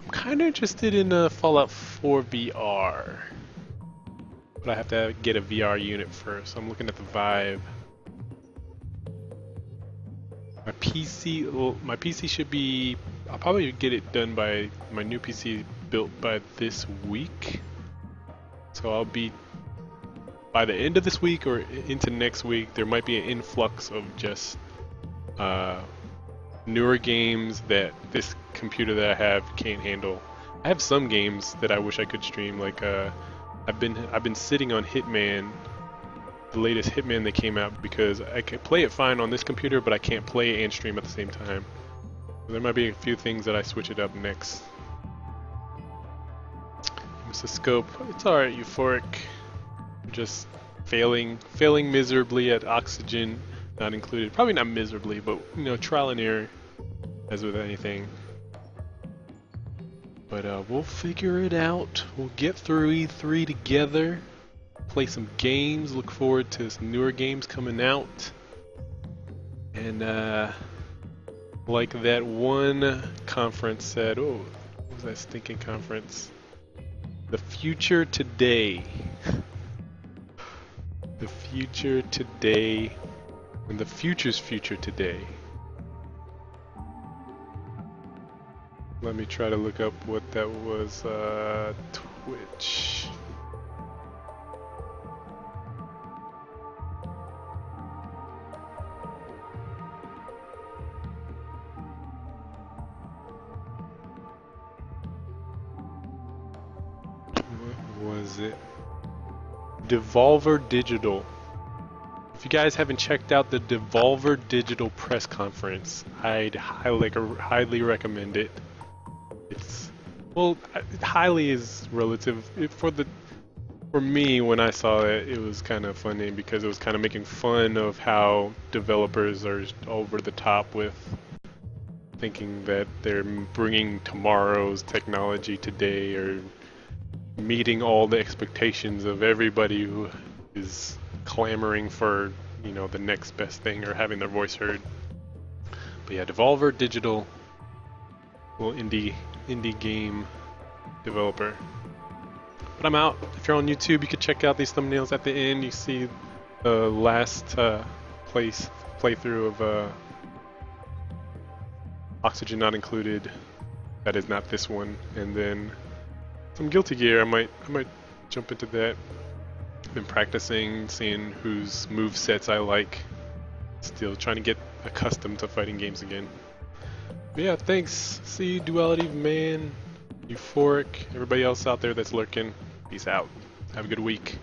I'm kind of interested in Fallout 4 VR, but I have to get a VR unit first. I'm looking at the Vive. My PC should be, I'll probably get it done by my new PC built by this week. So I'll be, by the end of this week or into next week, there might be an influx of just newer games that this computer that I have can't handle. I have some games that I wish I could stream, like I've been sitting on Hitman, the latest Hitman that came out, because I can play it fine on this computer, but I can't play and stream at the same time. So there might be a few things that I switch it up next. MrGlasco, it's alright, Euphoric. I'm just failing miserably at oxygen, not included. Probably not miserably, but trial and error, as with anything. But we'll figure it out. We'll get through E3 together. Play some games, look forward to some newer games coming out, and like that one conference said, oh, what was that stinking conference? The future today. The future today, and the future's future today. Let me try to look up what that was. Twitch. Was it Devolver Digital? If you guys haven't checked out the Devolver Digital press conference, I'd highly recommend it. It's, well, highly is relative. For me, when I saw it, it was kind of funny because it was kind of making fun of how developers are over the top with thinking that they're bringing tomorrow's technology today, or meeting all the expectations of everybody who is clamoring for, the next best thing or having their voice heard. But yeah, Devolver Digital, little indie game developer. But I'm out. If you're on YouTube, you can check out these thumbnails at the end. You see the last playthrough of Oxygen Not Included. That is not this one. And then some Guilty Gear. I might jump into that. Been practicing, seeing whose move sets I like. Still trying to get accustomed to fighting games again. But yeah, thanks. See you, Duality Man, Euphoric, everybody else out there that's lurking. Peace out. Have a good week.